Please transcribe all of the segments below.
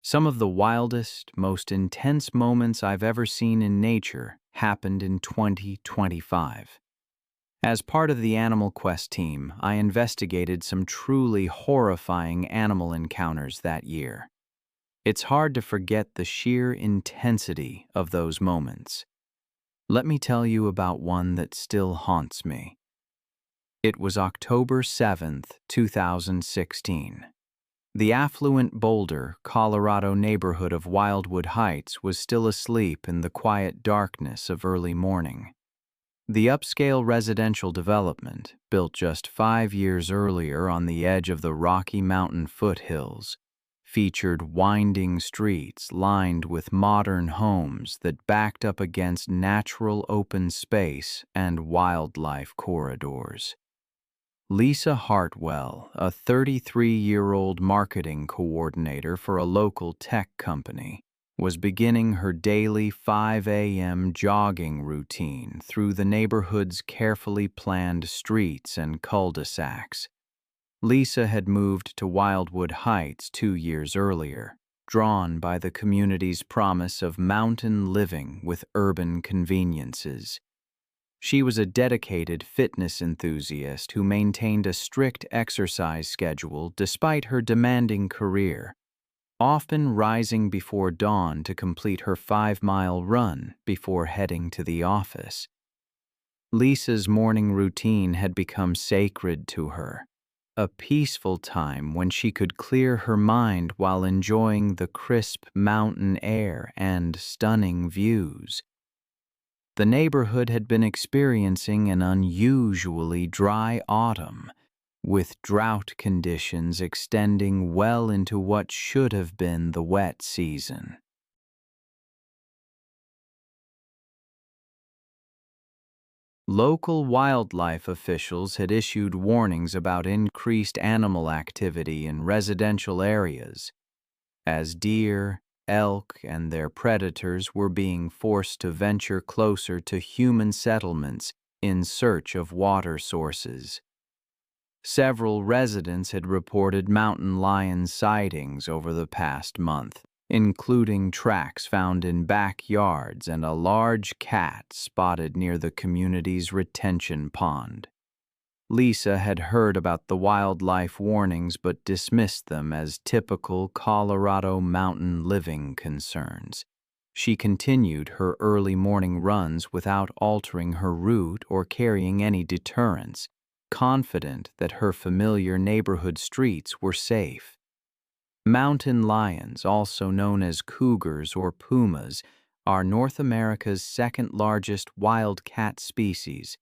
Some of the wildest, most intense moments I've ever seen in nature happened in 2025. As part of the Animal Quest team, I investigated some truly horrifying animal encounters that year. It's hard to forget the sheer intensity of those moments. Let me tell you about one that still haunts me. It was October 7th, 2016. The affluent Boulder, Colorado neighborhood of Wildwood Heights was still asleep in the quiet darkness of early morning. The upscale residential development, built just 5 years earlier on the edge of the Rocky Mountain foothills, featured winding streets lined with modern homes that backed up against natural open space and wildlife corridors. Lisa Hartwell, a 33-year-old marketing coordinator for a local tech company, was beginning her daily 5 a.m. jogging routine through the neighborhood's carefully planned streets and cul-de-sacs. Lisa had moved to Wildwood Heights 2 years earlier, drawn by the community's promise of mountain living with urban conveniences. She was a dedicated fitness enthusiast who maintained a strict exercise schedule despite her demanding career, often rising before dawn to complete her 5-mile run before heading to the office. Lisa's morning routine had become sacred to her, a peaceful time when she could clear her mind while enjoying the crisp mountain air and stunning views. The neighborhood had been experiencing an unusually dry autumn, with drought conditions extending well into what should have been the wet season. Local wildlife officials had issued warnings about increased animal activity in residential areas, as deer, elk, and their predators were being forced to venture closer to human settlements in search of water sources. Several residents had reported mountain lion sightings over the past month, including tracks found in backyards and a large cat spotted near the community's retention pond. Lisa had heard about the wildlife warnings but dismissed them as typical Colorado mountain living concerns. She continued her early morning runs without altering her route or carrying any deterrents, confident that her familiar neighborhood streets were safe. Mountain lions, also known as cougars or pumas, are North America's second-largest wild cat species.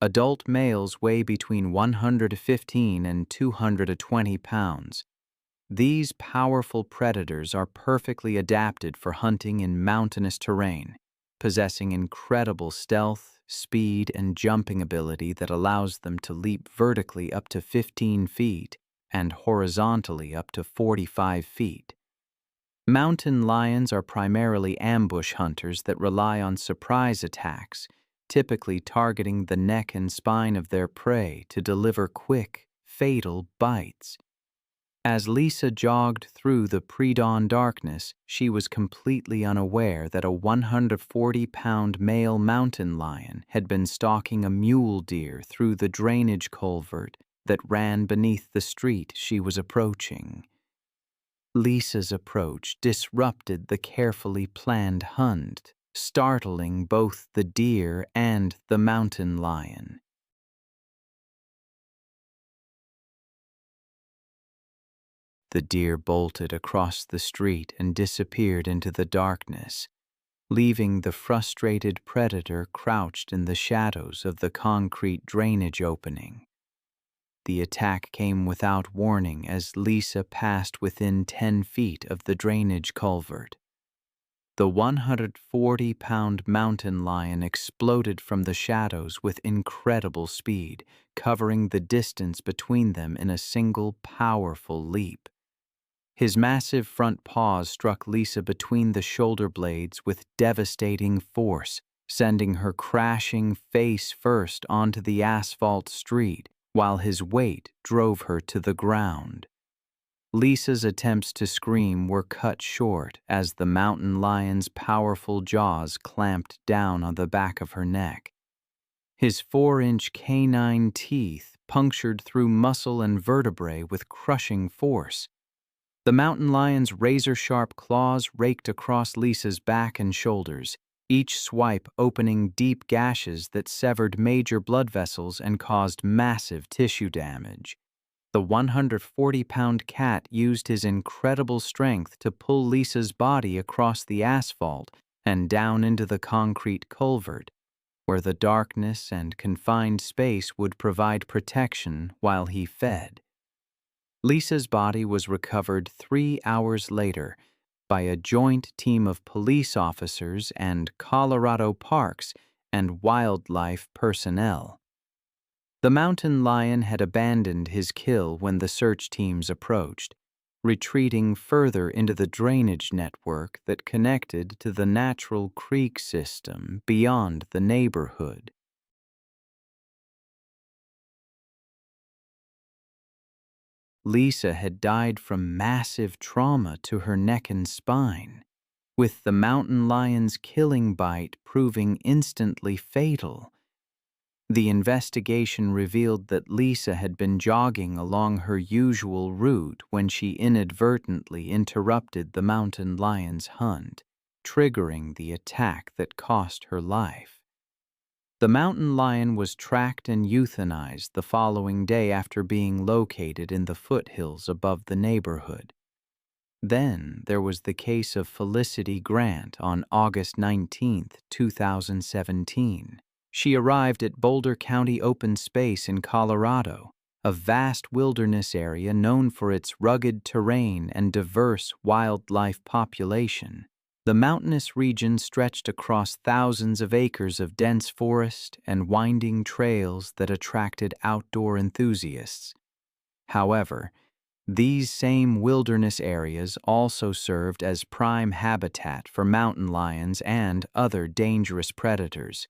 Adult males weigh between 115 and 220 pounds. These powerful predators are perfectly adapted for hunting in mountainous terrain, possessing incredible stealth, speed, and jumping ability that allows them to leap vertically up to 15 feet and horizontally up to 45 feet. Mountain lions are primarily ambush hunters that rely on surprise attacks, typically targeting the neck and spine of their prey to deliver quick, fatal bites. As Lisa jogged through the pre-dawn darkness, she was completely unaware that a 140-pound male mountain lion had been stalking a mule deer through the drainage culvert that ran beneath the street she was approaching. Lisa's approach disrupted the carefully planned hunt, startling both the deer and the mountain lion. The deer bolted across the street and disappeared into the darkness, leaving the frustrated predator crouched in the shadows of the concrete drainage opening. The attack came without warning as Lisa passed within 10 feet of the drainage culvert. The 140-pound mountain lion exploded from the shadows with incredible speed, covering the distance between them in a single powerful leap. His massive front paws struck Lisa between the shoulder blades with devastating force, sending her crashing face first onto the asphalt street, while his weight drove her to the ground. Lisa's attempts to scream were cut short as the mountain lion's powerful jaws clamped down on the back of her neck. His 4-inch canine teeth punctured through muscle and vertebrae with crushing force. The mountain lion's razor-sharp claws raked across Lisa's back and shoulders, each swipe opening deep gashes that severed major blood vessels and caused massive tissue damage. The 140-pound cat used his incredible strength to pull Lisa's body across the asphalt and down into the concrete culvert, where the darkness and confined space would provide protection while he fed. Lisa's body was recovered 3 hours later by a joint team of police officers and Colorado Parks and Wildlife personnel. The mountain lion had abandoned his kill when the search teams approached, retreating further into the drainage network that connected to the natural creek system beyond the neighborhood. Lisa had died from massive trauma to her neck and spine, with the mountain lion's killing bite proving instantly fatal. The investigation revealed that Lisa had been jogging along her usual route when she inadvertently interrupted the mountain lion's hunt, triggering the attack that cost her life. The mountain lion was tracked and euthanized the following day after being located in the foothills above the neighborhood. Then there was the case of Felicity Grant on August 19, 2017. She arrived at Boulder County Open Space in Colorado, a vast wilderness area known for its rugged terrain and diverse wildlife population. The mountainous region stretched across thousands of acres of dense forest and winding trails that attracted outdoor enthusiasts. However, these same wilderness areas also served as prime habitat for mountain lions and other dangerous predators.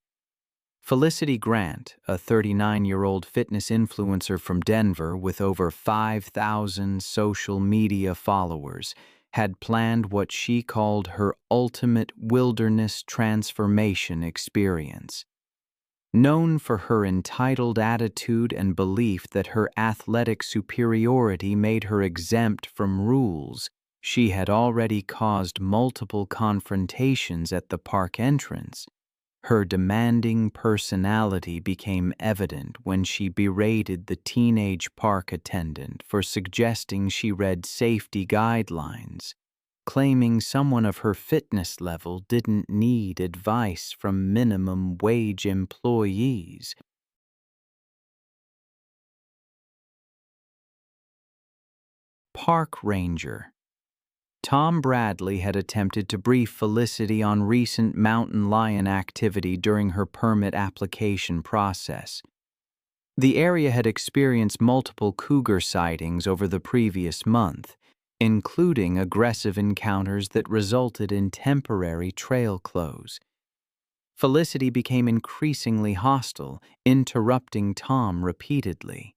Felicity Grant, a 39-year-old fitness influencer from Denver with over 5,000 social media followers, had planned what she called her ultimate wilderness transformation experience. Known for her entitled attitude and belief that her athletic superiority made her exempt from rules, she had already caused multiple confrontations at the park entrance. Her demanding personality became evident when she berated the teenage park attendant for suggesting she read safety guidelines, claiming someone of her fitness level didn't need advice from minimum wage employees. Park ranger Tom Bradley had attempted to brief Felicity on recent mountain lion activity during her permit application process. The area had experienced multiple cougar sightings over the previous month, including aggressive encounters that resulted in temporary trail close. Felicity became increasingly hostile, interrupting Tom repeatedly.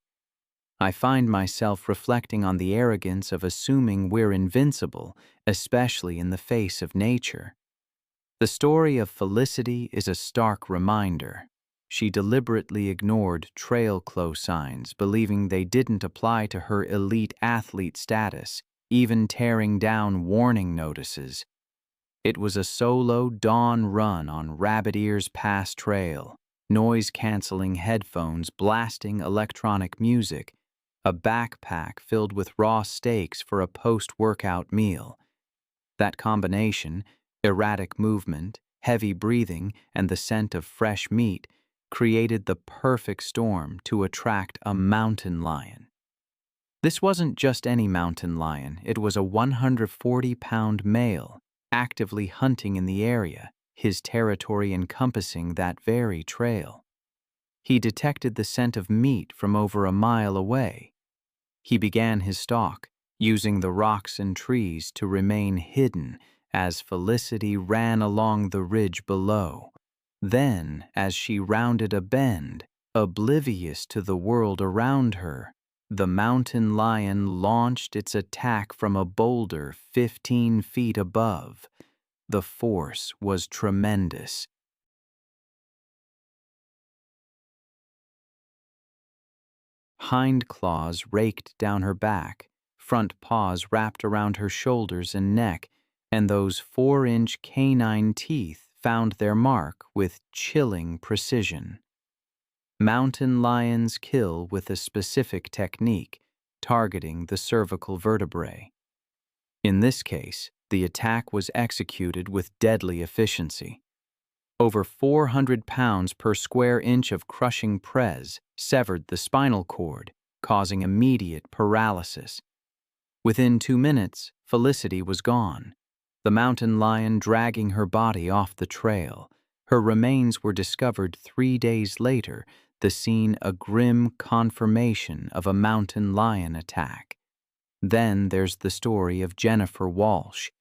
I find myself reflecting on the arrogance of assuming we're invincible, especially in the face of nature. The story of Felicity is a stark reminder. She deliberately ignored trail close signs, believing they didn't apply to her elite athlete status, even tearing down warning notices. It was a solo dawn run on Rabbit Ears Pass Trail, noise-canceling headphones blasting electronic music, a backpack filled with raw steaks for a post-workout meal. That combination, erratic movement, heavy breathing, and the scent of fresh meat, created the perfect storm to attract a mountain lion. This wasn't just any mountain lion, it was a 140-pound male, actively hunting in the area, his territory encompassing that very trail. He detected the scent of meat from over a mile away. He began his stalk, using the rocks and trees to remain hidden as Felicity ran along the ridge below. Then, as she rounded a bend, oblivious to the world around her, The mountain lion launched its attack from a boulder 15 feet above. The force was tremendous. Hind claws raked down her back, front paws wrapped around her shoulders and neck, and those 4-inch canine teeth found their mark with chilling precision. Mountain lions kill with a specific technique, targeting the cervical vertebrae. In this case, the attack was executed with deadly efficiency. Over 400 pounds per square inch of crushing press severed the spinal cord, causing immediate paralysis. Within 2 minutes, Felicity was gone, the mountain lion dragging her body off the trail. Her remains were discovered 3 days later, the scene a grim confirmation of a mountain lion attack. Then there's the story of Jennifer Walsh.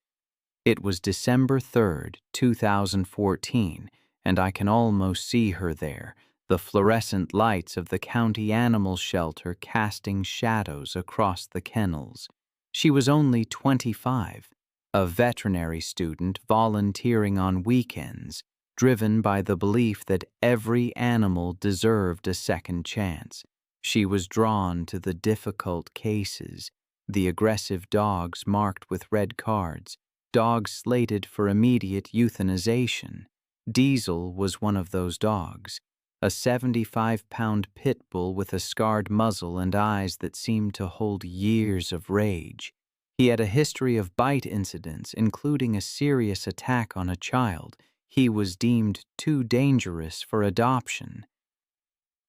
It was December 3rd, 2014, and I can almost see her there, the fluorescent lights of the county animal shelter casting shadows across the kennels. She was only 25, a veterinary student volunteering on weekends, driven by the belief that every animal deserved a second chance. She was drawn to the difficult cases, the aggressive dogs marked with red cards, dogs slated for immediate euthanization. Diesel was one of those dogs, a 75-pound pit bull with a scarred muzzle and eyes that seemed to hold years of rage. He had a history of bite incidents, including a serious attack on a child. He was deemed too dangerous for adoption.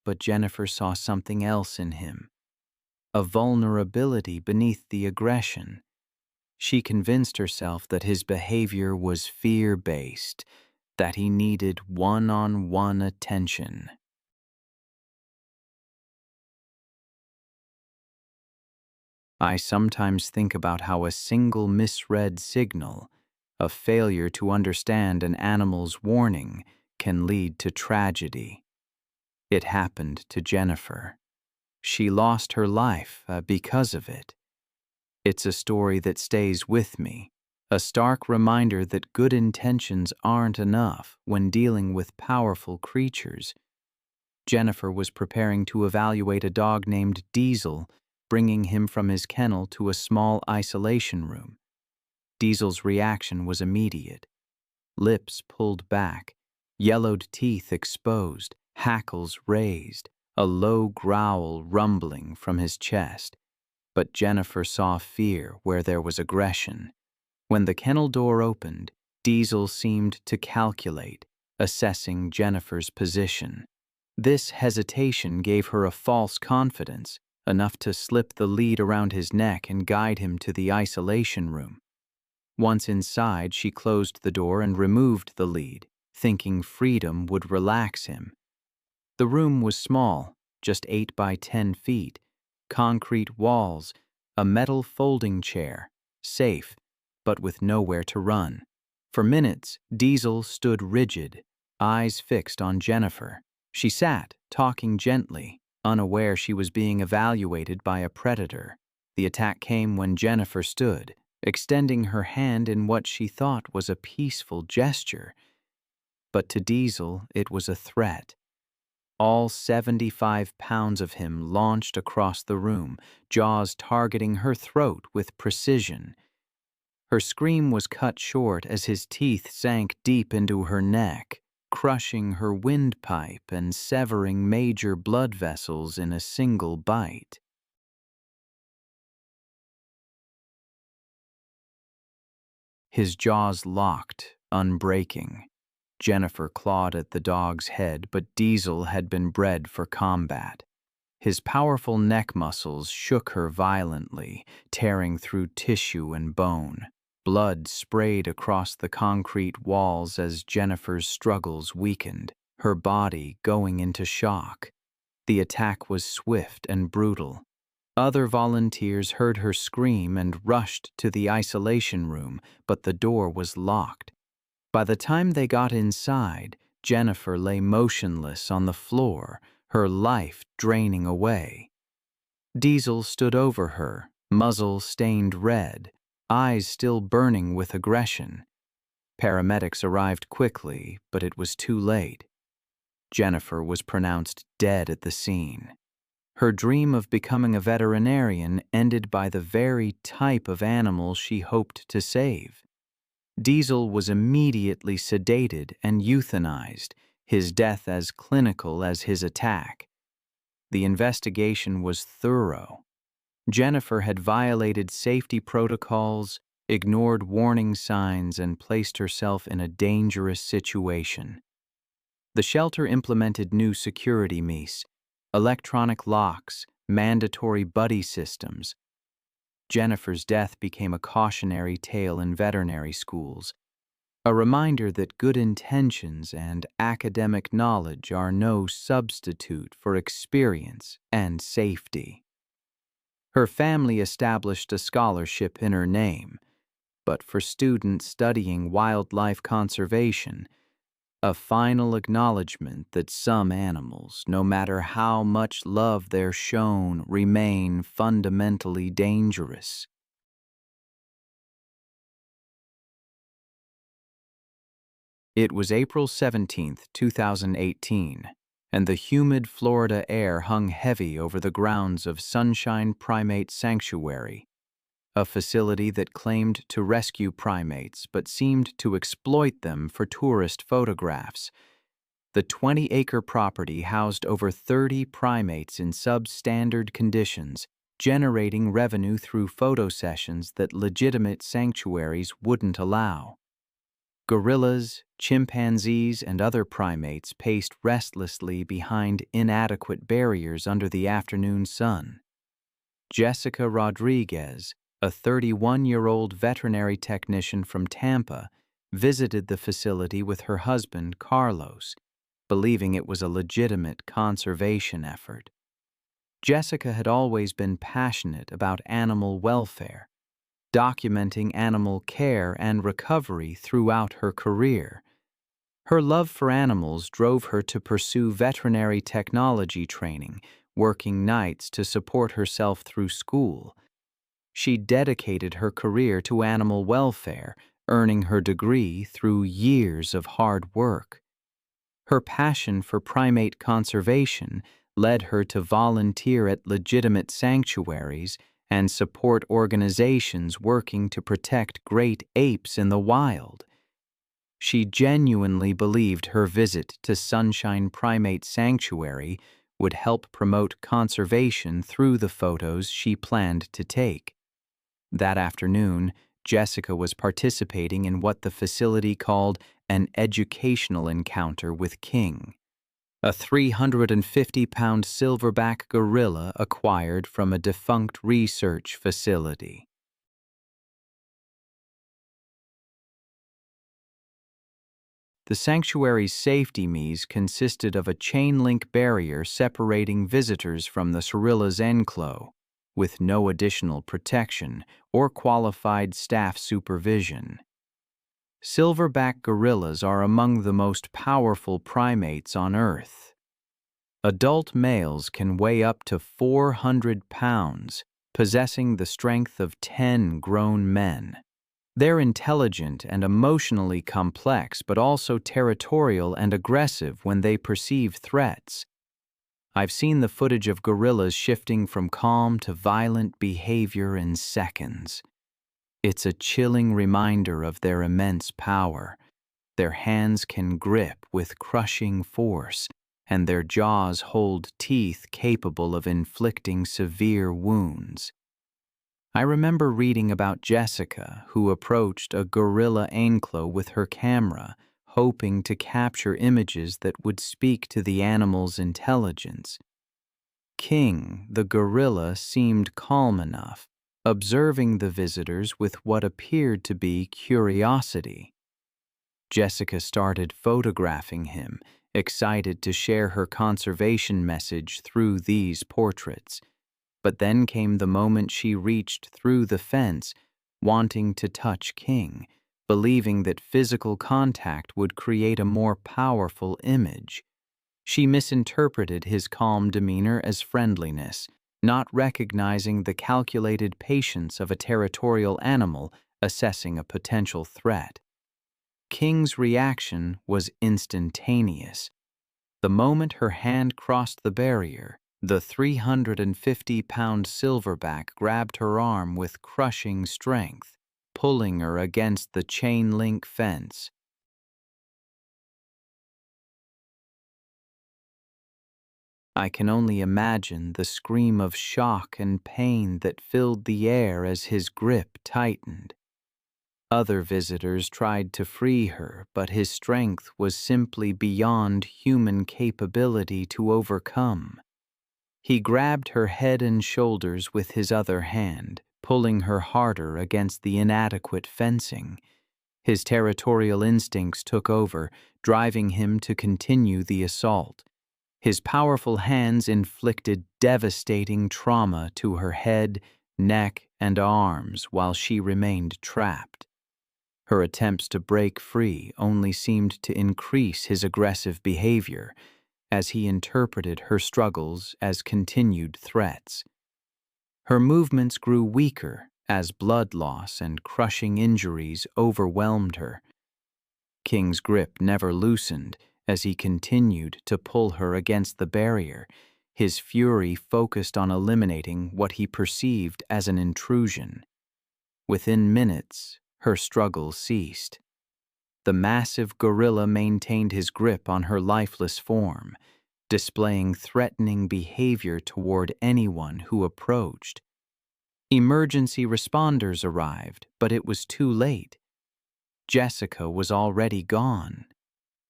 But Jennifer saw something else in him, a vulnerability beneath the aggression. She convinced herself that his behavior was fear-based, that he needed one-on-one attention. I sometimes think about how a single misread signal, a failure to understand an animal's warning, can lead to tragedy. It happened to Jennifer. She lost her life because of it. It's a story that stays with me, a stark reminder that good intentions aren't enough when dealing with powerful creatures. Jennifer was preparing to evaluate a dog named Diesel, bringing him from his kennel to a small isolation room. Diesel's reaction was immediate. Lips pulled back, yellowed teeth exposed, hackles raised, a low growl rumbling from his chest. But Jennifer saw fear where there was aggression. When the kennel door opened, Diesel seemed to calculate, assessing Jennifer's position. This hesitation gave her a false confidence, enough to slip the lead around his neck and guide him to the isolation room. Once inside, she closed the door and removed the lead, thinking freedom would relax him. The room was small, just 8 by 10 feet, concrete walls, a metal folding chair, safe, but with nowhere to run. For minutes, Diesel stood rigid, eyes fixed on Jennifer. She sat, talking gently, unaware she was being evaluated by a predator. The attack came when Jennifer stood, extending her hand in what she thought was a peaceful gesture. But to Diesel, it was a threat. All 75 pounds of him launched across the room, jaws targeting her throat with precision. Her scream was cut short as his teeth sank deep into her neck, crushing her windpipe and severing major blood vessels in a single bite. His jaws locked, unbreaking. Jennifer clawed at the dog's head, but Diesel had been bred for combat. His powerful neck muscles shook her violently, tearing through tissue and bone. Blood sprayed across the concrete walls as Jennifer's struggles weakened, her body going into shock. The attack was swift and brutal. Other volunteers heard her scream and rushed to the isolation room, but the door was locked. By the time they got inside, Jennifer lay motionless on the floor, her life draining away. Diesel stood over her, muzzle stained red, eyes still burning with aggression. Paramedics arrived quickly, but it was too late. Jennifer was pronounced dead at the scene. Her dream of becoming a veterinarian ended by the very type of animal she hoped to save. Diesel was immediately sedated and euthanized, his death as clinical as his attack. The investigation was thorough. Jennifer had violated safety protocols, ignored warning signs, and placed herself in a dangerous situation. The shelter implemented new security measures, electronic locks, mandatory buddy systems. Jennifer's death became a cautionary tale in veterinary schools, a reminder that good intentions and academic knowledge are no substitute for experience and safety. Her family established a scholarship in her name, but for students studying wildlife conservation, a final acknowledgement that some animals, no matter how much love they're shown, remain fundamentally dangerous. It was April 17, 2018, and the humid Florida air hung heavy over the grounds of Sunshine Primate Sanctuary, a facility that claimed to rescue primates but seemed to exploit them for tourist photographs. The 20-acre property housed over 30 primates in substandard conditions, generating revenue through photo sessions that legitimate sanctuaries wouldn't allow. Gorillas, chimpanzees, and other primates paced restlessly behind inadequate barriers under the afternoon sun. Jessica Rodriguez, a 31-year-old veterinary technician from Tampa, visited the facility with her husband, Carlos, believing it was a legitimate conservation effort. Jessica had always been passionate about animal welfare, documenting animal care and recovery throughout her career. Her love for animals drove her to pursue veterinary technology training, working nights to support herself through school. She dedicated her career to animal welfare, earning her degree through years of hard work. Her passion for primate conservation led her to volunteer at legitimate sanctuaries and support organizations working to protect great apes in the wild. She genuinely believed her visit to Sunshine Primate Sanctuary would help promote conservation through the photos she planned to take. That afternoon, Jessica was participating in what the facility called an educational encounter with King, a 350-pound silverback gorilla acquired from a defunct research facility. The sanctuary's safety measures consisted of a chain-link barrier separating visitors from the gorilla's enclosure, with no additional protection or qualified staff supervision. Silverback gorillas are among the most powerful primates on Earth. Adult males can weigh up to 400 pounds, possessing the strength of 10 grown men. They're intelligent and emotionally complex, but also territorial and aggressive when they perceive threats. I've seen the footage of gorillas shifting from calm to violent behavior in seconds. It's a chilling reminder of their immense power. Their hands can grip with crushing force, and their jaws hold teeth capable of inflicting severe wounds. I remember reading about Jessica, who approached a gorilla enclosure with her camera, hoping to capture images that would speak to the animal's intelligence. King, the gorilla, seemed calm enough, observing the visitors with what appeared to be curiosity. Jessica started photographing him, excited to share her conservation message through these portraits. But then came the moment she reached through the fence, wanting to touch King, believing that physical contact would create a more powerful image. She misinterpreted his calm demeanor as friendliness, not recognizing the calculated patience of a territorial animal assessing a potential threat. King's reaction was instantaneous. The moment her hand crossed the barrier, the 350-pound silverback grabbed her arm with crushing strength, pulling her against the chain-link fence. I can only imagine the scream of shock and pain that filled the air as his grip tightened. Other visitors tried to free her, but his strength was simply beyond human capability to overcome. He grabbed her head and shoulders with his other hand, pulling her harder against the inadequate fencing. His territorial instincts took over, driving him to continue the assault. His powerful hands inflicted devastating trauma to her head, neck, and arms while she remained trapped. Her attempts to break free only seemed to increase his aggressive behavior, as he interpreted her struggles as continued threats. Her movements grew weaker as blood loss and crushing injuries overwhelmed her. King's grip never loosened as he continued to pull her against the barrier, his fury focused on eliminating what he perceived as an intrusion. Within minutes, her struggle ceased. The massive gorilla maintained his grip on her lifeless form, displaying threatening behavior toward anyone who approached. Emergency responders arrived, but it was too late. Jessica was already gone.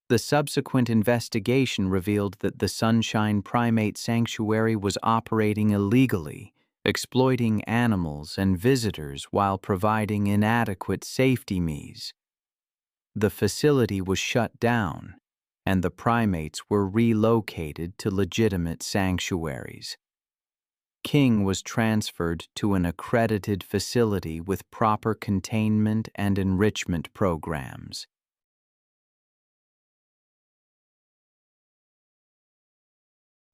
The subsequent investigation revealed that the Sunshine Primate Sanctuary was operating illegally, exploiting animals and visitors while providing inadequate safety measures. The facility was shut down, and the primates were relocated to legitimate sanctuaries. King was transferred to an accredited facility with proper containment and enrichment programs.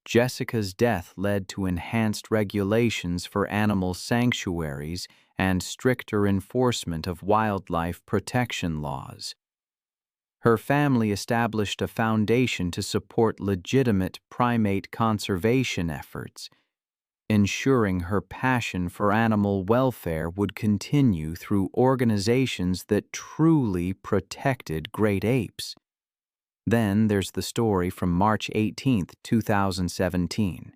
Jessica's death led to enhanced regulations for animal sanctuaries and stricter enforcement of wildlife protection laws. Her family established a foundation to support legitimate primate conservation efforts, ensuring her passion for animal welfare would continue through organizations that truly protected great apes. Then there's the story from March 18, 2017.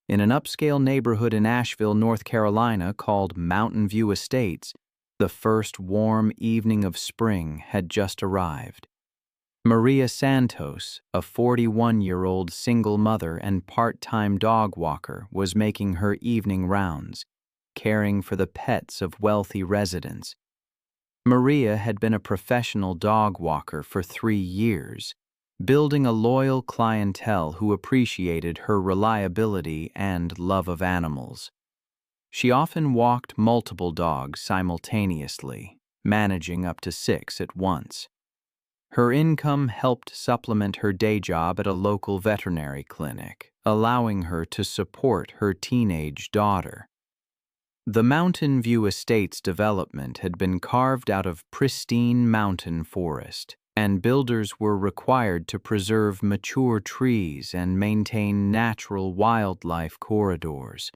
In an upscale neighborhood in Asheville, North Carolina called Mountain View Estates, the first warm evening of spring had just arrived. Maria Santos, a 41-year-old single mother and part-time dog walker, was making her evening rounds, caring for the pets of wealthy residents. Maria had been a professional dog walker for 3 years, building a loyal clientele who appreciated her reliability and love of animals. She often walked multiple dogs simultaneously, managing up to 6 at once. Her income helped supplement her day job at a local veterinary clinic, allowing her to support her teenage daughter. The Mountain View Estates development had been carved out of pristine mountain forest, and builders were required to preserve mature trees and maintain natural wildlife corridors.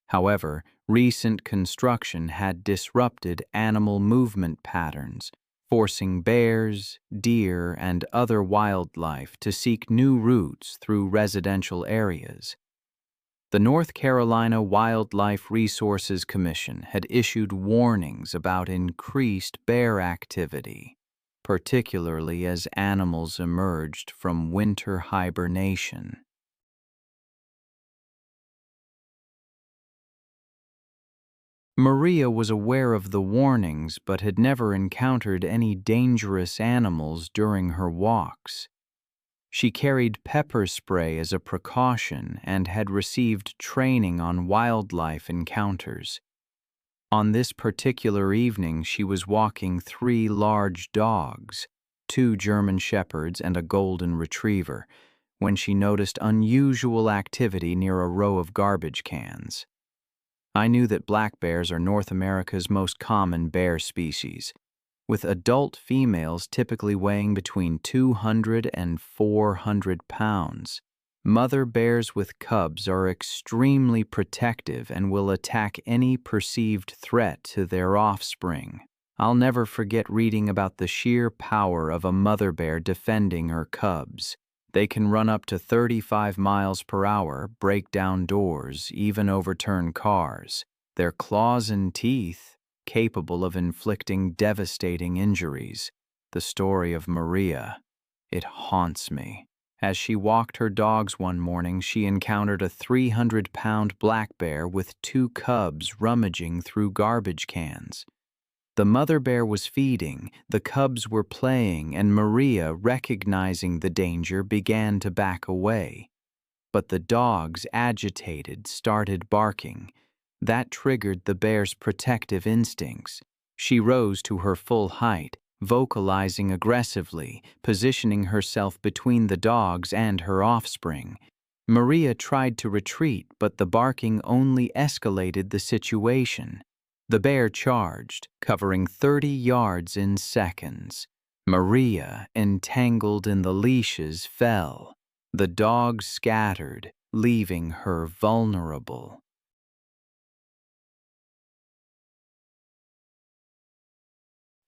However, recent construction had disrupted animal movement patterns, forcing bears, deer, and other wildlife to seek new routes through residential areas. The North Carolina Wildlife Resources Commission had issued warnings about increased bear activity, particularly as animals emerged from winter hibernation. Maria was aware of the warnings but had never encountered any dangerous animals during her walks. She carried pepper spray as a precaution and had received training on wildlife encounters. On this particular evening, she was walking 3 large dogs, 2 German Shepherds and a Golden Retriever, when she noticed unusual activity near a row of garbage cans. I knew that black bears are North America's most common bear species, with adult females typically weighing between 200 and 400 pounds. Mother bears with cubs are extremely protective and will attack any perceived threat to their offspring. I'll never forget reading about the sheer power of a mother bear defending her cubs. They can run up to 35 miles per hour, break down doors, even overturn cars. Their claws and teeth capable of inflicting devastating injuries. The story of Maria, it haunts me. As she walked her dogs one morning, she encountered a 300-pound black bear with two cubs rummaging through garbage cans. The mother bear was feeding, the cubs were playing, and Maria, recognizing the danger, began to back away. But the dogs, agitated, started barking. That triggered the bear's protective instincts. She rose to her full height, vocalizing aggressively, positioning herself between the dogs and her offspring. Maria tried to retreat, but the barking only escalated the situation. The bear charged, covering 30 yards in seconds. Maria, entangled in the leashes, fell. The dogs scattered, leaving her vulnerable.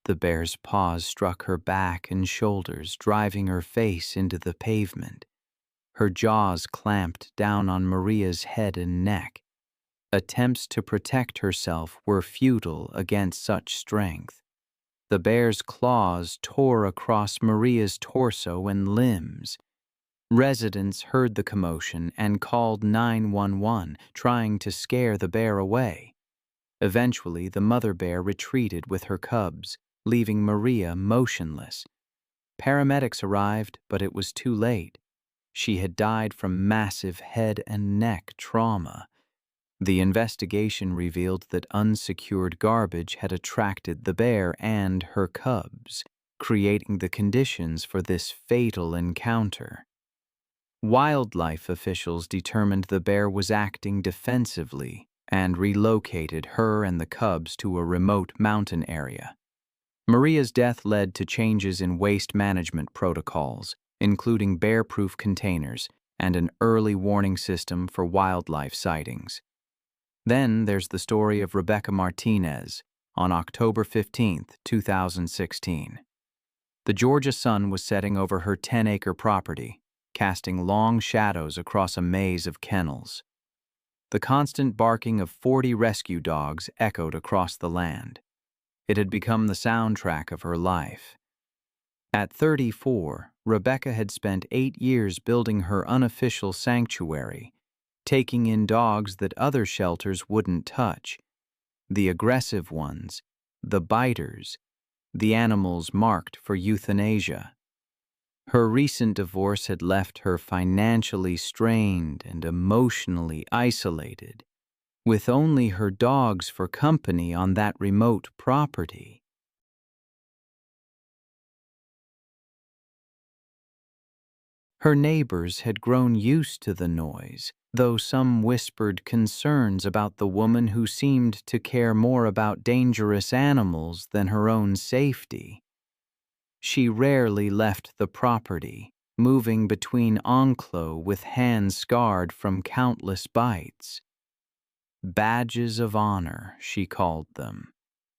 The bear's paws struck her back and shoulders, driving her face into the pavement. Her jaws clamped down on Maria's head and neck. Attempts to protect herself were futile against such strength. The bear's claws tore across Maria's torso and limbs. Residents heard the commotion and called 911, trying to scare the bear away. Eventually, the mother bear retreated with her cubs, leaving Maria motionless. Paramedics arrived, but it was too late. She had died from massive head and neck trauma. The investigation revealed that unsecured garbage had attracted the bear and her cubs, creating the conditions for this fatal encounter. Wildlife officials determined the bear was acting defensively and relocated her and the cubs to a remote mountain area. Maria's death led to changes in waste management protocols, including bear-proof containers and an early warning system for wildlife sightings. Then there's the story of Rebecca Martinez on October 15, 2016. The Georgia sun was setting over her 10-acre property, casting long shadows across a maze of kennels. The constant barking of 40 rescue dogs echoed across the land. It had become the soundtrack of her life. At 34, Rebecca had spent 8 years building her unofficial sanctuary, taking in dogs that other shelters wouldn't touch. The aggressive ones, the biters, the animals marked for euthanasia. Her recent divorce had left her financially strained and emotionally isolated, with only her dogs for company on that remote property. Her neighbors had grown used to the noise, though some whispered concerns about the woman who seemed to care more about dangerous animals than her own safety. She rarely left the property, moving between enclos with hands scarred from countless bites. Badges of honor, she called them.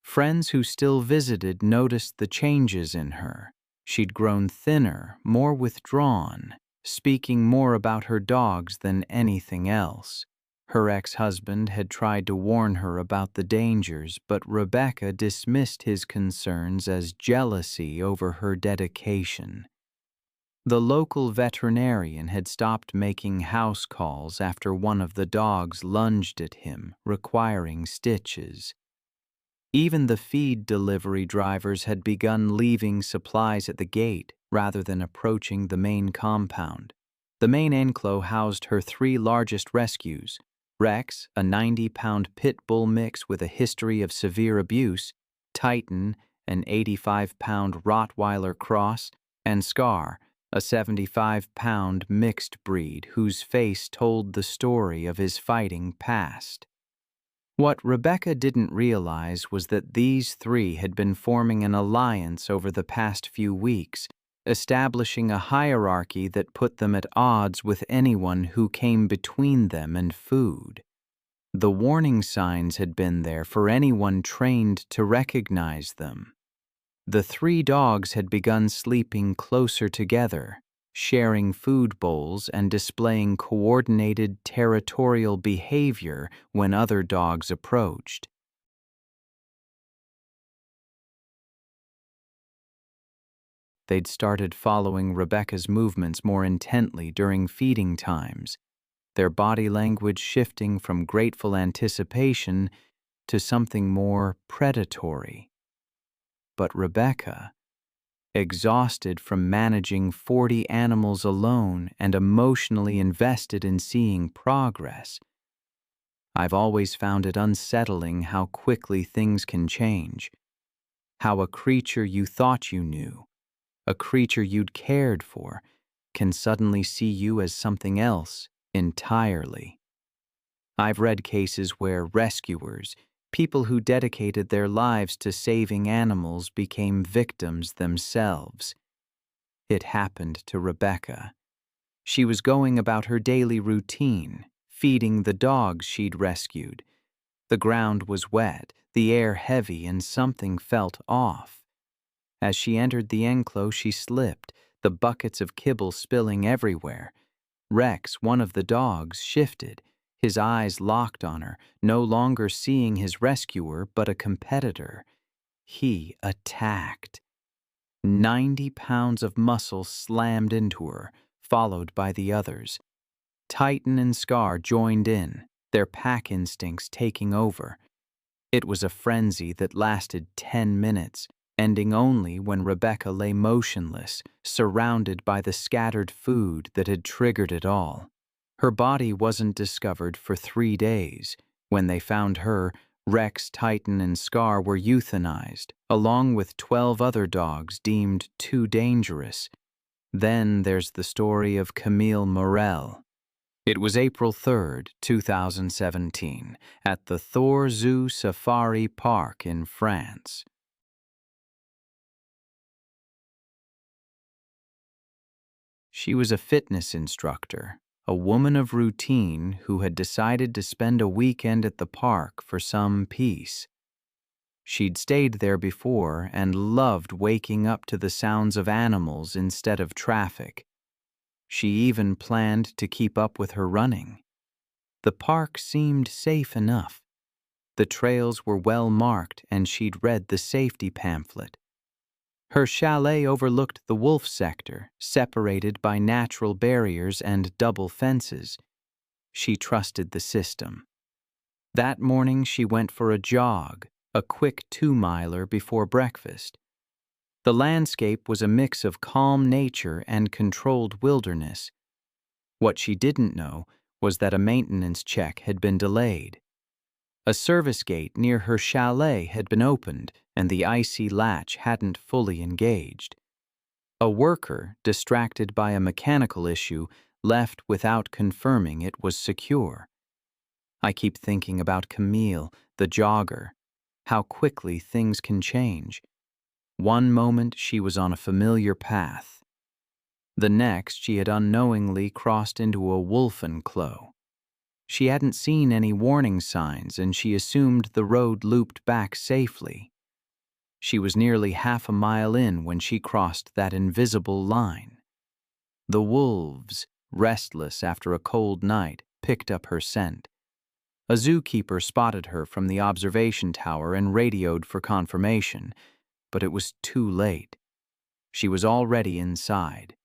Friends who still visited noticed the changes in her. She'd grown thinner, more withdrawn, speaking more about her dogs than anything else. Her ex-husband had tried to warn her about the dangers, but Rebecca dismissed his concerns as jealousy over her dedication. The local veterinarian had stopped making house calls after one of the dogs lunged at him, requiring stitches. Even the feed delivery drivers had begun leaving supplies at the gate rather than approaching the main compound. The main enclosure housed her 3 largest rescues: Rex, a 90-pound pit bull mix with a history of severe abuse; Titan, an 85-pound Rottweiler cross; and Scar, a 75-pound mixed breed whose face told the story of his fighting past. What Rebecca didn't realize was that these three had been forming an alliance over the past few weeks, establishing a hierarchy that put them at odds with anyone who came between them and food. The warning signs had been there for anyone trained to recognize them. The three dogs had begun sleeping closer together, sharing food bowls and displaying coordinated territorial behavior when other dogs approached. They'd started following Rebecca's movements more intently during feeding times, their body language shifting from grateful anticipation to something more predatory. But Rebecca, exhausted from managing 40 animals alone and emotionally invested in seeing progress. I've always found it unsettling how quickly things can change, how a creature you thought you knew, a creature you'd cared for, can suddenly see you as something else entirely. I've read cases where rescuers, people who dedicated their lives to saving animals, became victims themselves. It happened to Rebecca. She was going about her daily routine, feeding the dogs she'd rescued. The ground was wet, the air heavy, and something felt off. As she entered the enclosure, she slipped, the buckets of kibble spilling everywhere. Rex, one of the dogs, shifted, his eyes locked on her, no longer seeing his rescuer but a competitor. He attacked. 90 pounds of muscle slammed into her, followed by the others. Titan and Scar joined in, their pack instincts taking over. It was a frenzy that lasted 10 minutes, ending only when Rebecca lay motionless, surrounded by the scattered food that had triggered it all. Her body wasn't discovered for 3 days. When they found her, Rex, Titan, and Scar were euthanized, along with 12 other dogs deemed too dangerous. Then there's the story of Camille Morel. It was April 3rd, 2017, at the Thor Zoo Safari Park in France. She was a fitness instructor, a woman of routine who had decided to spend a weekend at the park for some peace. She'd stayed there before and loved waking up to the sounds of animals instead of traffic. She even planned to keep up with her running. The park seemed safe enough. The trails were well marked and she'd read the safety pamphlet. Her chalet overlooked the wolf sector, separated by natural barriers and double fences. She trusted the system. That morning she went for a jog, a quick 2-miler before breakfast. The landscape was a mix of calm nature and controlled wilderness. What she didn't know was that a maintenance check had been delayed. A service gate near her chalet had been opened, and the icy latch hadn't fully engaged. A worker, distracted by a mechanical issue, left without confirming it was secure. I keep thinking about Camille, the jogger, how quickly things can change. One moment she was on a familiar path. The next she had unknowingly crossed into a wolf enclosure. She hadn't seen any warning signs and she assumed the road looped back safely. She was nearly half a mile in when she crossed that invisible line. The wolves, restless after a cold night, picked up her scent. A zookeeper spotted her from the observation tower and radioed for confirmation, but it was too late. She was already inside.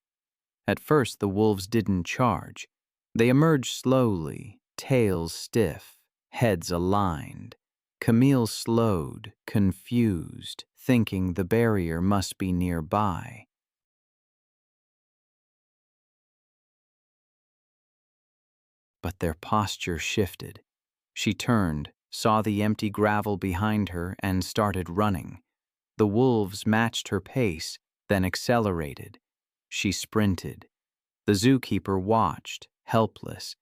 At first the wolves didn't charge. They emerged slowly, tails stiff, heads aligned. Camille slowed, confused, thinking the barrier must be nearby. But their posture shifted. She turned, saw the empty gravel behind her, and started running. The wolves matched her pace, then accelerated. She sprinted. The zookeeper watched, helpless.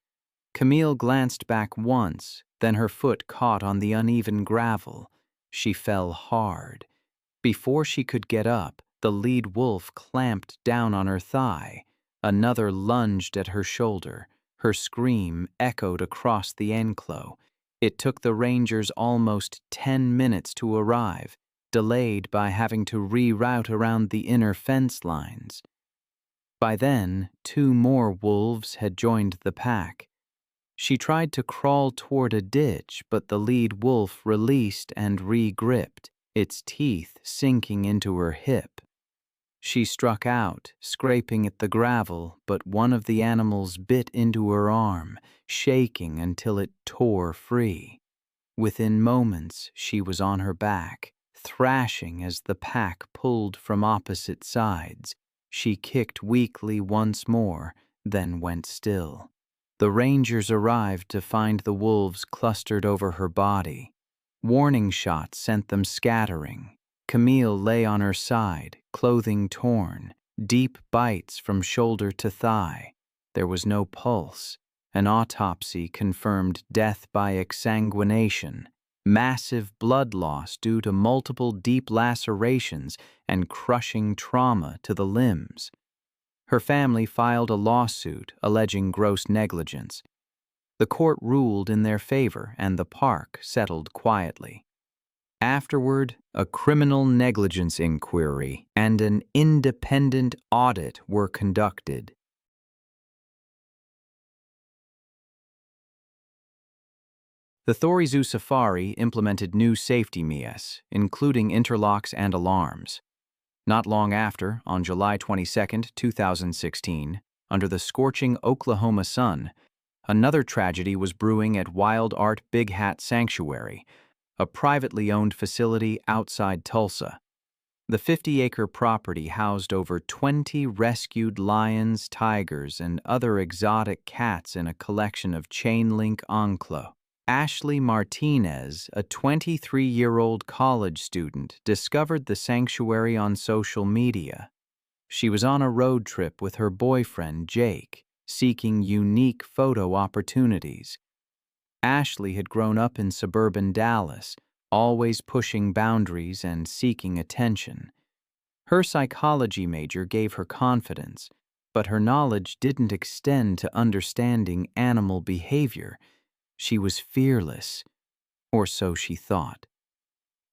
Camille glanced back once, Then her foot caught on the uneven gravel. She fell hard. Before she could get up, the lead wolf clamped down on her thigh. Another lunged at her shoulder. Her scream echoed across the enclosure. It took the rangers almost 10 minutes to arrive, delayed by having to reroute around the inner fence lines. By then, 2 more wolves had joined the pack. She tried to crawl toward a ditch, but the lead wolf released and re-gripped, its teeth sinking into her hip. She struck out, scraping at the gravel, but one of the animals bit into her arm, shaking until it tore free. Within moments, she was on her back, thrashing as the pack pulled from opposite sides. She kicked weakly once more, then went still. The rangers arrived to find the wolves clustered over her body. Warning shots sent them scattering. Camille lay on her side, clothing torn, deep bites from shoulder to thigh. There was no pulse. An autopsy confirmed death by exsanguination, massive blood loss due to multiple deep lacerations and crushing trauma to the limbs. Her family filed a lawsuit alleging gross negligence. The court ruled in their favor and the park settled quietly. Afterward, a criminal negligence inquiry and an independent audit were conducted. The Thori Zoo Safari implemented new safety MES, including interlocks and alarms. Not long after, on July 22, 2016, under the scorching Oklahoma sun, another tragedy was brewing at Wild Art Big Hat Sanctuary, a privately owned facility outside Tulsa. The 50-acre property housed over 20 rescued lions, tigers, and other exotic cats in a collection of chain-link enclosures. Ashley Martinez, a 23-year-old college student, discovered the sanctuary on social media. She was on a road trip with her boyfriend, Jake, seeking unique photo opportunities. Ashley had grown up in suburban Dallas, always pushing boundaries and seeking attention. Her psychology major gave her confidence, but her knowledge didn't extend to understanding animal behavior. She was fearless, or so she thought.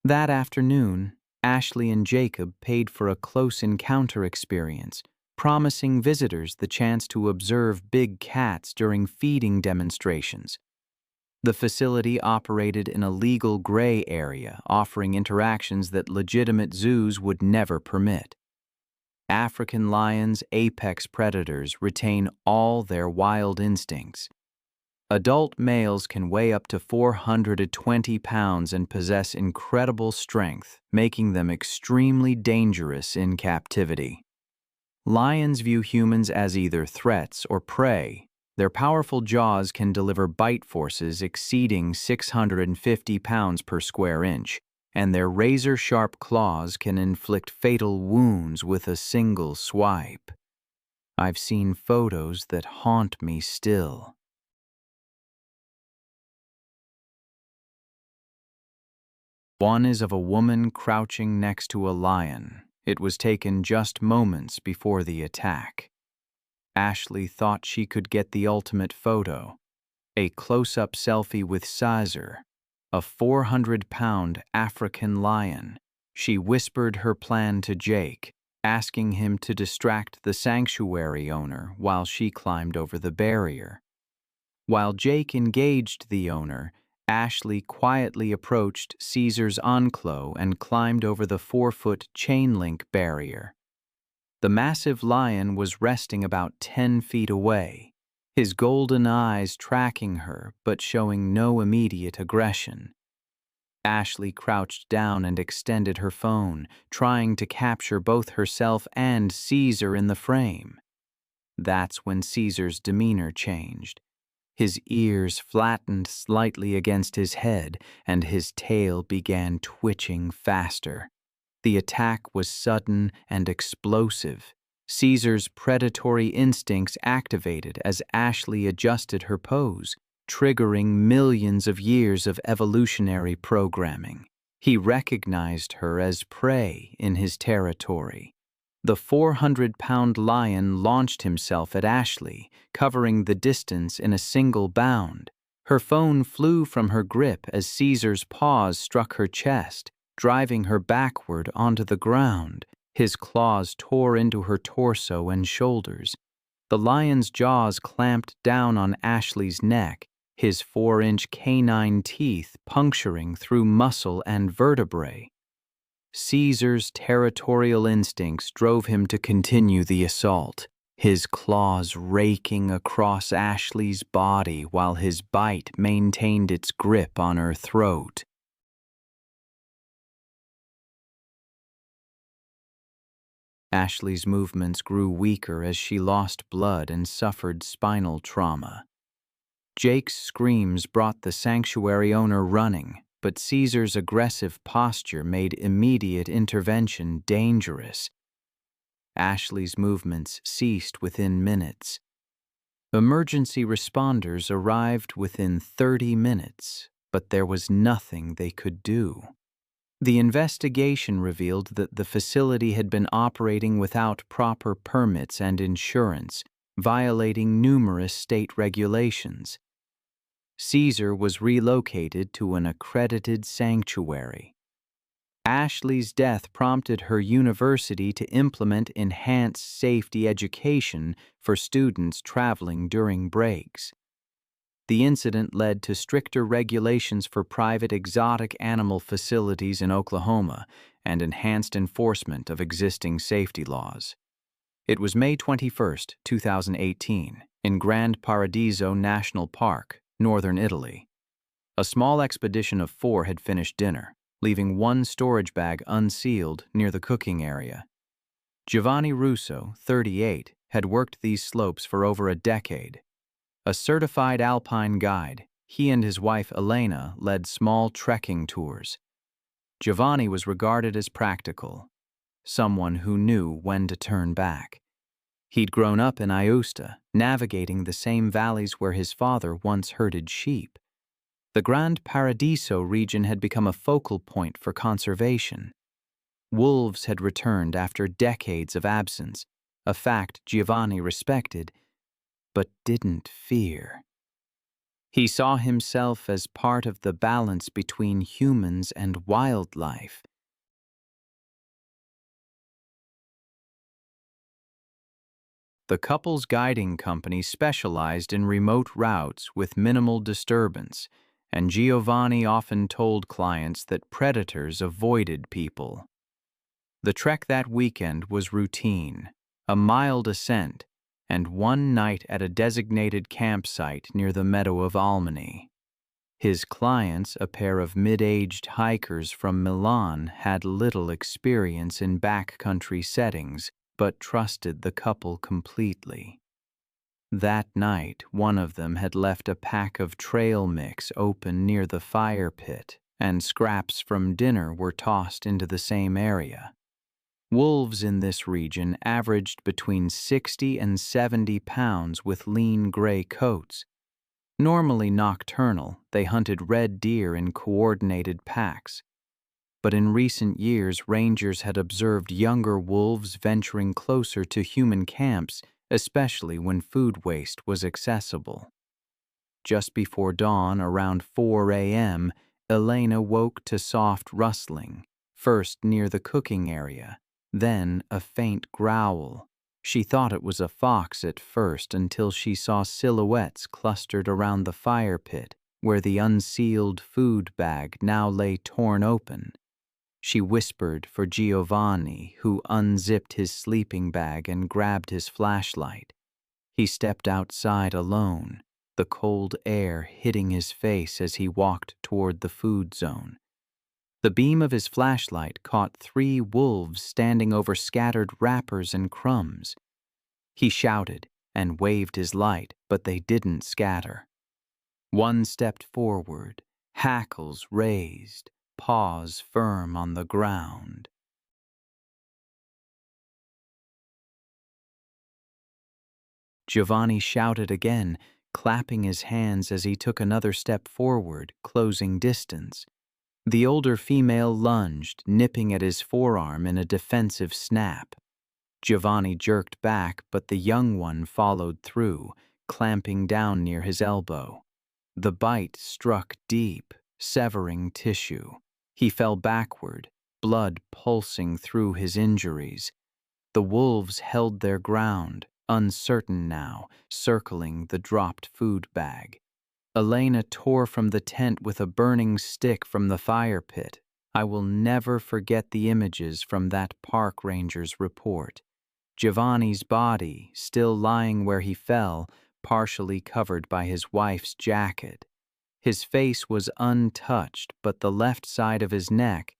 That afternoon, Ashley and Jacob paid for a close encounter experience, promising visitors the chance to observe big cats during feeding demonstrations. The facility operated in a legal gray area, offering interactions that legitimate zoos would never permit. African lions, apex predators, retain all their wild instincts. Adult males can weigh up to 420 pounds and possess incredible strength, making them extremely dangerous in captivity. Lions view humans as either threats or prey. Their powerful jaws can deliver bite forces exceeding 650 pounds per square inch, and their razor-sharp claws can inflict fatal wounds with a single swipe. I've seen photos that haunt me still. One is of a woman crouching next to a lion. It was taken just moments before the attack. Ashley thought she could get the ultimate photo, a close-up selfie with Caesar, a 400-pound African lion. She whispered her plan to Jake, asking him to distract the sanctuary owner while she climbed over the barrier. While Jake engaged the owner, Ashley quietly approached Caesar's enclosure and climbed over the 4-foot chain-link barrier. The massive lion was resting about 10 feet away, his golden eyes tracking her but showing no immediate aggression. Ashley crouched down and extended her phone, trying to capture both herself and Caesar in the frame. That's when Caesar's demeanor changed. His ears flattened slightly against his head, and his tail began twitching faster. The attack was sudden and explosive. Caesar's predatory instincts activated as Ashley adjusted her pose, triggering millions of years of evolutionary programming. He recognized her as prey in his territory. The 400-pound lion launched himself at Ashley, covering the distance in a single bound. Her phone flew from her grip as Caesar's paws struck her chest, driving her backward onto the ground. His claws tore into her torso and shoulders. The lion's jaws clamped down on Ashley's neck, his 4-inch canine teeth puncturing through muscle and vertebrae. Caesar's territorial instincts drove him to continue the assault, his claws raking across Ashley's body while his bite maintained its grip on her throat. Ashley's movements grew weaker as she lost blood and suffered spinal trauma. Jake's screams brought the sanctuary owner running, but Caesar's aggressive posture made immediate intervention dangerous. Ashley's movements ceased within minutes. Emergency responders arrived within 30 minutes, but there was nothing they could do. The investigation revealed that the facility had been operating without proper permits and insurance, violating numerous state regulations. Caesar was relocated to an accredited sanctuary. Ashley's death prompted her university to implement enhanced safety education for students traveling during breaks. The incident led to stricter regulations for private exotic animal facilities in Oklahoma and enhanced enforcement of existing safety laws. It was May 21, 2018, in Grand Paradiso National Park, northern Italy. A small expedition of 4 had finished dinner, leaving one storage bag unsealed near the cooking area. Giovanni Russo, 38, had worked these slopes for over a decade. A certified alpine guide, he and his wife Elena led small trekking tours. Giovanni was regarded as practical, someone who knew when to turn back. He'd grown up in Aosta, navigating the same valleys where his father once herded sheep. The Grand Paradiso region had become a focal point for conservation. Wolves had returned after decades of absence, a fact Giovanni respected, but didn't fear. He saw himself as part of the balance between humans and wildlife. The couple's guiding company specialized in remote routes with minimal disturbance, and Giovanni often told clients that predators avoided people. The trek that weekend was routine, a mild ascent, and one night at a designated campsite near the meadow of Almany. His clients, a pair of mid-aged hikers from Milan, had little experience in backcountry settings, but trusted the couple completely. That night, one of them had left a pack of trail mix open near the fire pit, and scraps from dinner were tossed into the same area. Wolves in this region averaged between 60 and 70 pounds with lean gray coats. Normally nocturnal, they hunted red deer in coordinated packs. But in recent years, rangers had observed younger wolves venturing closer to human camps, especially when food waste was accessible. Just before dawn, around 4 a.m., Elena woke to soft rustling, first near the cooking area, then a faint growl. She thought it was a fox at first until she saw silhouettes clustered around the fire pit, where the unsealed food bag now lay torn open. She whispered for Giovanni, who unzipped his sleeping bag and grabbed his flashlight. He stepped outside alone, the cold air hitting his face as he walked toward the food zone. The beam of his flashlight caught 3 wolves standing over scattered wrappers and crumbs. He shouted and waved his light, but they didn't scatter. One stepped forward, hackles raised, paws firm on the ground. Giovanni shouted again, clapping his hands as he took another step forward, closing distance. The older female lunged, nipping at his forearm in a defensive snap. Giovanni jerked back, but the young one followed through, clamping down near his elbow. The bite struck deep, severing tissue. He fell backward, blood pulsing through his injuries. The wolves held their ground, uncertain now, circling the dropped food bag. Elena tore from the tent with a burning stick from the fire pit. I will never forget the images from that park ranger's report. Giovanni's body, still lying where he fell, partially covered by his wife's jacket. His face was untouched, but the left side of his neck,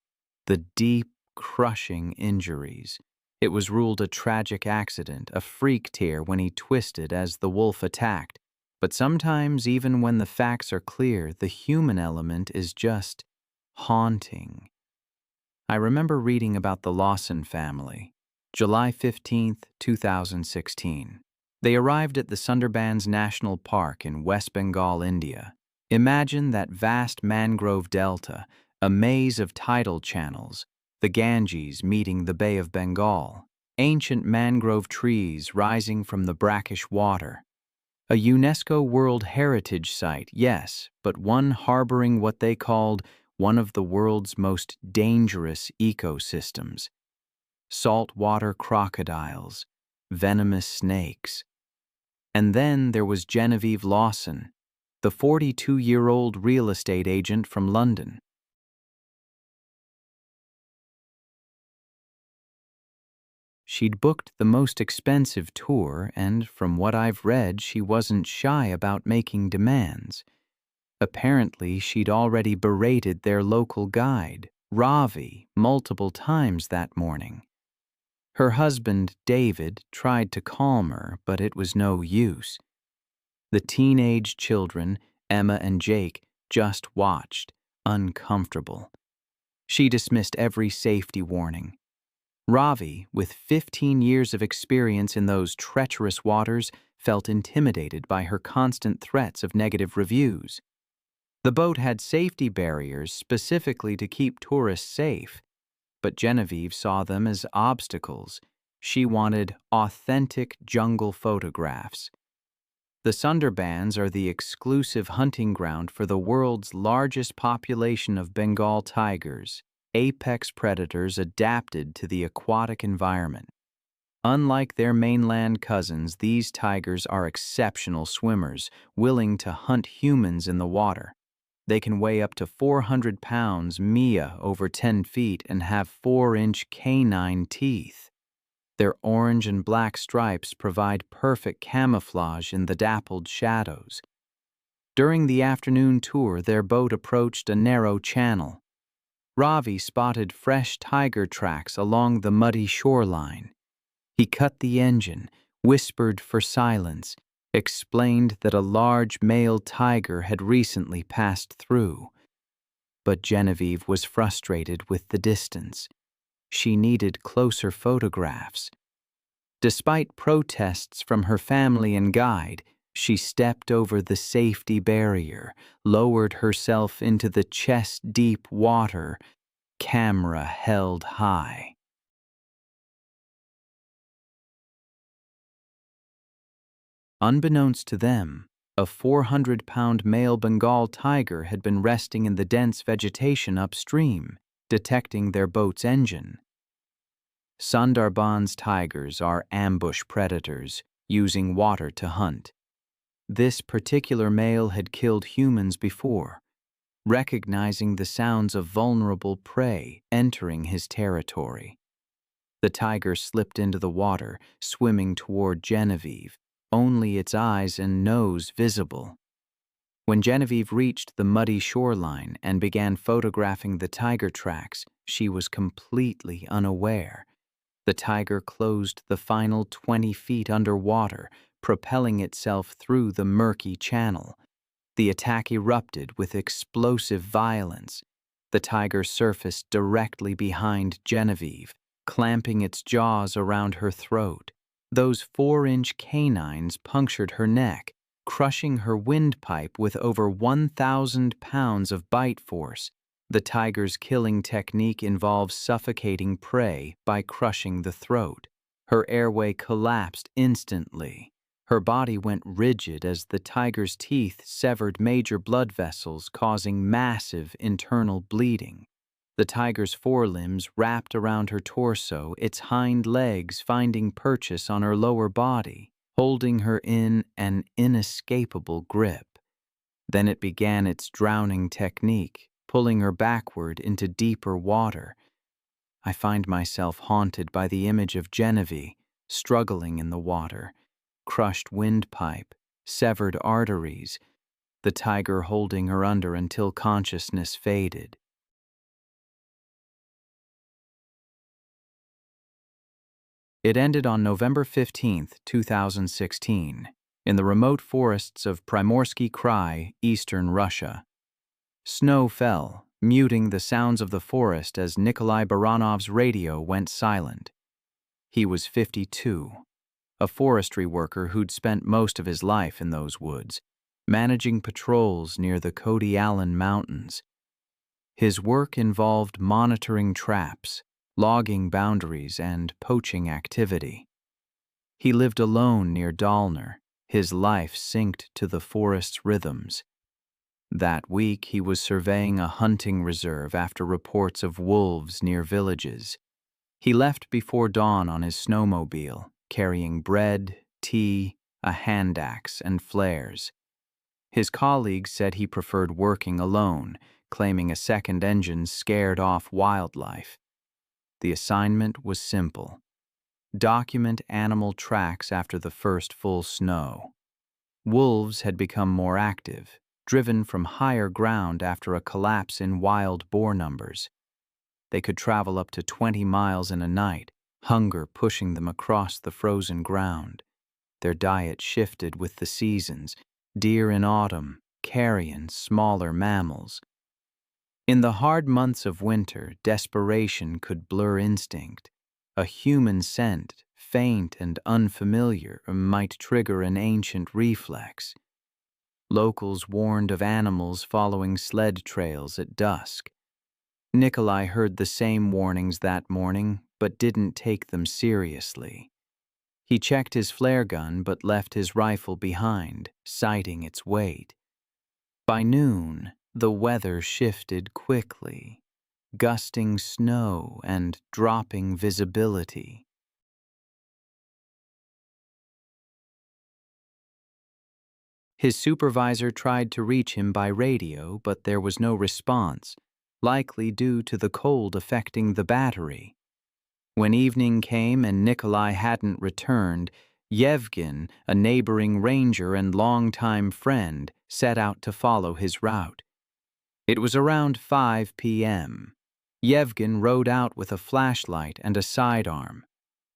the deep, crushing injuries. It was ruled a tragic accident, a freak tear when he twisted as the wolf attacked. But sometimes, even when the facts are clear, the human element is just haunting. I remember reading about the Lawson family. July 15th, 2016. They arrived at the Sundarbans National Park in West Bengal, India. Imagine that vast mangrove delta, a maze of tidal channels, the Ganges meeting the Bay of Bengal, ancient mangrove trees rising from the brackish water. A UNESCO World Heritage Site, yes, but one harboring what they called one of the world's most dangerous ecosystems. Saltwater crocodiles, venomous snakes. And then there was Genevieve Lawson, the 42-year-old real estate agent from London. She'd booked the most expensive tour, and from what I've read, she wasn't shy about making demands. Apparently, she'd already berated their local guide, Ravi, multiple times that morning. Her husband, David, tried to calm her, but it was no use. The teenage children, Emma and Jake, just watched, uncomfortable. She dismissed every safety warning. Ravi, with 15 years of experience in those treacherous waters, felt intimidated by her constant threats of negative reviews. The boat had safety barriers specifically to keep tourists safe, but Genevieve saw them as obstacles. She wanted authentic jungle photographs. The Sundarbans are the exclusive hunting ground for the world's largest population of Bengal tigers, apex predators adapted to the aquatic environment. Unlike their mainland cousins, these tigers are exceptional swimmers, willing to hunt humans in the water. They can weigh up to 400 pounds, Mia over 10 feet, and have 4-inch canine teeth. Their orange and black stripes provide perfect camouflage in the dappled shadows. During the afternoon tour, their boat approached a narrow channel. Ravi spotted fresh tiger tracks along the muddy shoreline. He cut the engine, whispered for silence, explained that a large male tiger had recently passed through. But Genevieve was frustrated with the distance. She needed closer photographs. Despite protests from her family and guide, she stepped over the safety barrier, lowered herself into the chest-deep water, camera held high. Unbeknownst to them, a 400-pound male Bengal tiger had been resting in the dense vegetation upstream, detecting their boat's engine. Sundarbans tigers are ambush predators, using water to hunt. This particular male had killed humans before, recognizing the sounds of vulnerable prey entering his territory. The tiger slipped into the water, swimming toward Genevieve, only its eyes and nose visible. When Genevieve reached the muddy shoreline and began photographing the tiger tracks, she was completely unaware. The tiger closed the final 20 feet underwater, propelling itself through the murky channel. The attack erupted with explosive violence. The tiger surfaced directly behind Genevieve, clamping its jaws around her throat. Those 4-inch canines punctured her neck, crushing her windpipe with over 1,000 pounds of bite force. The tiger's killing technique involves suffocating prey by crushing the throat. Her airway collapsed instantly. Her body went rigid as the tiger's teeth severed major blood vessels, causing massive internal bleeding. The tiger's forelimbs wrapped around her torso, its hind legs finding purchase on her lower body, holding her in an inescapable grip. Then it began its drowning technique, pulling her backward into deeper water. I find myself haunted by the image of Genevieve struggling in the water, crushed windpipe, severed arteries, the tiger holding her under until consciousness faded. It ended on November 15, 2016, in the remote forests of Primorsky Krai, eastern Russia. Snow fell, muting the sounds of the forest as Nikolai Baranov's radio went silent. He was 52, a forestry worker who'd spent most of his life in those woods, managing patrols near the Cody Allen Mountains. His work involved monitoring traps, logging boundaries, and poaching activity. He lived alone near Dalner, his life synced to the forest's rhythms. That week, he was surveying a hunting reserve after reports of wolves near villages. He left before dawn on his snowmobile, carrying bread, tea, a hand axe, and flares. His colleagues said he preferred working alone, claiming a second engine scared off wildlife. The assignment was simple: document animal tracks after the first full snow. Wolves had become more active, driven from higher ground after a collapse in wild boar numbers. They could travel up to 20 miles in a night, hunger pushing them across the frozen ground. Their diet shifted with the seasons: deer in autumn, carrion, smaller mammals. In the hard months of winter, desperation could blur instinct. A human scent, faint and unfamiliar, might trigger an ancient reflex. Locals warned of animals following sled trails at dusk. Nikolai heard the same warnings that morning, but didn't take them seriously. He checked his flare gun but left his rifle behind, citing its weight. By noon, the weather shifted quickly, gusting snow and dropping visibility. His supervisor tried to reach him by radio, but there was no response, likely due to the cold affecting the battery. When evening came and Nikolai hadn't returned, Yevgen, a neighboring ranger and longtime friend, set out to follow his route. It was around 5 p.m. Yevgen rode out with a flashlight and a sidearm.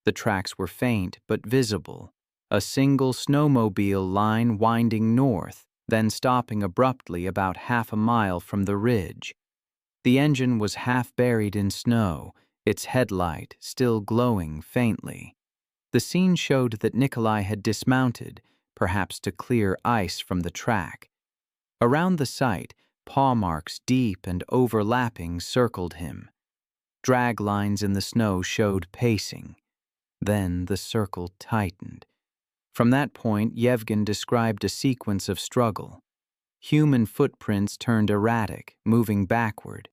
The tracks were faint but visible, a single snowmobile line winding north, then stopping abruptly about half a mile from the ridge. The engine was half buried in snow, its headlight still glowing faintly. The scene showed that Nikolai had dismounted, perhaps to clear ice from the track. Around the site, paw marks deep and overlapping circled him. Drag lines in the snow showed pacing. Then the circle tightened. From that point, Yevgen described a sequence of struggle. Human footprints turned erratic, moving backward.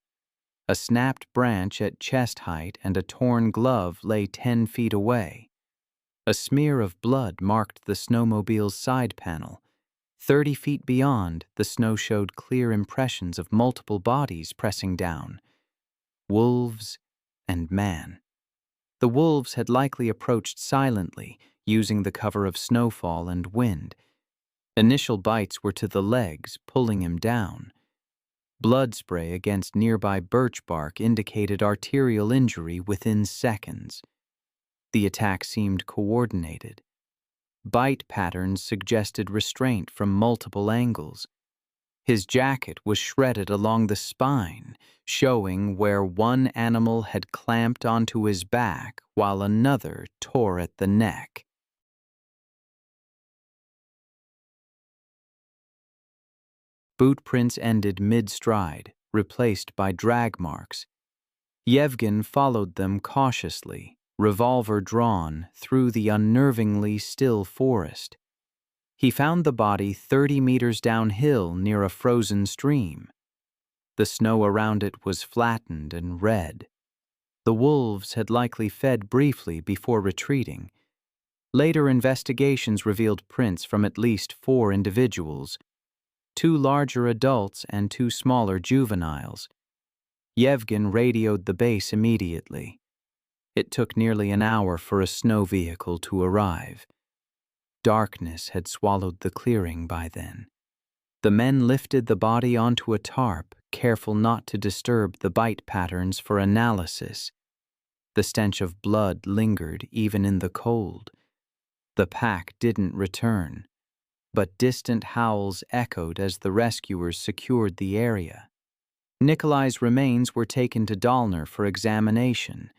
A snapped branch at chest height and a torn glove lay 10 feet away. A smear of blood marked the snowmobile's side panel. 30 feet beyond, the snow showed clear impressions of multiple bodies pressing down. Wolves and man. The wolves had likely approached silently, using the cover of snowfall and wind. Initial bites were to the legs, pulling him down. Blood spray against nearby birch bark indicated arterial injury within seconds. The attack seemed coordinated. Bite patterns suggested restraint from multiple angles. His jacket was shredded along the spine, showing where one animal had clamped onto his back while another tore at the neck. Boot prints ended mid-stride, replaced by drag marks. Yevgen followed them cautiously, revolver drawn, through the unnervingly still forest. He found the body 30 meters downhill near a frozen stream. The snow around it was flattened and red. The wolves had likely fed briefly before retreating. Later investigations revealed prints from at least 4 individuals, 2 larger adults and 2 smaller juveniles. Yevgen radioed the base immediately. It took nearly an hour for a snow vehicle to arrive. Darkness had swallowed the clearing by then. The men lifted the body onto a tarp, careful not to disturb the bite patterns for analysis. The stench of blood lingered even in the cold. The pack didn't return, but distant howls echoed as the rescuers secured the area. Nikolai's remains were taken to Dalner for examination.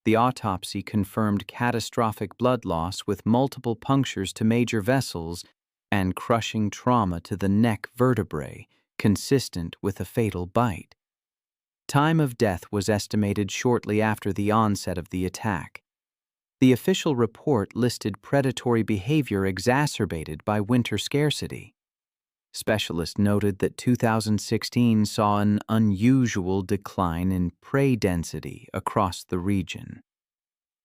The autopsy confirmed catastrophic blood loss with multiple punctures to major vessels and crushing trauma to the neck vertebrae, consistent with a fatal bite. Time of death was estimated shortly after the onset of the attack. The official report listed predatory behavior exacerbated by winter scarcity. Specialists noted that 2016 saw an unusual decline in prey density across the region.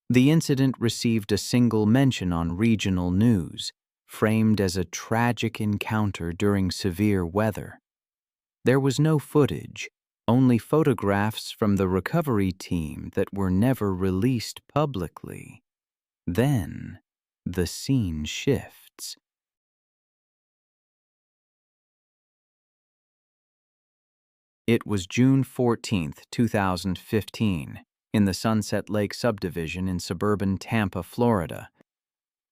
The incident received a single mention on regional news, framed as a tragic encounter during severe weather. There was no footage, only photographs from the recovery team that were never released publicly. Then, the scene shifts. It was June 14, 2015, in the Sunset Lake subdivision in suburban Tampa, Florida.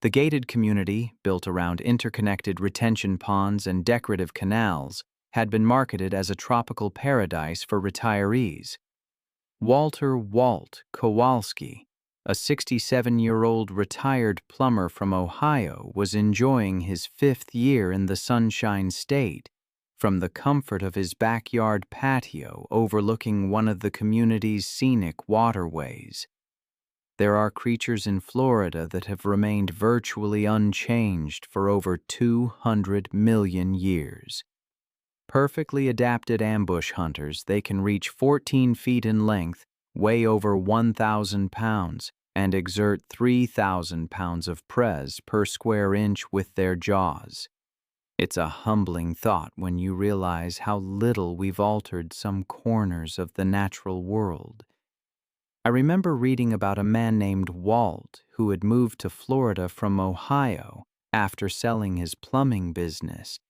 The gated community, built around interconnected retention ponds and decorative canals, had been marketed as a tropical paradise for retirees. Walter Walt Kowalski, a 67-year-old retired plumber from Ohio, was enjoying his 5th year in the Sunshine State from the comfort of his backyard patio overlooking one of the community's scenic waterways. There are creatures in Florida that have remained virtually unchanged for over 200 million years. Perfectly adapted ambush hunters, they can reach 14 feet in length, weigh over 1,000 pounds, and exert 3,000 pounds of press per square inch with their jaws. It's a humbling thought when you realize how little we've altered some corners of the natural world. I remember reading about a man named Walt who had moved to Florida from Ohio after selling his plumbing business.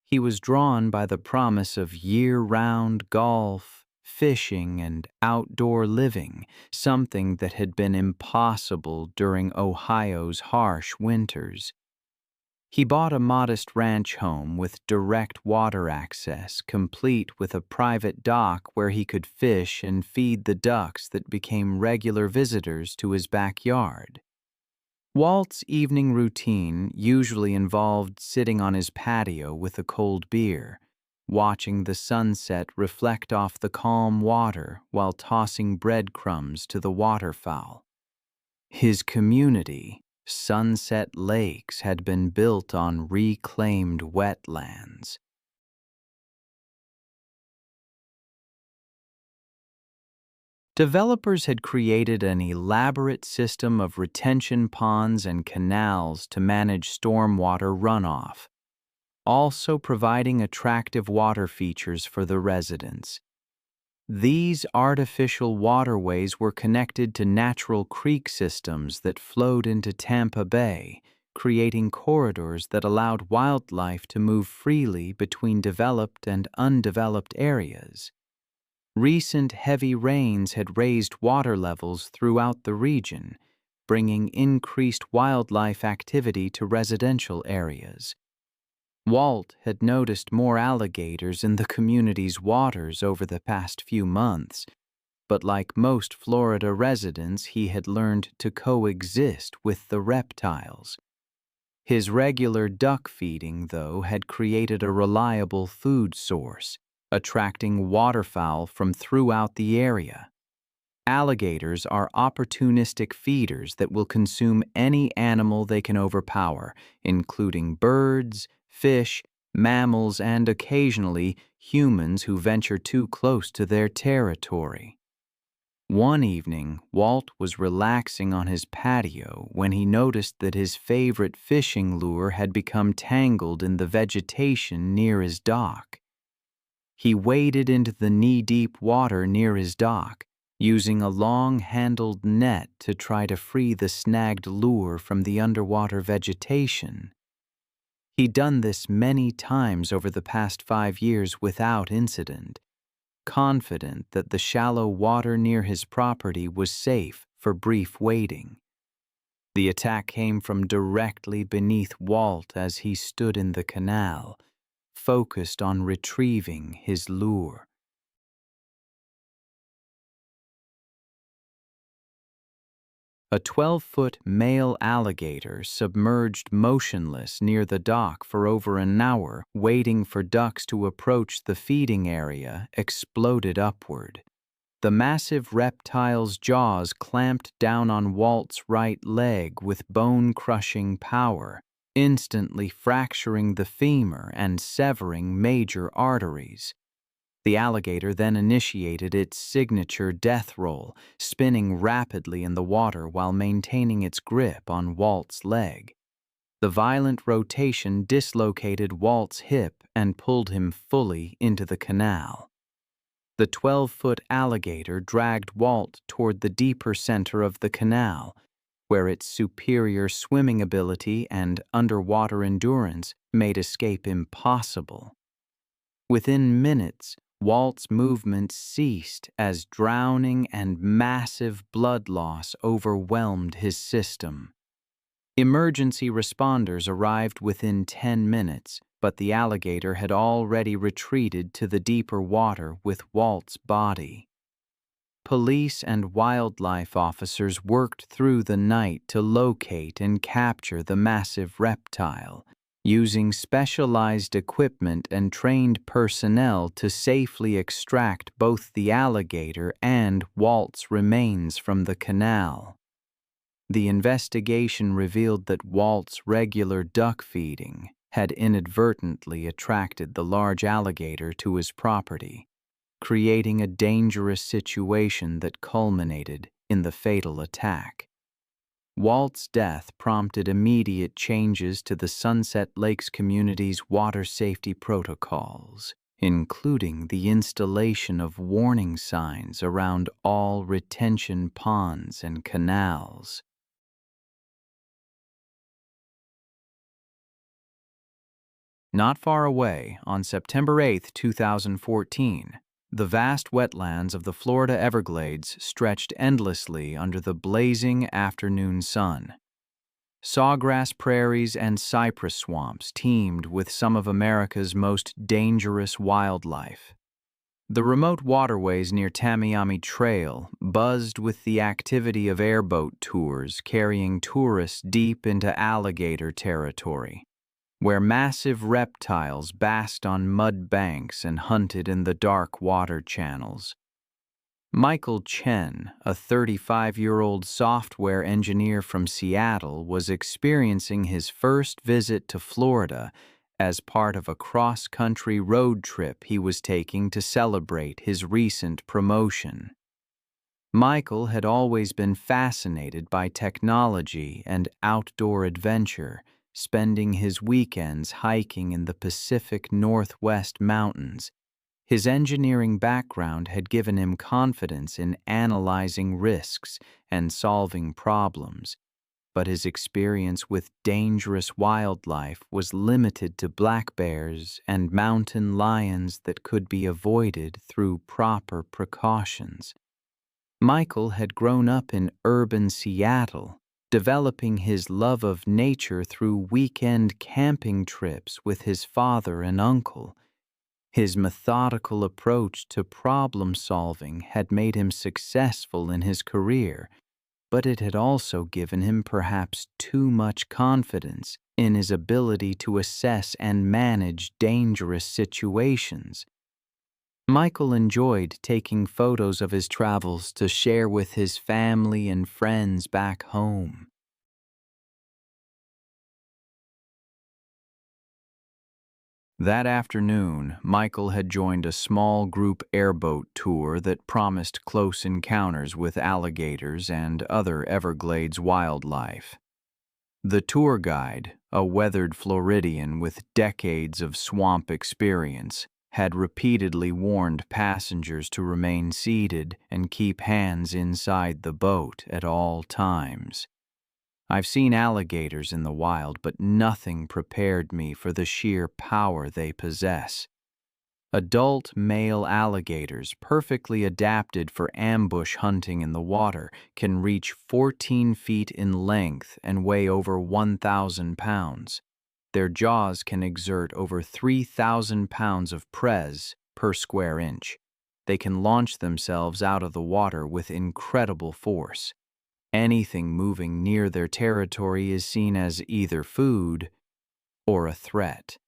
He was drawn by the promise of year-round golf, fishing, and outdoor living, something that had been impossible during Ohio's harsh winters. He bought a modest ranch home with direct water access, complete with a private dock where he could fish and feed the ducks that became regular visitors to his backyard. Walt's evening routine usually involved sitting on his patio with a cold beer, watching the sunset reflect off the calm water while tossing breadcrumbs to the waterfowl. His community, Sunset Lakes, had been built on reclaimed wetlands. Developers had created an elaborate system of retention ponds and canals to manage stormwater runoff, also providing attractive water features for the residents. These artificial waterways were connected to natural creek systems that flowed into Tampa Bay, creating corridors that allowed wildlife to move freely between developed and undeveloped areas. Recent heavy rains had raised water levels throughout the region, bringing increased wildlife activity to residential areas. Walt had noticed more alligators in the community's waters over the past few months, but like most Florida residents, he had learned to coexist with the reptiles. His regular duck feeding, though, had created a reliable food source, attracting waterfowl from throughout the area. Alligators are opportunistic feeders that will consume any animal they can overpower, including birds, fish, mammals, and occasionally humans who venture too close to their territory. One evening, Walt was relaxing on his patio when he noticed that his favorite fishing lure had become tangled in the vegetation near his dock. He waded into the knee-deep water near his dock, using a long-handled net to try to free the snagged lure from the underwater vegetation. He'd done this many times over the past 5 years without incident, confident that the shallow water near his property was safe for brief wading. The attack came from directly beneath Walt as he stood in the canal, focused on retrieving his lure. A 12-foot male alligator submerged motionless near the dock for over an hour, waiting for ducks to approach the feeding area, exploded upward. The massive reptile's jaws clamped down on Walt's right leg with bone-crushing power, instantly fracturing the femur and severing major arteries. The alligator then initiated its signature death roll, spinning rapidly in the water while maintaining its grip on Walt's leg. The violent rotation dislocated Walt's hip and pulled him fully into the canal. The 12-foot alligator dragged Walt toward the deeper center of the canal, where its superior swimming ability and underwater endurance made escape impossible. Within minutes, Walt's movements ceased as drowning and massive blood loss overwhelmed his system. Emergency responders arrived within 10 minutes, but the alligator had already retreated to the deeper water with Walt's body. Police and wildlife officers worked through the night to locate and capture the massive reptile, using specialized equipment and trained personnel to safely extract both the alligator and Walt's remains from the canal. The investigation revealed that Walt's regular duck feeding had inadvertently attracted the large alligator to his property, creating a dangerous situation that culminated in the fatal attack. Walt's death prompted immediate changes to the Sunset Lakes community's water safety protocols, including the installation of warning signs around all retention ponds and canals. Not far away, on September 8, 2014, the vast wetlands of the Florida Everglades stretched endlessly under the blazing afternoon sun. Sawgrass prairies and cypress swamps teemed with some of America's most dangerous wildlife. The remote waterways near Tamiami Trail buzzed with the activity of airboat tours carrying tourists deep into alligator territory, where massive reptiles basked on mud banks and hunted in the dark water channels. Michael Chen, a 35-year-old software engineer from Seattle, was experiencing his first visit to Florida as part of a cross-country road trip he was taking to celebrate his recent promotion. Michael had always been fascinated by technology and outdoor adventure, spending his weekends hiking in the Pacific Northwest mountains. His engineering background had given him confidence in analyzing risks and solving problems, but his experience with dangerous wildlife was limited to black bears and mountain lions that could be avoided through proper precautions. Michael had grown up in urban Seattle, developing his love of nature through weekend camping trips with his father and uncle. His methodical approach to problem-solving had made him successful in his career, but it had also given him perhaps too much confidence in his ability to assess and manage dangerous situations. Michael enjoyed taking photos of his travels to share with his family and friends back home. That afternoon, Michael had joined a small group airboat tour that promised close encounters with alligators and other Everglades wildlife. The tour guide, a weathered Floridian with decades of swamp experience, had repeatedly warned passengers to remain seated and keep hands inside the boat at all times. I've seen alligators in the wild, but nothing prepared me for the sheer power they possess. Adult male alligators, perfectly adapted for ambush hunting in the water, can reach 14 feet in length and weigh over 1,000 pounds. Their jaws can exert over 3,000 pounds of press per square inch. They can launch themselves out of the water with incredible force. Anything moving near their territory is seen as either food or a threat.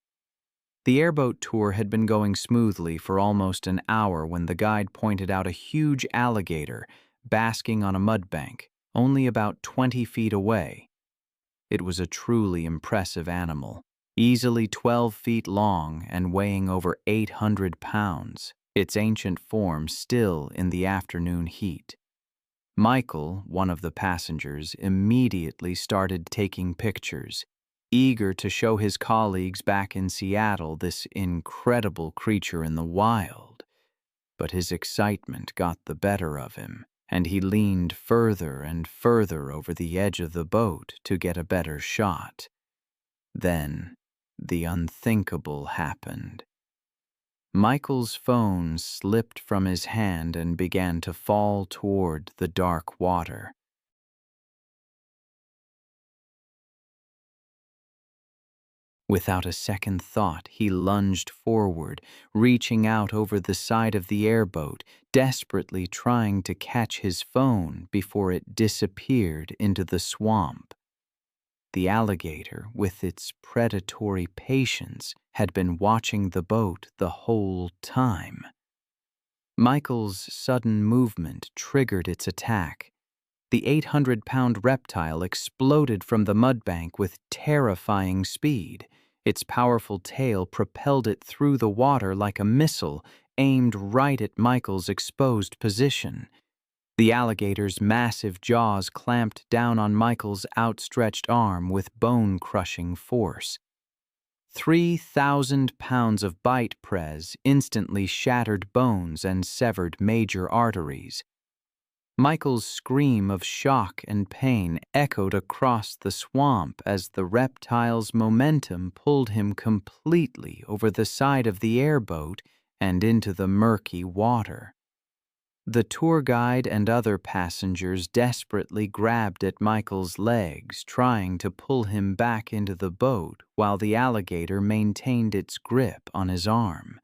The airboat tour had been going smoothly for almost an hour when the guide pointed out a huge alligator basking on a mudbank, only about 20 feet away. It was a truly impressive animal, easily 12 feet long and weighing over 800 pounds, its ancient form still in the afternoon heat. Michael, one of the passengers, immediately started taking pictures, eager to show his colleagues back in Seattle this incredible creature in the wild. But his excitement got the better of him, and he leaned further and further over the edge of the boat to get a better shot. Then, the unthinkable happened. Michael's phone slipped from his hand and began to fall toward the dark water. Without a second thought, he lunged forward, reaching out over the side of the airboat, desperately trying to catch his phone before it disappeared into the swamp. The alligator, with its predatory patience, had been watching the boat the whole time. Michael's sudden movement triggered its attack. The 800-pound reptile exploded from the mudbank with terrifying speed. Its powerful tail propelled it through the water like a missile, aimed right at Michael's exposed position. The alligator's massive jaws clamped down on Michael's outstretched arm with bone-crushing force. 3,000 pounds of bite press instantly shattered bones and severed major arteries. Michael's scream of shock and pain echoed across the swamp as the reptile's momentum pulled him completely over the side of the airboat and into the murky water. The tour guide and other passengers desperately grabbed at Michael's legs, trying to pull him back into the boat while the alligator maintained its grip on his arm.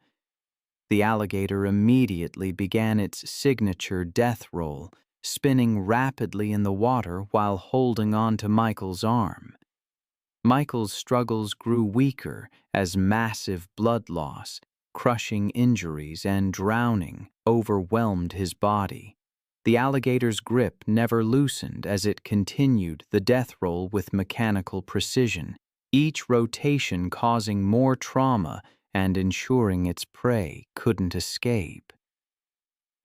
The alligator immediately began its signature death roll, spinning rapidly in the water while holding on to Michael's arm. Michael's struggles grew weaker as massive blood loss, crushing injuries, and drowning overwhelmed his body. The alligator's grip never loosened as it continued the death roll with mechanical precision, each rotation causing more trauma and ensuring its prey couldn't escape.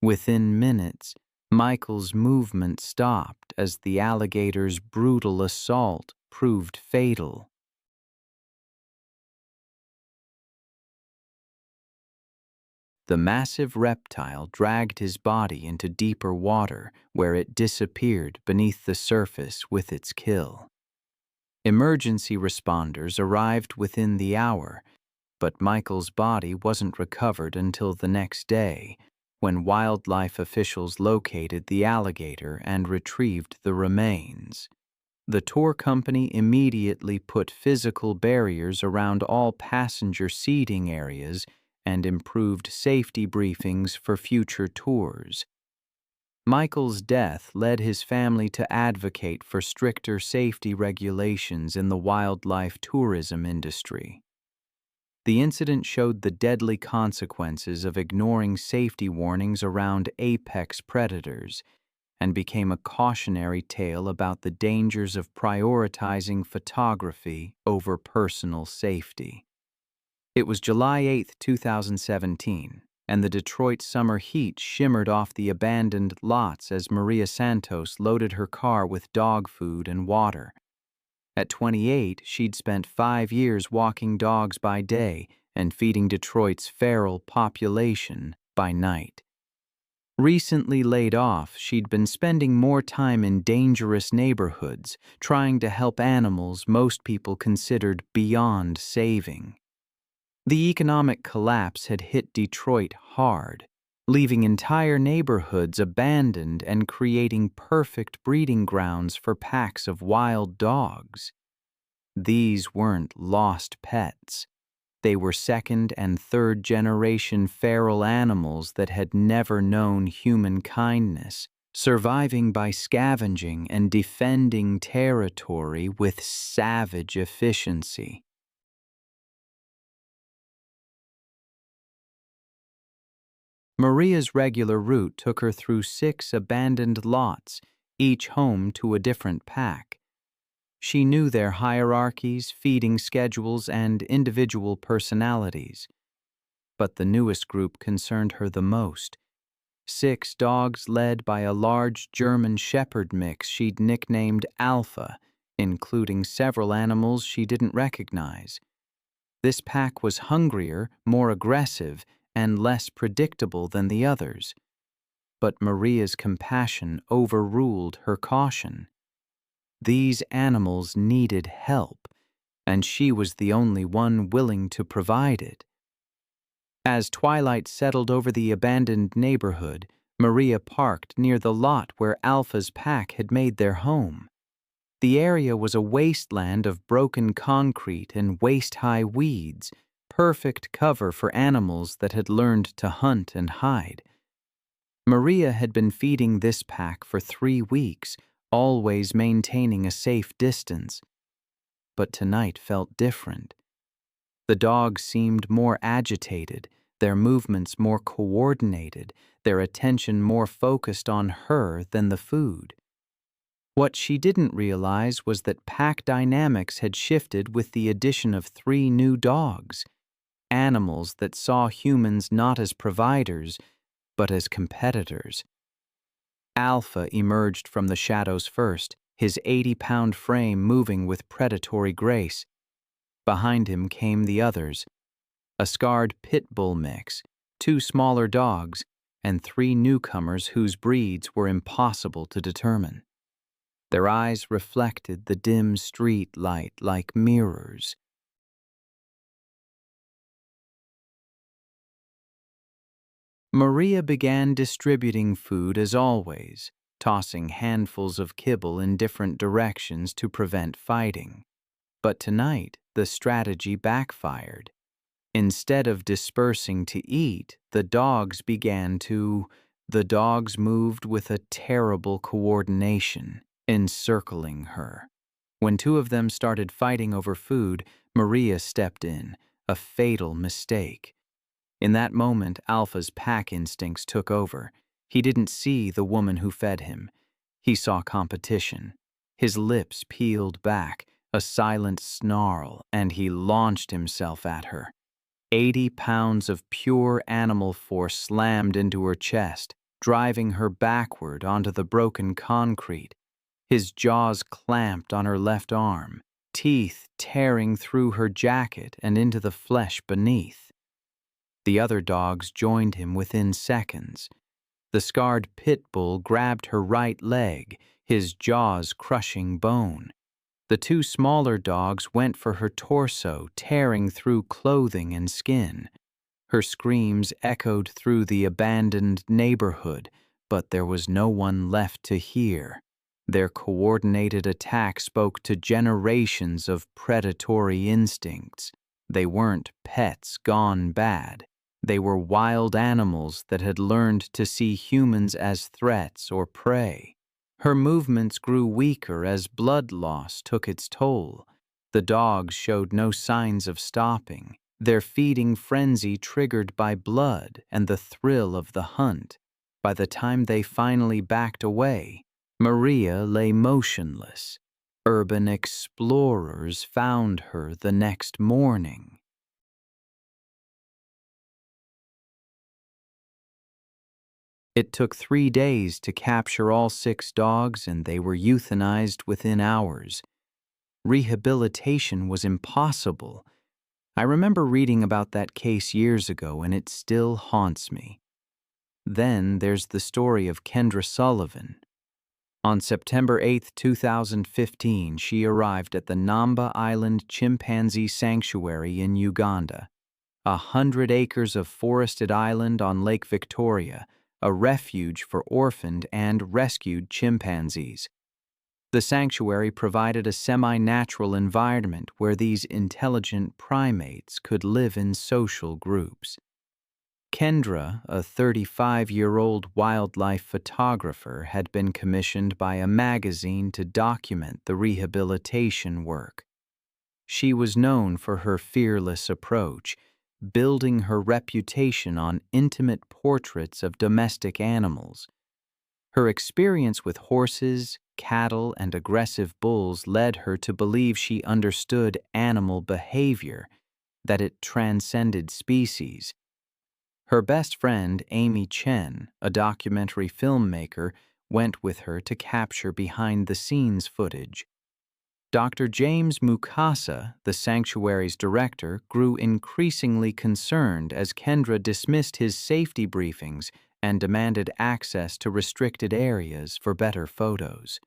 Within minutes, Michael's movement stopped as the alligator's brutal assault proved fatal. The massive reptile dragged his body into deeper water, where it disappeared beneath the surface with its kill. Emergency responders arrived within the hour, but Michael's body wasn't recovered until the next day, when wildlife officials located the alligator and retrieved the remains. The tour company immediately put physical barriers around all passenger seating areas and improved safety briefings for future tours. Michael's death led his family to advocate for stricter safety regulations in the wildlife tourism industry. The incident showed the deadly consequences of ignoring safety warnings around apex predators and became a cautionary tale about the dangers of prioritizing photography over personal safety. It was July 8, 2017, and the Detroit summer heat shimmered off the abandoned lots as Maria Santos loaded her car with dog food and water. At 28, she'd spent 5 years walking dogs by day and feeding Detroit's feral population by night. Recently laid off, she'd been spending more time in dangerous neighborhoods, trying to help animals most people considered beyond saving. The economic collapse had hit Detroit hard, leaving entire neighborhoods abandoned and creating perfect breeding grounds for packs of wild dogs. These weren't lost pets. They were second and third generation feral animals that had never known human kindness, surviving by scavenging and defending territory with savage efficiency. Maria's regular route took her through 6 abandoned lots, each home to a different pack. She knew their hierarchies, feeding schedules, and individual personalities. But the newest group concerned her the most. 6 dogs led by a large German Shepherd mix she'd nicknamed Alpha, including several animals she didn't recognize. This pack was hungrier, more aggressive, and less predictable than the others. But Maria's compassion overruled her caution. These animals needed help, and she was the only one willing to provide it. As twilight settled over the abandoned neighborhood, Maria parked near the lot where Alpha's pack had made their home. The area was a wasteland of broken concrete and waist-high weeds, perfect cover for animals that had learned to hunt and hide. Maria had been feeding this pack for 3 weeks, always maintaining a safe distance. But tonight felt different. The dogs seemed more agitated, their movements more coordinated, their attention more focused on her than the food. What she didn't realize was that pack dynamics had shifted with the addition of 3 new dogs, animals that saw humans not as providers, but as competitors. Alpha emerged from the shadows first, his 80-pound frame moving with predatory grace. Behind him came the others, a scarred pit bull mix, 2 smaller dogs, and 3 newcomers whose breeds were impossible to determine. Their eyes reflected the dim street light like mirrors. Maria began distributing food as always, tossing handfuls of kibble in different directions to prevent fighting. But tonight, the strategy backfired. Instead of dispersing to eat, the dogs moved with a terrible coordination, encircling her. When 2 of them started fighting over food, Maria stepped in, a fatal mistake. In that moment, Alpha's pack instincts took over. He didn't see the woman who fed him. He saw competition. His lips peeled back, a silent snarl, and he launched himself at her. 80 pounds of pure animal force slammed into her chest, driving her backward onto the broken concrete. His jaws clamped on her left arm, teeth tearing through her jacket and into the flesh beneath. The other dogs joined him within seconds. The scarred pit bull grabbed her right leg, his jaws crushing bone. The 2 smaller dogs went for her torso, tearing through clothing and skin. Her screams echoed through the abandoned neighborhood, but there was no one left to hear. Their coordinated attack spoke to generations of predatory instincts. They weren't pets gone bad. They were wild animals that had learned to see humans as threats or prey. Her movements grew weaker as blood loss took its toll. The dogs showed no signs of stopping, their feeding frenzy triggered by blood and the thrill of the hunt. By the time they finally backed away, Maria lay motionless. Urban explorers found her the next morning. It took 3 days to capture all 6 dogs, and they were euthanized within hours. Rehabilitation was impossible. I remember reading about that case years ago, and it still haunts me. Then there's the story of Kendra Sullivan. On September 8, 2015, she arrived at the Namba Island Chimpanzee Sanctuary in Uganda, 100 acres of forested island on Lake Victoria, a refuge for orphaned and rescued chimpanzees. The sanctuary provided a semi-natural environment where these intelligent primates could live in social groups. Kendra, a 35-year-old wildlife photographer, had been commissioned by a magazine to document the rehabilitation work. She was known for her fearless approach, building her reputation on intimate portraits of domestic animals. Her experience with horses, cattle, and aggressive bulls led her to believe she understood animal behavior, that it transcended species. Her best friend, Amy Chen, a documentary filmmaker, went with her to capture behind-the-scenes footage. Dr. James Mukasa, the sanctuary's director, grew increasingly concerned as Kendra dismissed his safety briefings and demanded access to restricted areas for better photos.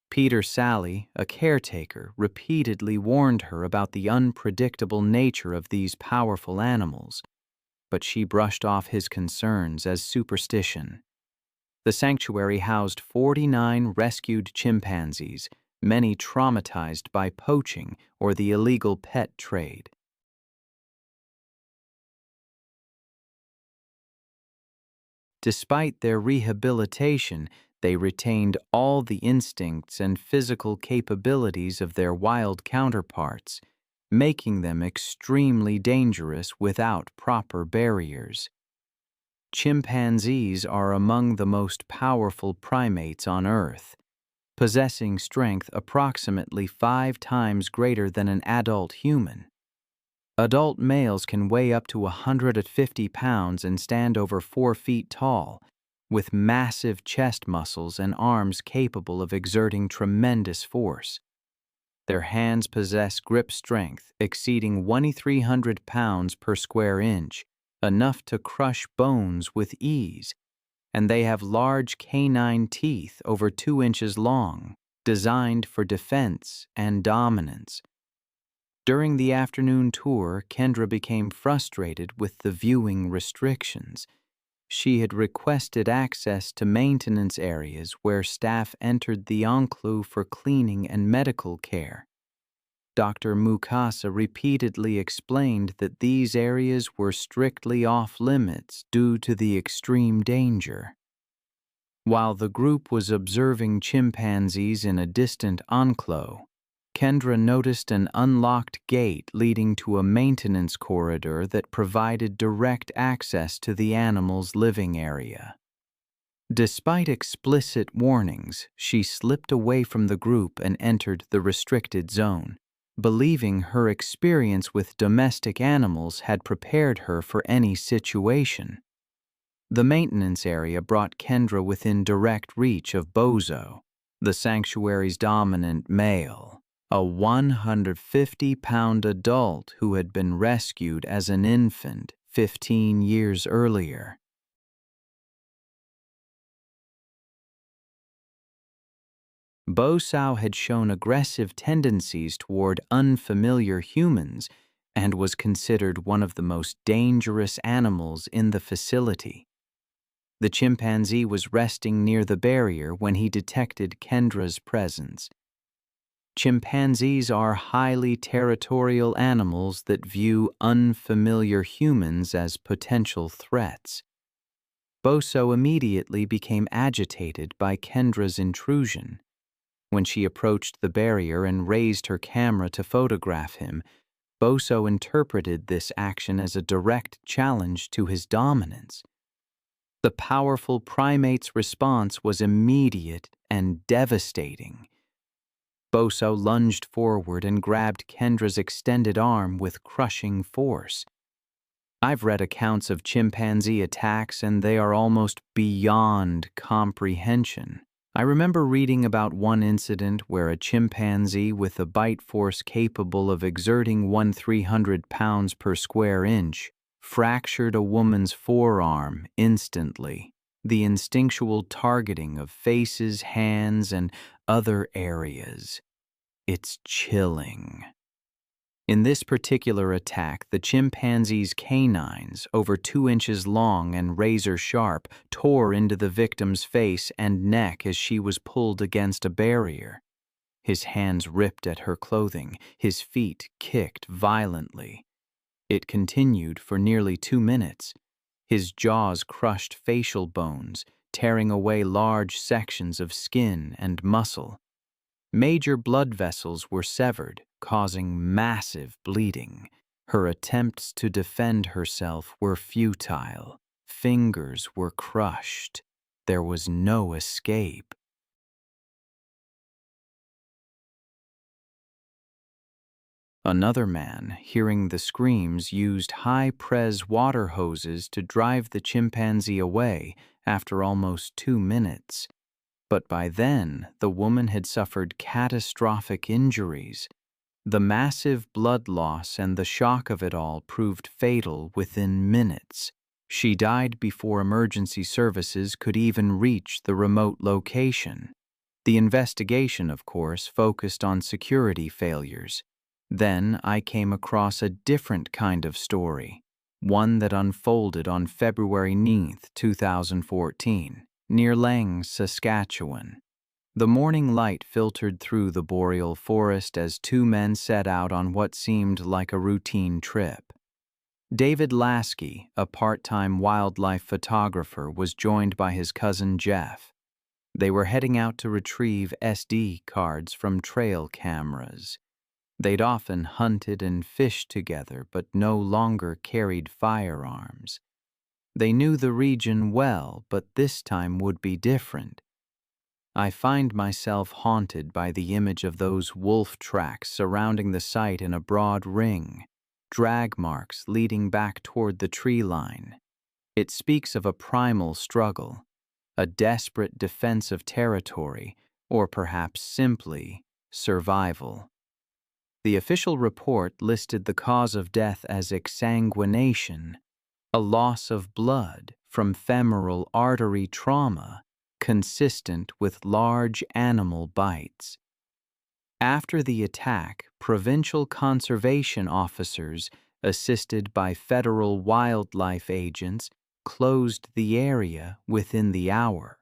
Peter Sally, a caretaker, repeatedly warned her about the unpredictable nature of these powerful animals, but she brushed off his concerns as superstition. The sanctuary housed 49 rescued chimpanzees, many traumatized by poaching or the illegal pet trade. Despite their rehabilitation, they retained all the instincts and physical capabilities of their wild counterparts, making them extremely dangerous without proper barriers. Chimpanzees are among the most powerful primates on Earth, possessing strength approximately 5 times greater than an adult human. Adult males can weigh up to 150 pounds and stand over 4 feet tall, with massive chest muscles and arms capable of exerting tremendous force. Their hands possess grip strength exceeding 2,300 pounds per square inch, enough to crush bones with ease, and they have large canine teeth over 2 inches long, designed for defense and dominance. During the afternoon tour, Kendra became frustrated with the viewing restrictions. She had requested access to maintenance areas where staff entered the enclave for cleaning and medical care. Dr. Mukasa repeatedly explained that these areas were strictly off-limits due to the extreme danger. While the group was observing chimpanzees in a distant enclave, Kendra noticed an unlocked gate leading to a maintenance corridor that provided direct access to the animal's living area. Despite explicit warnings, she slipped away from the group and entered the restricted zone, believing her experience with domestic animals had prepared her for any situation. The maintenance area brought Kendra within direct reach of Bozo, the sanctuary's dominant male, a 150-pound adult who had been rescued as an infant 15 years earlier. Bozo had shown aggressive tendencies toward unfamiliar humans and was considered one of the most dangerous animals in the facility. The chimpanzee was resting near the barrier when he detected Kendra's presence. Chimpanzees are highly territorial animals that view unfamiliar humans as potential threats. Boso immediately became agitated by Kendra's intrusion. When she approached the barrier and raised her camera to photograph him, Boso interpreted this action as a direct challenge to his dominance. The powerful primate's response was immediate and devastating. Boso lunged forward and grabbed Kendra's extended arm with crushing force. I've read accounts of chimpanzee attacks, and they are almost beyond comprehension. I remember reading about one incident where a chimpanzee with a bite force capable of exerting 300 pounds per square inch fractured a woman's forearm instantly. The instinctual targeting of faces, hands, and other areas. It's chilling. In this particular attack, the chimpanzee's canines, over 2 inches long and razor-sharp, tore into the victim's face and neck as she was pulled against a barrier. His hands ripped at her clothing, his feet kicked violently. It continued for nearly 2 minutes. His jaws crushed facial bones, tearing away large sections of skin and muscle. Major blood vessels were severed, causing massive bleeding. Her attempts to defend herself were futile. Fingers were crushed. There was no escape. Another man, hearing the screams, used high-press water hoses to drive the chimpanzee away after almost 2 minutes. But by then, the woman had suffered catastrophic injuries. The massive blood loss and the shock of it all proved fatal within minutes. She died before emergency services could even reach the remote location. The investigation, of course, focused on security failures. Then I came across a different kind of story, one that unfolded on February 9th, 2014. Near Lang, Saskatchewan. The morning light filtered through the boreal forest as 2 men set out on what seemed like a routine trip. David Lasky, a part-time wildlife photographer, was joined by his cousin Jeff. They were heading out to retrieve SD cards from trail cameras. They'd often hunted and fished together, but no longer carried firearms. They knew the region well, but this time would be different. I find myself haunted by the image of those wolf tracks surrounding the site in a broad ring, drag marks leading back toward the tree line. It speaks of a primal struggle, a desperate defense of territory, or perhaps simply survival. The official report listed the cause of death as exsanguination, a loss of blood from femoral artery trauma consistent with large animal bites. After the attack, provincial conservation officers, assisted by federal wildlife agents, closed the area within the hour.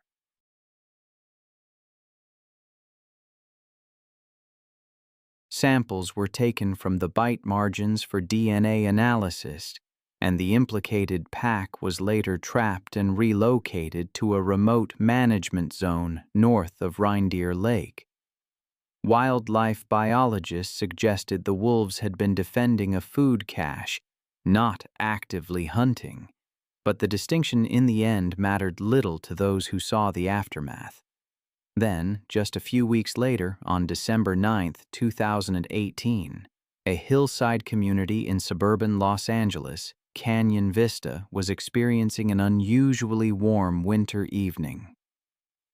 Samples were taken from the bite margins for DNA analysis, and the implicated pack was later trapped and relocated to a remote management zone north of Reindeer Lake. Wildlife biologists suggested the wolves had been defending a food cache, not actively hunting, but the distinction in the end mattered little to those who saw the aftermath. Then, just a few weeks later, on December 9, 2018, a hillside community in suburban Los Angeles, Canyon Vista, was experiencing an unusually warm winter evening.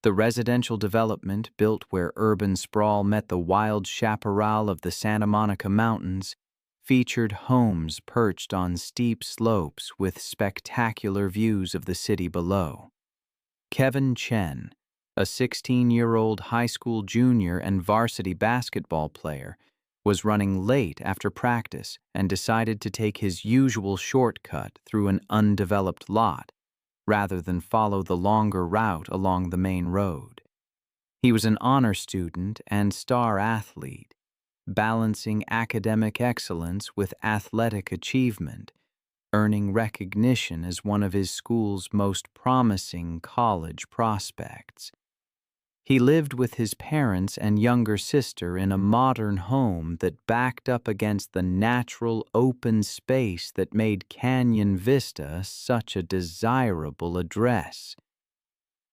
The residential development, built where urban sprawl met the wild chaparral of the Santa Monica Mountains, featured homes perched on steep slopes with spectacular views of the city below. Kevin Chen, a 16-year-old high school junior and varsity basketball player, was running late after practice and decided to take his usual shortcut through an undeveloped lot, rather than follow the longer route along the main road. He was an honor student and star athlete, balancing academic excellence with athletic achievement, earning recognition as one of his school's most promising college prospects. He lived with his parents and younger sister in a modern home that backed up against the natural open space that made Canyon Vista such a desirable address.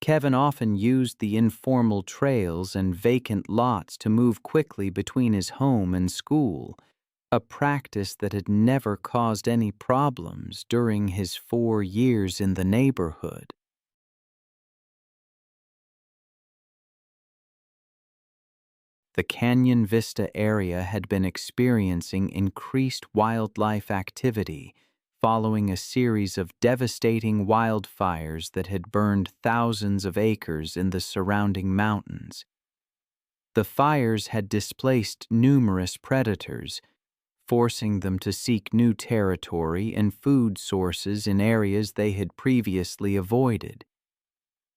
Kevin often used the informal trails and vacant lots to move quickly between his home and school, a practice that had never caused any problems during his 4 years in the neighborhood. The Canyon Vista area had been experiencing increased wildlife activity following a series of devastating wildfires that had burned thousands of acres in the surrounding mountains. The fires had displaced numerous predators, forcing them to seek new territory and food sources in areas they had previously avoided.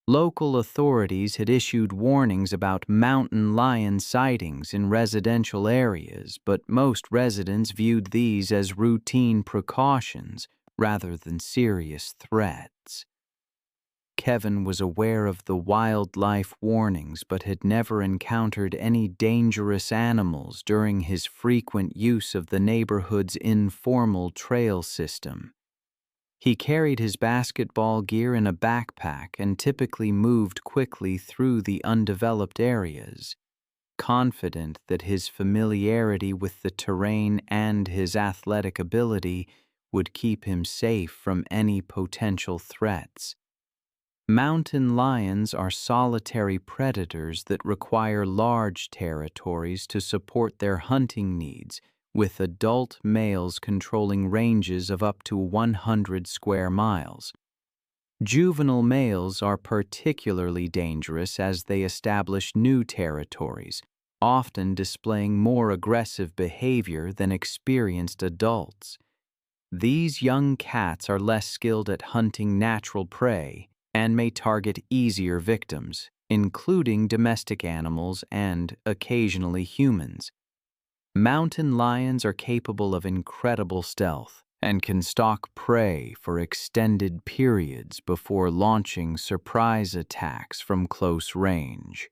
Local authorities had issued warnings about mountain lion sightings in residential areas, but most residents viewed these as routine precautions rather than serious threats. Kevin was aware of the wildlife warnings but had never encountered any dangerous animals during his frequent use of the neighborhood's informal trail system. He carried his basketball gear in a backpack and typically moved quickly through the undeveloped areas, confident that his familiarity with the terrain and his athletic ability would keep him safe from any potential threats. Mountain lions are solitary predators that require large territories to support their hunting needs, with adult males controlling ranges of up to 100 square miles. Juvenile males are particularly dangerous as they establish new territories, often displaying more aggressive behavior than experienced adults. These young cats are less skilled at hunting natural prey and may target easier victims, including domestic animals and, occasionally, humans. Mountain lions are capable of incredible stealth and can stalk prey for extended periods before launching surprise attacks from close range.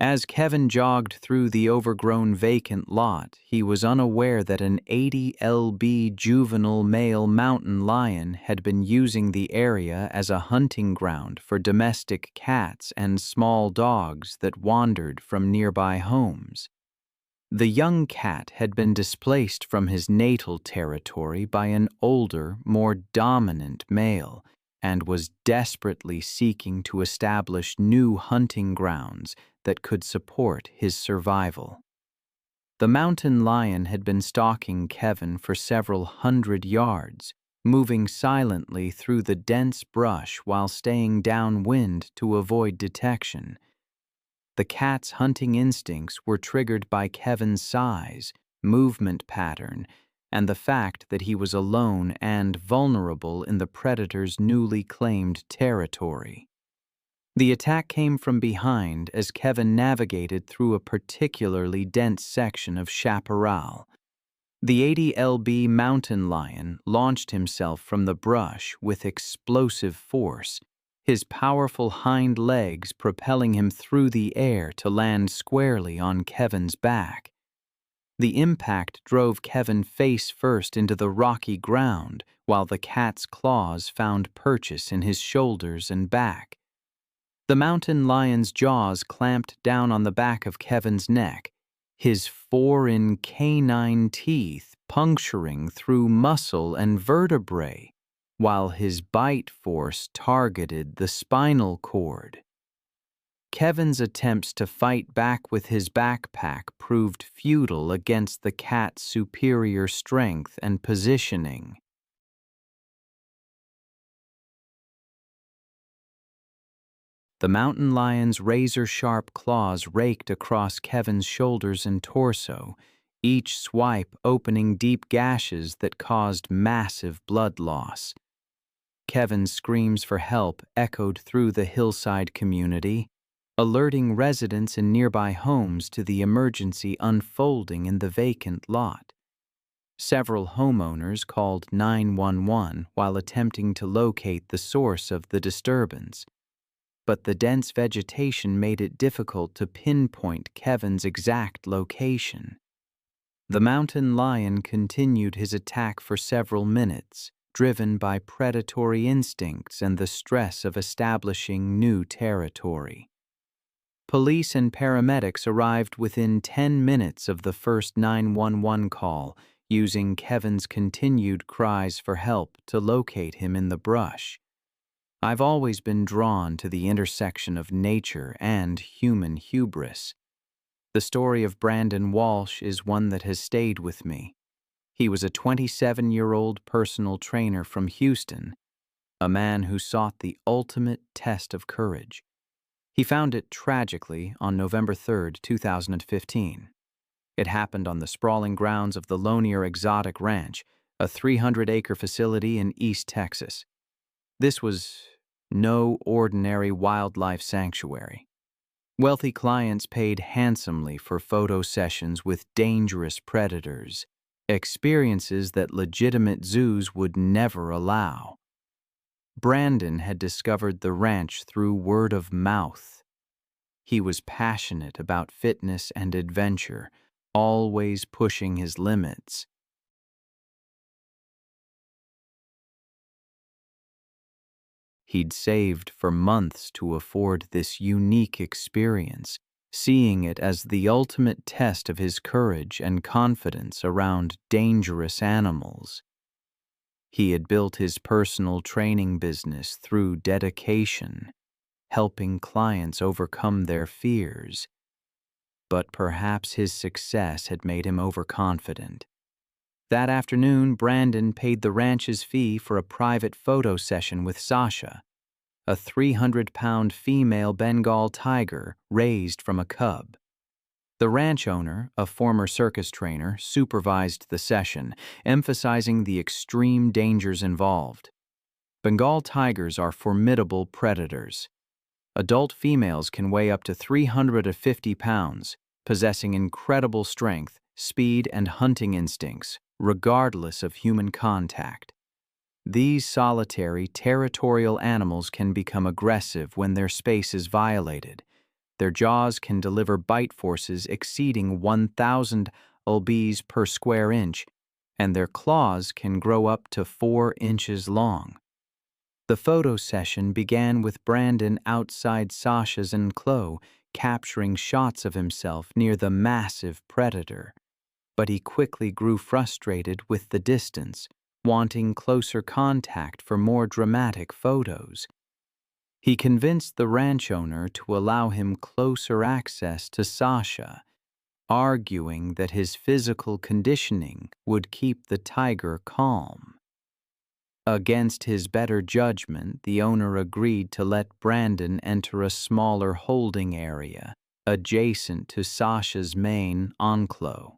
As Kevin jogged through the overgrown vacant lot, he was unaware that an 80 lb juvenile male mountain lion had been using the area as a hunting ground for domestic cats and small dogs that wandered from nearby homes. The young cat had been displaced from his natal territory by an older, more dominant male, and was desperately seeking to establish new hunting grounds that could support his survival. The mountain lion had been stalking Kevin for several hundred yards, moving silently through the dense brush while staying downwind to avoid detection. The cat's hunting instincts were triggered by Kevin's size, movement pattern, and the fact that he was alone and vulnerable in the predator's newly claimed territory. The attack came from behind as Kevin navigated through a particularly dense section of chaparral. The 80 lb mountain lion launched himself from the brush with explosive force, his powerful hind legs propelling him through the air to land squarely on Kevin's back. The impact drove Kevin face first into the rocky ground, while the cat's claws found purchase in his shoulders and back. The mountain lion's jaws clamped down on the back of Kevin's neck, his foreign canine teeth puncturing through muscle and vertebrae, while his bite force targeted the spinal cord. Kevin's attempts to fight back with his backpack proved futile against the cat's superior strength and positioning. The mountain lion's razor-sharp claws raked across Kevin's shoulders and torso, each swipe opening deep gashes that caused massive blood loss. Kevin's screams for help echoed through the hillside community, alerting residents in nearby homes to the emergency unfolding in the vacant lot. Several homeowners called 911 while attempting to locate the source of the disturbance, but the dense vegetation made it difficult to pinpoint Kevin's exact location. The mountain lion continued his attack for several minutes, driven by predatory instincts and the stress of establishing new territory. Police and paramedics arrived within 10 minutes of the first 911 call, using Kevin's continued cries for help to locate him in the brush. I've always been drawn to the intersection of nature and human hubris. The story of Brandon Walsh is one that has stayed with me. He was a 27-year-old personal trainer from Houston, a man who sought the ultimate test of courage. He found it tragically on November 3, 2015. It happened on the sprawling grounds of the Lonier Exotic Ranch, a 300-acre facility in East Texas. This was no ordinary wildlife sanctuary. Wealthy clients paid handsomely for photo sessions with dangerous predators, experiences that legitimate zoos would never allow. Brandon had discovered the ranch through word of mouth. He was passionate about fitness and adventure, always pushing his limits. He'd saved for months to afford this unique experience, seeing it as the ultimate test of his courage and confidence around dangerous animals. He had built his personal training business through dedication, helping clients overcome their fears. But perhaps his success had made him overconfident. That afternoon, Brandon paid the ranch's fee for a private photo session with Sasha, a 300-pound female Bengal tiger raised from a cub. The ranch owner, a former circus trainer, supervised the session, emphasizing the extreme dangers involved. Bengal tigers are formidable predators. Adult females can weigh up to 350 pounds, possessing incredible strength, speed, and hunting instincts, regardless of human contact. These solitary, territorial animals can become aggressive when their space is violated. Their jaws can deliver bite forces exceeding 1,000 lbs per square inch, and their claws can grow up to 4 inches long. The photo session began with Brandon outside Sasha's enclosure, capturing shots of himself near the massive predator. But he quickly grew frustrated with the distance, wanting closer contact for more dramatic photos. He convinced the ranch owner to allow him closer access to Sasha, arguing that his physical conditioning would keep the tiger calm. Against his better judgment, the owner agreed to let Brandon enter a smaller holding area adjacent to Sasha's main enclosure.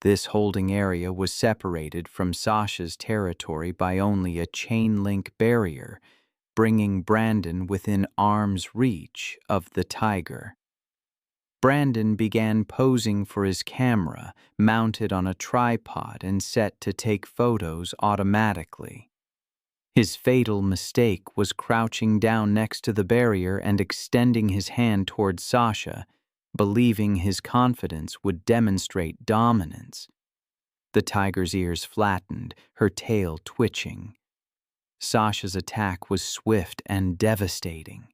This holding area was separated from Sasha's territory by only a chain-link barrier, bringing Brandon within arm's reach of the tiger. Brandon began posing for his camera, mounted on a tripod and set to take photos automatically. His fatal mistake was crouching down next to the barrier and extending his hand toward Sasha, believing his confidence would demonstrate dominance. The tiger's ears flattened, her tail twitching. Sasha's attack was swift and devastating.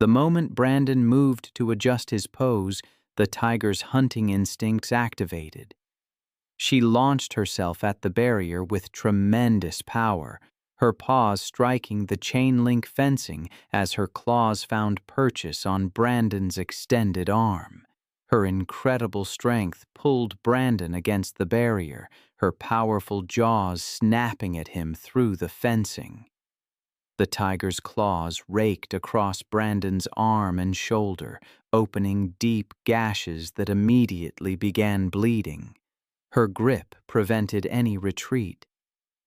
The moment Brandon moved to adjust his pose, the tiger's hunting instincts activated. She launched herself at the barrier with tremendous power, her paws striking the chain-link fencing as her claws found purchase on Brandon's extended arm. Her incredible strength pulled Brandon against the barrier, her powerful jaws snapping at him through the fencing. The tiger's claws raked across Brandon's arm and shoulder, opening deep gashes that immediately began bleeding. Her grip prevented any retreat.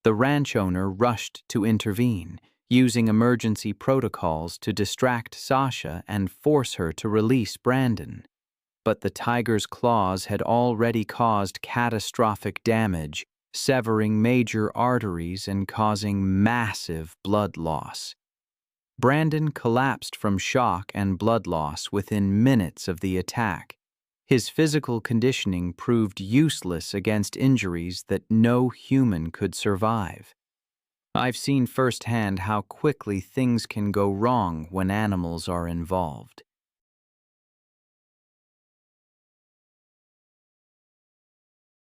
The ranch owner rushed to intervene, using emergency protocols to distract Sasha and force her to release Brandon. But the tiger's claws had already caused catastrophic damage, severing major arteries and causing massive blood loss. Brandon collapsed from shock and blood loss within minutes of the attack. His physical conditioning proved useless against injuries that no human could survive. I've seen firsthand how quickly things can go wrong when animals are involved.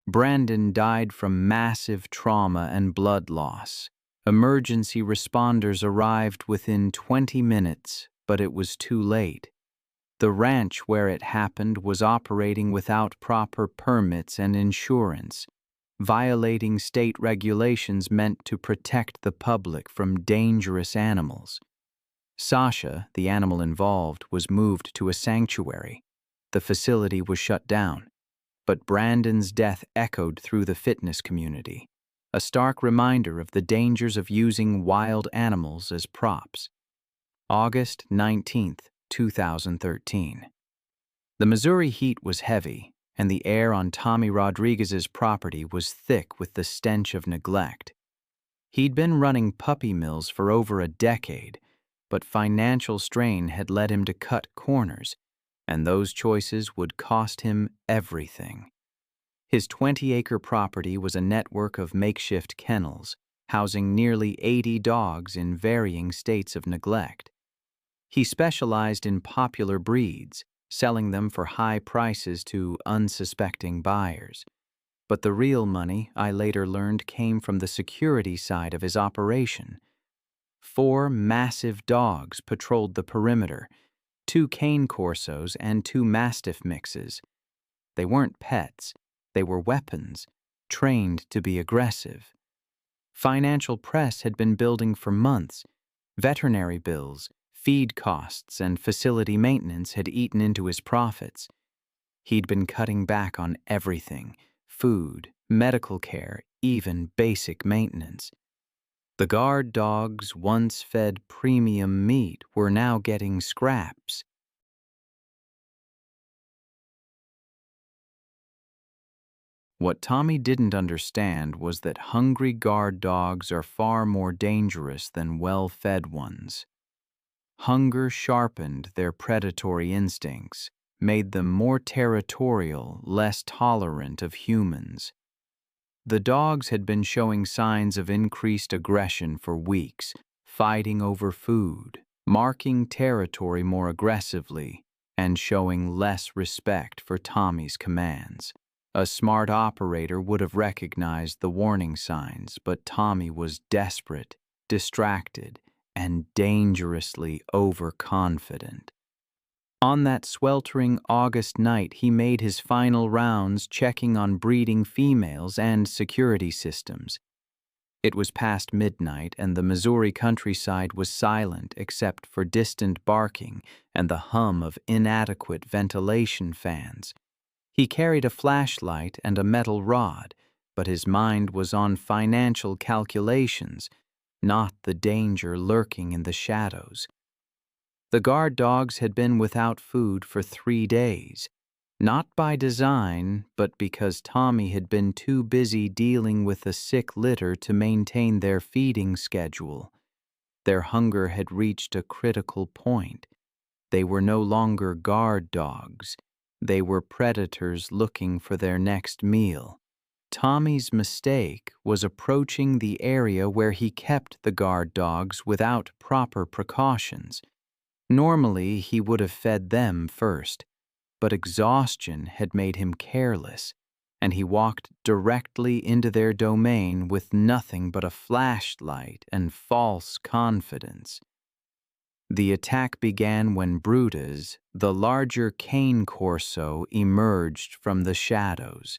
Brandon died from massive trauma and blood loss. Emergency responders arrived within 20 minutes, but it was too late. The ranch where it happened was operating without proper permits and insurance, violating state regulations meant to protect the public from dangerous animals. Sasha, the animal involved, was moved to a sanctuary. The facility was shut down, but Brandon's death echoed through the fitness community, a stark reminder of the dangers of using wild animals as props. August 19th, 2013. The Missouri heat was heavy, and the air on Tommy Rodriguez's property was thick with the stench of neglect. He'd been running puppy mills for over a decade, but financial strain had led him to cut corners, and those choices would cost him everything. His 20-acre property was a network of makeshift kennels, housing nearly 80 dogs in varying states of neglect. He specialized in popular breeds, selling them for high prices to unsuspecting buyers. But the real money, I later learned, came from the security side of his operation. 4 massive dogs patrolled the perimeter, 2 cane corsos and 2 mastiff mixes. They weren't pets, they were weapons, trained to be aggressive. Financial press had been building for months. Veterinary bills, feed costs, and facility maintenance had eaten into his profits. He'd been cutting back on everything: food, medical care, even basic maintenance. The guard dogs, once fed premium meat, were now getting scraps. What Tommy didn't understand was that hungry guard dogs are far more dangerous than well-fed ones. Hunger sharpened their predatory instincts, made them more territorial, less tolerant of humans. The dogs had been showing signs of increased aggression for weeks, fighting over food, marking territory more aggressively, and showing less respect for Tommy's commands. A smart operator would have recognized the warning signs, but Tommy was desperate, distracted, and dangerously overconfident. On that sweltering August night, he made his final rounds, checking on breeding females and security systems. It was past midnight, and the Missouri countryside was silent except for distant barking and the hum of inadequate ventilation fans. He carried a flashlight and a metal rod, but his mind was on financial calculations, not the danger lurking in the shadows. The guard dogs had been without food for 3 days, not by design, but because Tommy had been too busy dealing with a sick litter to maintain their feeding schedule. Their hunger had reached a critical point. They were no longer guard dogs. They were predators looking for their next meal. Tommy's mistake was approaching the area where he kept the guard dogs without proper precautions. Normally, he would have fed them first, but exhaustion had made him careless, and he walked directly into their domain with nothing but a flashlight and false confidence. The attack began when Brutus, the larger cane corso, emerged from the shadows.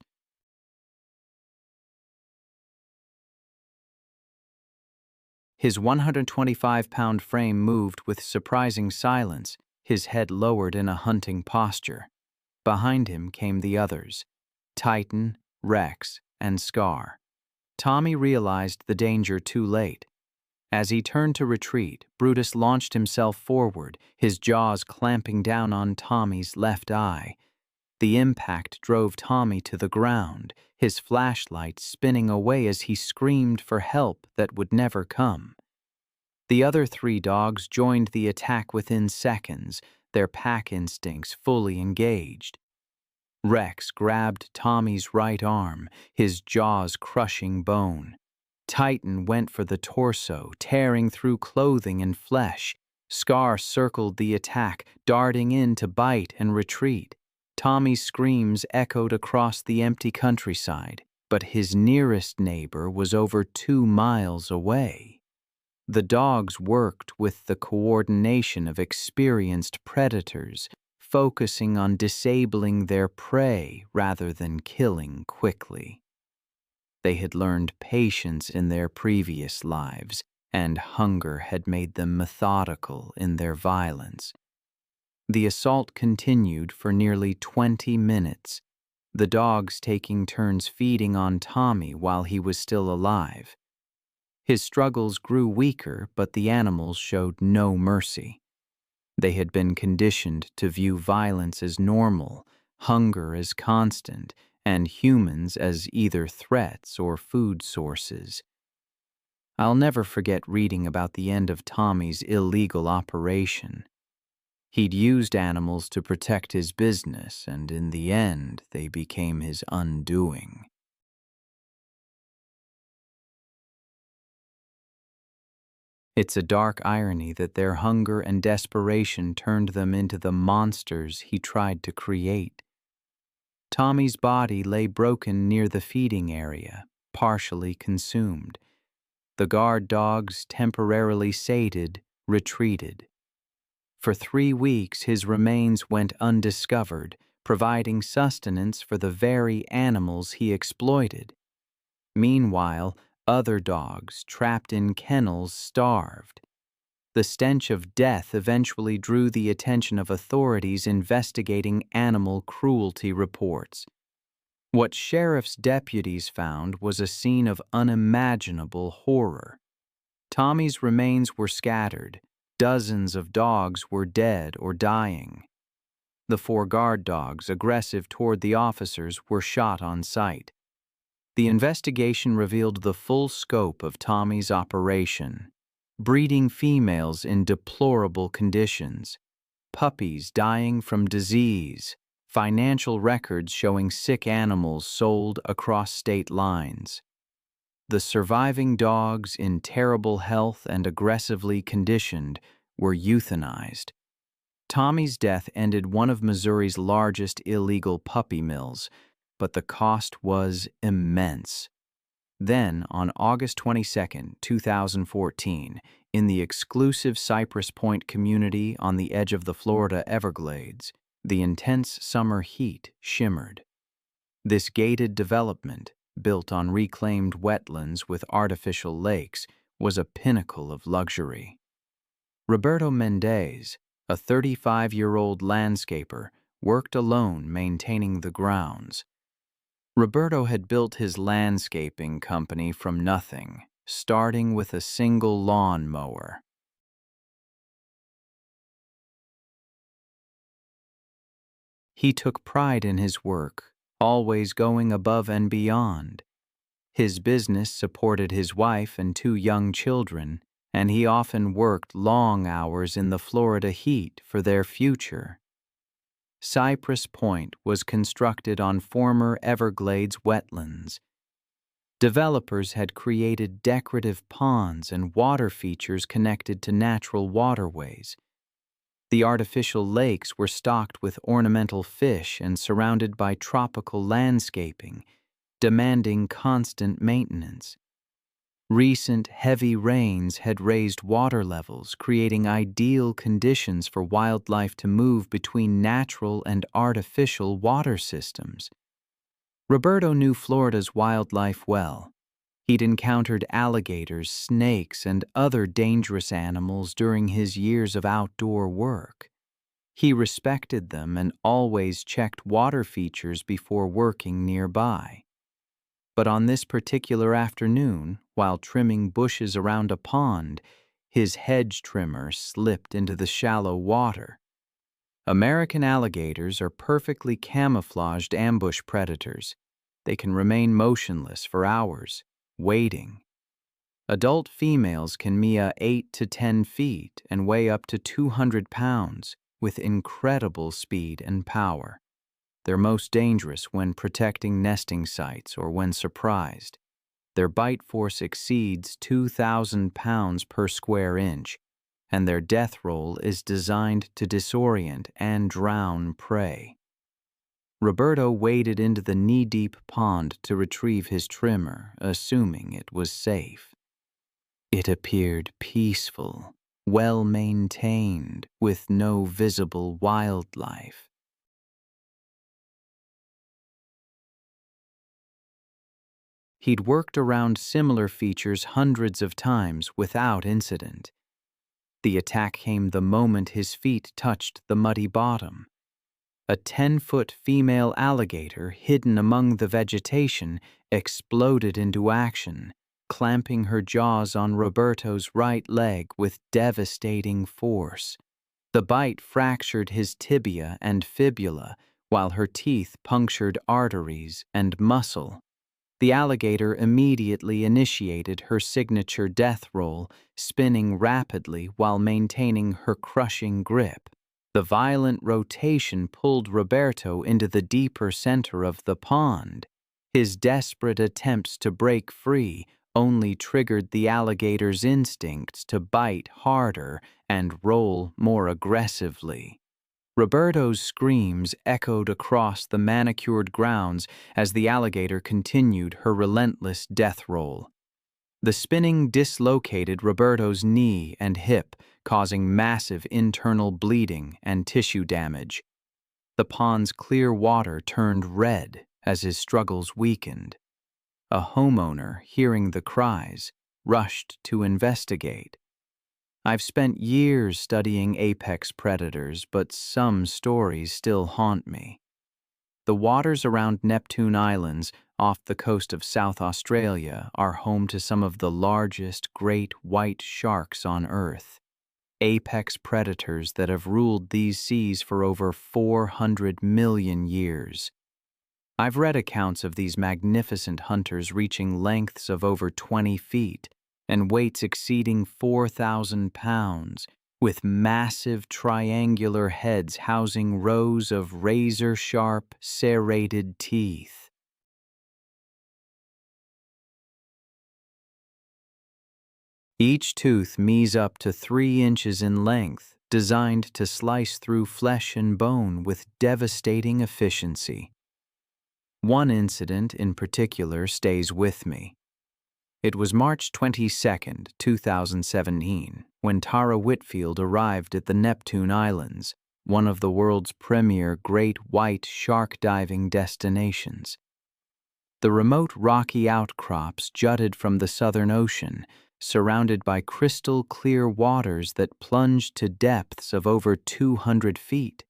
His 125-pound frame moved with surprising silence, his head lowered in a hunting posture. Behind him came the others: Titan, Rex, and Scar. Tommy realized the danger too late. As he turned to retreat, Brutus launched himself forward, his jaws clamping down on Tommy's left eye. The impact drove Tommy to the ground, his flashlight spinning away as he screamed for help that would never come. The other 3 dogs joined the attack within seconds, their pack instincts fully engaged. Rex grabbed Tommy's right arm, his jaws crushing bone. Titan went for the torso, tearing through clothing and flesh. Scar circled the attack, darting in to bite and retreat. Tommy's screams echoed across the empty countryside, but his nearest neighbor was over 2 miles away. The dogs worked with the coordination of experienced predators, focusing on disabling their prey rather than killing quickly. They had learned patience in their previous lives, and hunger had made them methodical in their violence. The assault continued for nearly 20 minutes, the dogs taking turns feeding on Tommy while he was still alive. His struggles grew weaker, but the animals showed no mercy. They had been conditioned to view violence as normal, hunger as constant, and humans as either threats or food sources. I'll never forget reading about the end of Tommy's illegal operation. He'd used animals to protect his business, and in the end, they became his undoing. It's a dark irony that their hunger and desperation turned them into the monsters he tried to create. Tommy's body lay broken near the feeding area, partially consumed. The guard dogs, temporarily sated, retreated. For 3 weeks, his remains went undiscovered, providing sustenance for the very animals he exploited. Meanwhile, other dogs, trapped in kennels, starved. The stench of death eventually drew the attention of authorities investigating animal cruelty reports. What sheriff's deputies found was a scene of unimaginable horror. Tommy's remains were scattered. Dozens of dogs were dead or dying. The 4 guard dogs, aggressive toward the officers, were shot on sight. The investigation revealed the full scope of Tommy's operation: breeding females in deplorable conditions, puppies dying from disease, financial records showing sick animals sold across state lines. The surviving dogs, in terrible health and aggressively conditioned, were euthanized. Tommy's death ended one of Missouri's largest illegal puppy mills, but the cost was immense. Then, on August 22, 2014, in the exclusive Cypress Point community on the edge of the Florida Everglades, the intense summer heat shimmered. This gated development, built on reclaimed wetlands with artificial lakes, was a pinnacle of luxury. Roberto Mendez, a 35-year-old landscaper, worked alone maintaining the grounds. Roberto had built his landscaping company from nothing, starting with a single lawn mower. He took pride in his work, always going above and beyond. His business supported his wife and 2 young children, and he often worked long hours in the Florida heat for their future. Cypress Point was constructed on former Everglades wetlands. Developers had created decorative ponds and water features connected to natural waterways. The artificial lakes were stocked with ornamental fish and surrounded by tropical landscaping, demanding constant maintenance. Recent heavy rains had raised water levels, creating ideal conditions for wildlife to move between natural and artificial water systems. Roberto knew Florida's wildlife well. He'd encountered alligators, snakes, and other dangerous animals during his years of outdoor work. He respected them and always checked water features before working nearby. But on this particular afternoon, while trimming bushes around a pond, his hedge trimmer slipped into the shallow water. American alligators are perfectly camouflaged ambush predators. They can remain motionless for hours, waiting. Adult females can meet 8 to 10 feet and weigh up to 200 pounds with incredible speed and power. They're most dangerous when protecting nesting sites or when surprised. Their bite force exceeds 2,000 pounds per square inch, and their death roll is designed to disorient and drown prey. Roberto waded into the knee-deep pond to retrieve his trimmer, assuming it was safe. It appeared peaceful, well-maintained, with no visible wildlife. He'd worked around similar features hundreds of times without incident. The attack came the moment his feet touched the muddy bottom. A 10-foot female alligator hidden among the vegetation exploded into action, clamping her jaws on Roberto's right leg with devastating force. The bite fractured his tibia and fibula, while her teeth punctured arteries and muscle. The alligator immediately initiated her signature death roll, spinning rapidly while maintaining her crushing grip. The violent rotation pulled Roberto into the deeper center of the pond. His desperate attempts to break free only triggered the alligator's instincts to bite harder and roll more aggressively. Roberto's screams echoed across the manicured grounds as the alligator continued her relentless death roll. The spinning dislocated Roberto's knee and hip, causing massive internal bleeding and tissue damage. The pond's clear water turned red as his struggles weakened. A homeowner, hearing the cries, rushed to investigate. I've spent years studying apex predators, but some stories still haunt me. The waters around Neptune Islands, off the coast of South Australia, are home to some of the largest great white sharks on Earth. Apex predators that have ruled these seas for over 400 million years. I've read accounts of these magnificent hunters reaching lengths of over 20 feet and weights exceeding 4,000 pounds, with massive triangular heads housing rows of razor-sharp, serrated teeth. Each tooth measures up to 3 inches in length, designed to slice through flesh and bone with devastating efficiency. One incident in particular stays with me. It was March 22, 2017, when Tara Whitfield arrived at the Neptune Islands, one of the world's premier great white shark diving destinations. The remote rocky outcrops jutted from the Southern Ocean, surrounded by crystal-clear waters that plunged to depths of over 200 feet.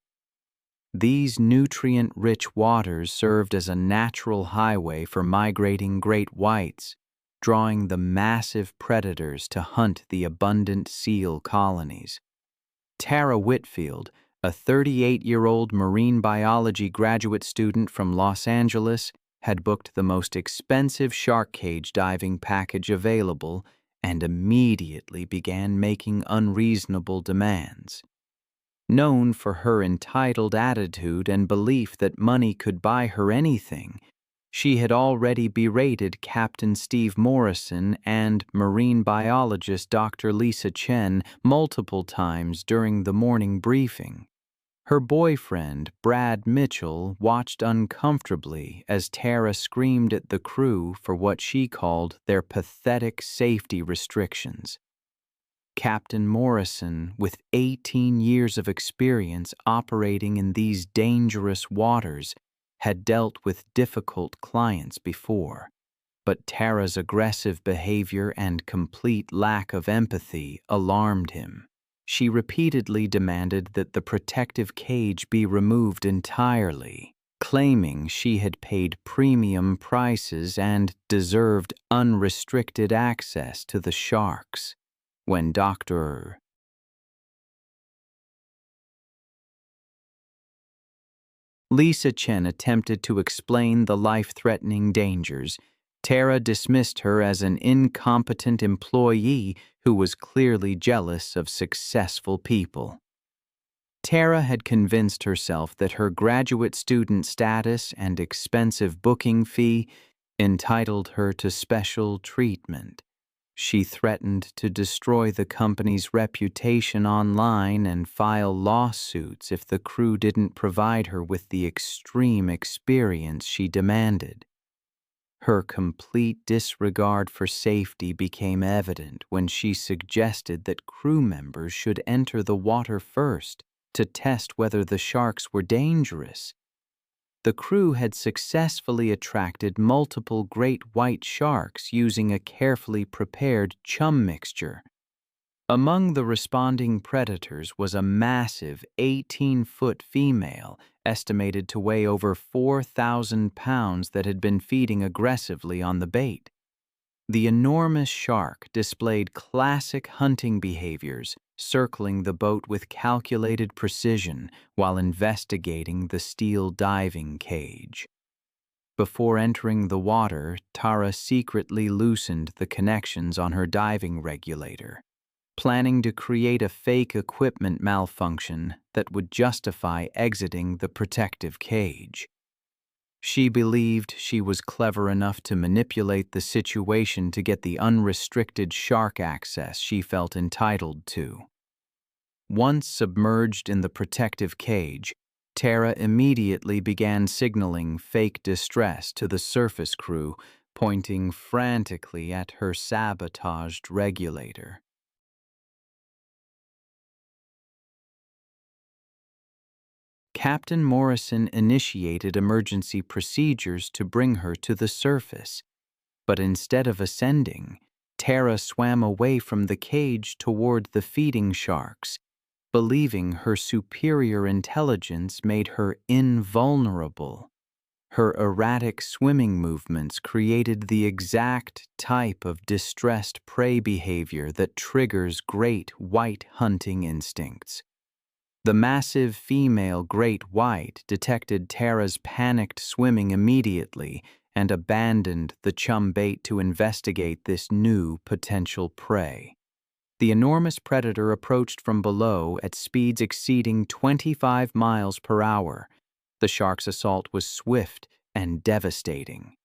These nutrient-rich waters served as a natural highway for migrating great whites, drawing the massive predators to hunt the abundant seal colonies. Tara Whitfield, a 38-year-old marine biology graduate student from Los Angeles, had booked the most expensive shark cage diving package available and immediately began making unreasonable demands. Known for her entitled attitude and belief that money could buy her anything, she had already berated Captain Steve Morrison and marine biologist Dr. Lisa Chen multiple times during the morning briefing. Her boyfriend, Brad Mitchell, watched uncomfortably as Tara screamed at the crew for what she called their pathetic safety restrictions. Captain Morrison, with 18 years of experience operating in these dangerous waters, had dealt with difficult clients before, but Tara's aggressive behavior and complete lack of empathy alarmed him. She repeatedly demanded that the protective cage be removed entirely, claiming she had paid premium prices and deserved unrestricted access to the sharks. When Dr. Lisa Chen attempted to explain the life-threatening dangers, Tara dismissed her as an incompetent employee who was clearly jealous of successful people. Tara had convinced herself that her graduate student status and expensive booking fee entitled her to special treatment. She threatened to destroy the company's reputation online and file lawsuits if the crew didn't provide her with the extreme experience she demanded. Her complete disregard for safety became evident when she suggested that crew members should enter the water first to test whether the sharks were dangerous. The crew had successfully attracted multiple great white sharks using a carefully prepared chum mixture. Among the responding predators was a massive 18-foot female, estimated to weigh over 4,000 pounds, that had been feeding aggressively on the bait. The enormous shark displayed classic hunting behaviors, circling the boat with calculated precision while investigating the steel diving cage. Before entering the water, Tara secretly loosened the connections on her diving regulator, planning to create a fake equipment malfunction that would justify exiting the protective cage. She believed she was clever enough to manipulate the situation to get the unrestricted shark access she felt entitled to. Once submerged in the protective cage, Tara immediately began signaling fake distress to the surface crew, pointing frantically at her sabotaged regulator. Captain Morrison initiated emergency procedures to bring her to the surface, but instead of ascending, Tara swam away from the cage toward the feeding sharks, believing her superior intelligence made her invulnerable. Her erratic swimming movements created the exact type of distressed prey behavior that triggers great white hunting instincts. The massive female great white detected Tara's panicked swimming immediately and abandoned the chum bait to investigate this new potential prey. The enormous predator approached from below at speeds exceeding 25 miles per hour. The shark's assault was swift and devastating.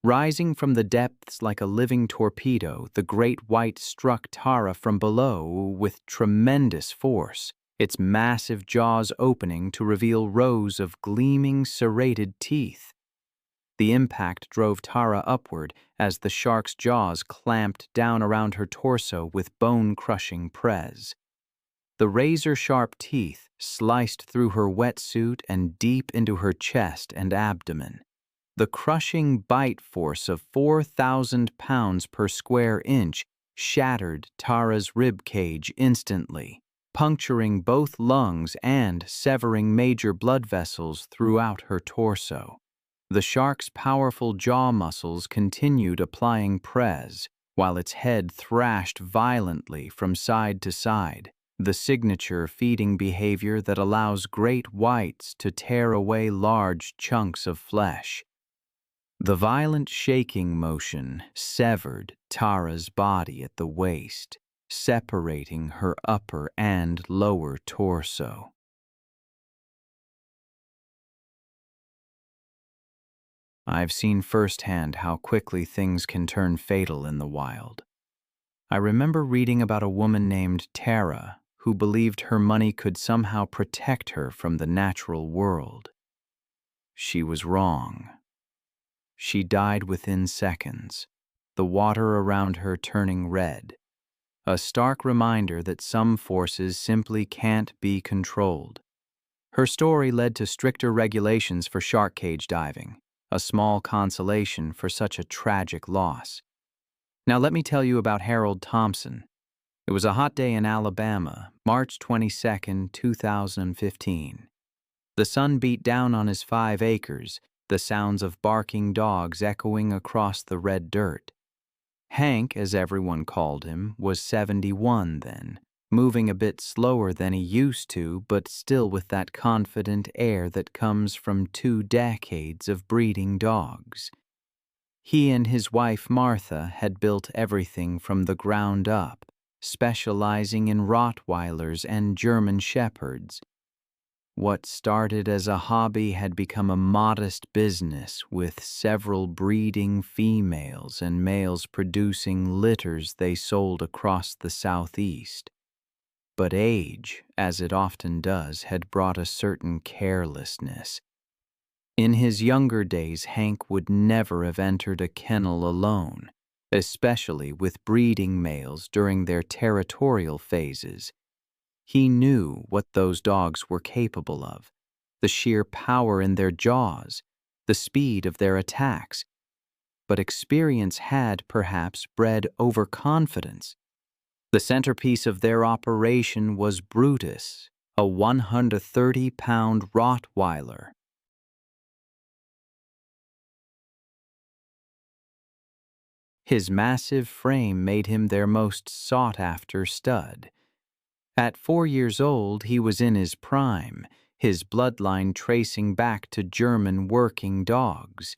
Rising from the depths like a living torpedo, the great white struck Tara from below with tremendous force, its massive jaws opening to reveal rows of gleaming, serrated teeth. The impact drove Tara upward as the shark's jaws clamped down around her torso with bone-crushing press. The razor-sharp teeth sliced through her wetsuit and deep into her chest and abdomen. The crushing bite force of 4,000 pounds per square inch shattered Tara's rib cage instantly, puncturing both lungs and severing major blood vessels throughout her torso. The shark's powerful jaw muscles continued applying press, while its head thrashed violently from side to side, the signature feeding behavior that allows great whites to tear away large chunks of flesh. The violent shaking motion severed Tara's body at the waist, separating her upper and lower torso. I've seen firsthand how quickly things can turn fatal in the wild. I remember reading about a woman named Tara who believed her money could somehow protect her from the natural world. She was wrong. She died within seconds, the water around her turning red, a stark reminder that some forces simply can't be controlled. Her story led to stricter regulations for shark cage diving, a small consolation for such a tragic loss. Now let me tell you about Harold Thompson. It was a hot day in Alabama, March 22, 2015. The sun beat down on his 5 acres, the sounds of barking dogs echoing across the red dirt. Hank, as everyone called him, was 71 then, moving a bit slower than he used to, but still with that confident air that comes from 2 decades of breeding dogs. He and his wife Martha had built everything from the ground up, specializing in Rottweilers and German Shepherds. What started as a hobby had become a modest business, with several breeding females and males producing litters they sold across the southeast. But age, as it often does, had brought a certain carelessness. In his younger days, Hank would never have entered a kennel alone, especially with breeding males during their territorial phases. He knew what those dogs were capable of, the sheer power in their jaws, the speed of their attacks. But experience had, perhaps, bred overconfidence. The centerpiece of their operation was Brutus, a 130-pound Rottweiler. His massive frame made him their most sought-after stud. At 4 years old, he was in his prime, his bloodline tracing back to German working dogs.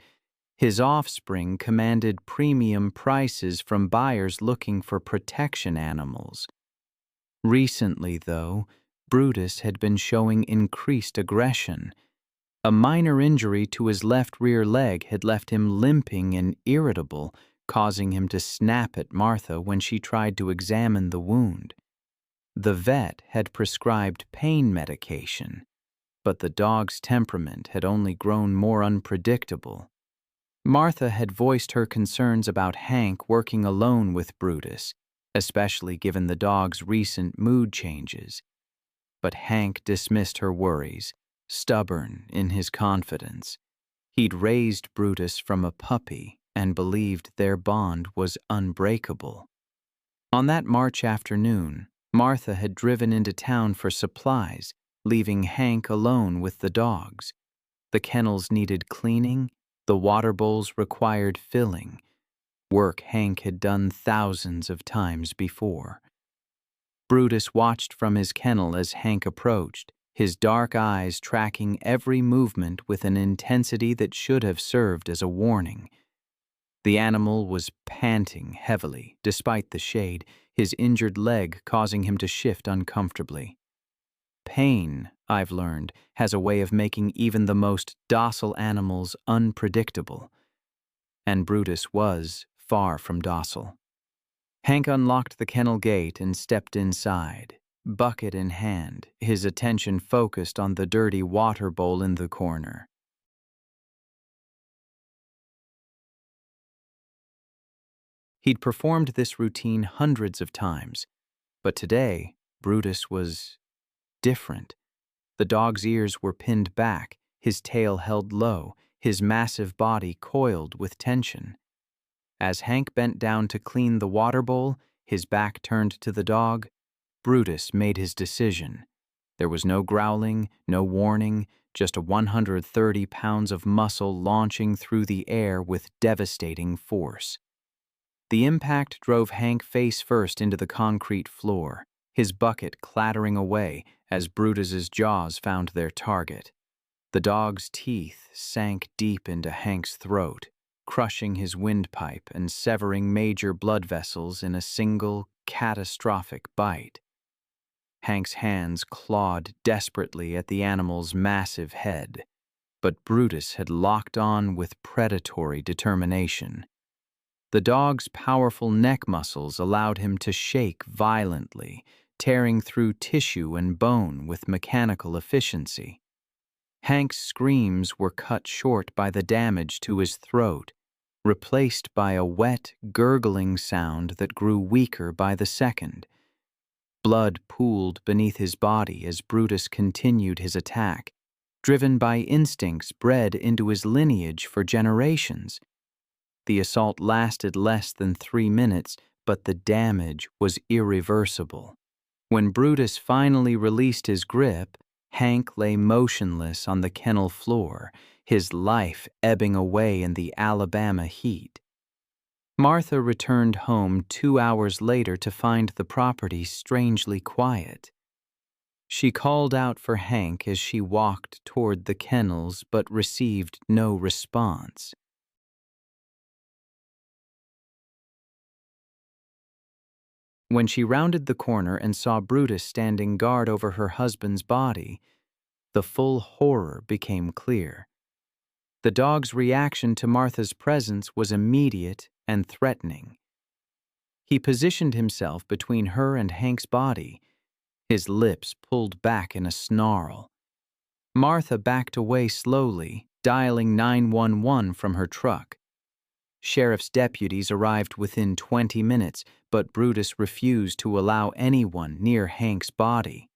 His offspring commanded premium prices from buyers looking for protection animals. Recently, though, Brutus had been showing increased aggression. A minor injury to his left rear leg had left him limping and irritable, causing him to snap at Martha when she tried to examine the wound. The vet had prescribed pain medication, but the dog's temperament had only grown more unpredictable. Martha had voiced her concerns about Hank working alone with Brutus, especially given the dog's recent mood changes. But Hank dismissed her worries, stubborn in his confidence. He'd raised Brutus from a puppy and believed their bond was unbreakable. On that March afternoon, Martha had driven into town for supplies, leaving Hank alone with the dogs. The kennels needed cleaning, the water bowls required filling, work Hank had done thousands of times before. Brutus watched from his kennel as Hank approached, his dark eyes tracking every movement with an intensity that should have served as a warning. The animal was panting heavily, despite the shade, his injured leg causing him to shift uncomfortably. Pain, I've learned, has a way of making even the most docile animals unpredictable. And Brutus was far from docile. Hank unlocked the kennel gate and stepped inside, bucket in hand, his attention focused on the dirty water bowl in the corner. He'd performed this routine hundreds of times, but today, Brutus was different. The dog's ears were pinned back, his tail held low, his massive body coiled with tension. As Hank bent down to clean the water bowl, his back turned to the dog, Brutus made his decision. There was no growling, no warning, just 130 pounds of muscle launching through the air with devastating force. The impact drove Hank face first into the concrete floor, his bucket clattering away as Brutus's jaws found their target. The dog's teeth sank deep into Hank's throat, crushing his windpipe and severing major blood vessels in a single, catastrophic bite. Hank's hands clawed desperately at the animal's massive head, but Brutus had locked on with predatory determination. The dog's powerful neck muscles allowed him to shake violently, tearing through tissue and bone with mechanical efficiency. Hank's screams were cut short by the damage to his throat, replaced by a wet, gurgling sound that grew weaker by the second. Blood pooled beneath his body as Brutus continued his attack, driven by instincts bred into his lineage for generations. The assault lasted less than 3 minutes, but the damage was irreversible. When Brutus finally released his grip, Hank lay motionless on the kennel floor, his life ebbing away in the Alabama heat. Martha returned home 2 hours later to find the property strangely quiet. She called out for Hank as she walked toward the kennels but received no response. When she rounded the corner and saw Brutus standing guard over her husband's body, the full horror became clear. The dog's reaction to Martha's presence was immediate and threatening. He positioned himself between her and Hank's body, his lips pulled back in a snarl. Martha backed away slowly, dialing 911 from her truck. Sheriff's deputies arrived within 20 minutes, but Brutus refused to allow anyone near Hank's body.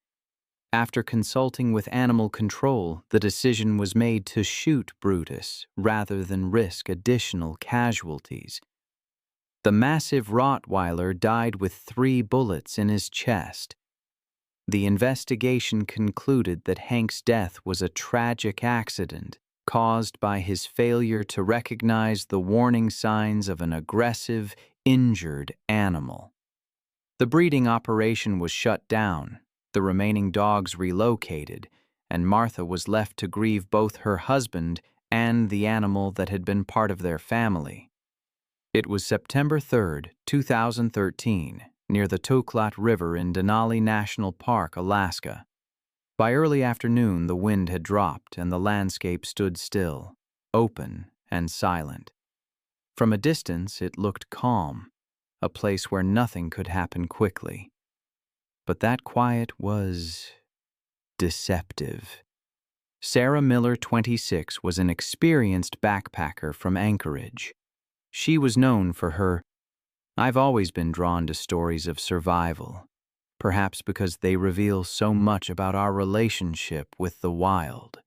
After consulting with animal control, the decision was made to shoot Brutus rather than risk additional casualties. The massive Rottweiler died with 3 bullets in his chest. The investigation concluded that Hank's death was a tragic accident caused by his failure to recognize the warning signs of an aggressive, injured animal. The breeding operation was shut down, the remaining dogs relocated, and Martha was left to grieve both her husband and the animal that had been part of their family. It was September 3, 2013, near the Toklat River in Denali National Park, Alaska. By early afternoon, the wind had dropped and the landscape stood still, open and silent. From a distance, it looked calm, a place where nothing could happen quickly. But that quiet was deceptive. Sarah Miller, 26, was an experienced backpacker from Anchorage. She was known for her, "I've always been drawn to stories of survival, perhaps because they reveal so much about our relationship with the wild."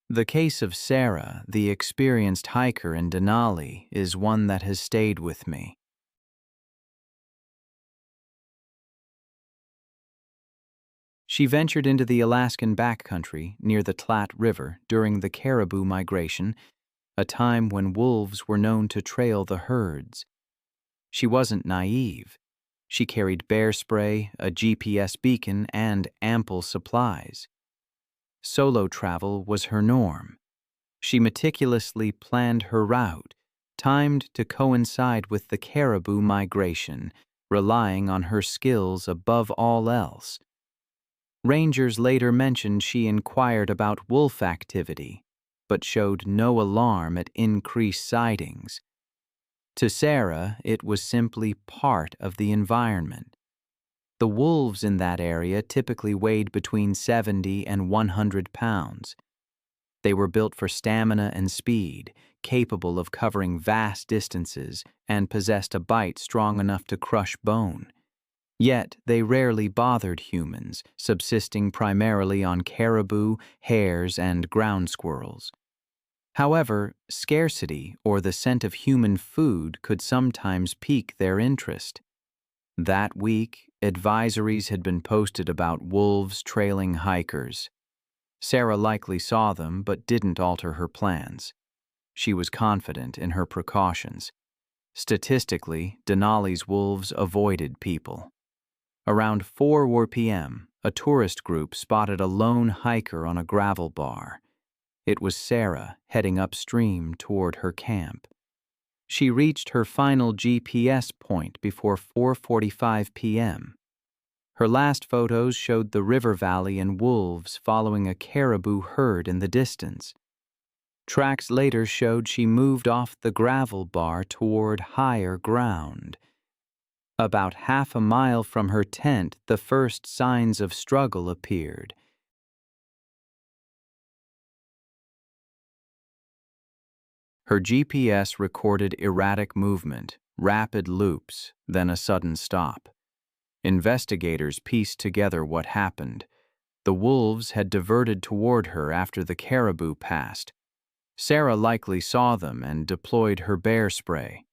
The case of Sarah, the experienced hiker in Denali, is one that has stayed with me. She ventured into the Alaskan backcountry near the Tlat River during the caribou migration, a time when wolves were known to trail the herds. She wasn't naive. She carried bear spray, a GPS beacon, and ample supplies. Solo travel was her norm. She meticulously planned her route, timed to coincide with the caribou migration, relying on her skills above all else. Rangers later mentioned she inquired about wolf activity, but showed no alarm at increased sightings. To Sarah, it was simply part of the environment. The wolves in that area typically weighed between 70 and 100 pounds. They were built for stamina and speed, capable of covering vast distances, and possessed a bite strong enough to crush bone. Yet they rarely bothered humans, subsisting primarily on caribou, hares, and ground squirrels. However, scarcity or the scent of human food could sometimes pique their interest. That week, advisories had been posted about wolves trailing hikers. Sarah likely saw them but didn't alter her plans. She was confident in her precautions. Statistically, Denali's wolves avoided people. Around 4 p.m., a tourist group spotted a lone hiker on a gravel bar. It was Sarah heading upstream toward her camp. She reached her final GPS point before 4:45 p.m. Her last photos showed the river valley and wolves following a caribou herd in the distance. Tracks later showed she moved off the gravel bar toward higher ground. About half a mile from her tent, the first signs of struggle appeared. Her GPS recorded erratic movement, rapid loops, then a sudden stop. Investigators pieced together what happened. The wolves had diverted toward her after the caribou passed. Sarah likely saw them and deployed her bear spray,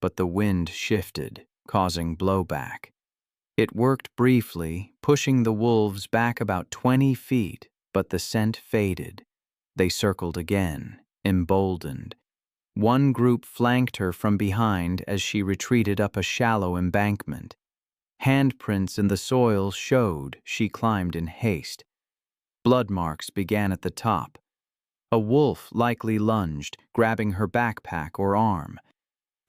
but the wind shifted, causing blowback. It worked briefly, pushing the wolves back about 20 feet, but the scent faded. They circled again, emboldened. One group flanked her from behind as she retreated up a shallow embankment. Handprints in the soil showed she climbed in haste. Blood marks began at the top. A wolf likely lunged, grabbing her backpack or arm.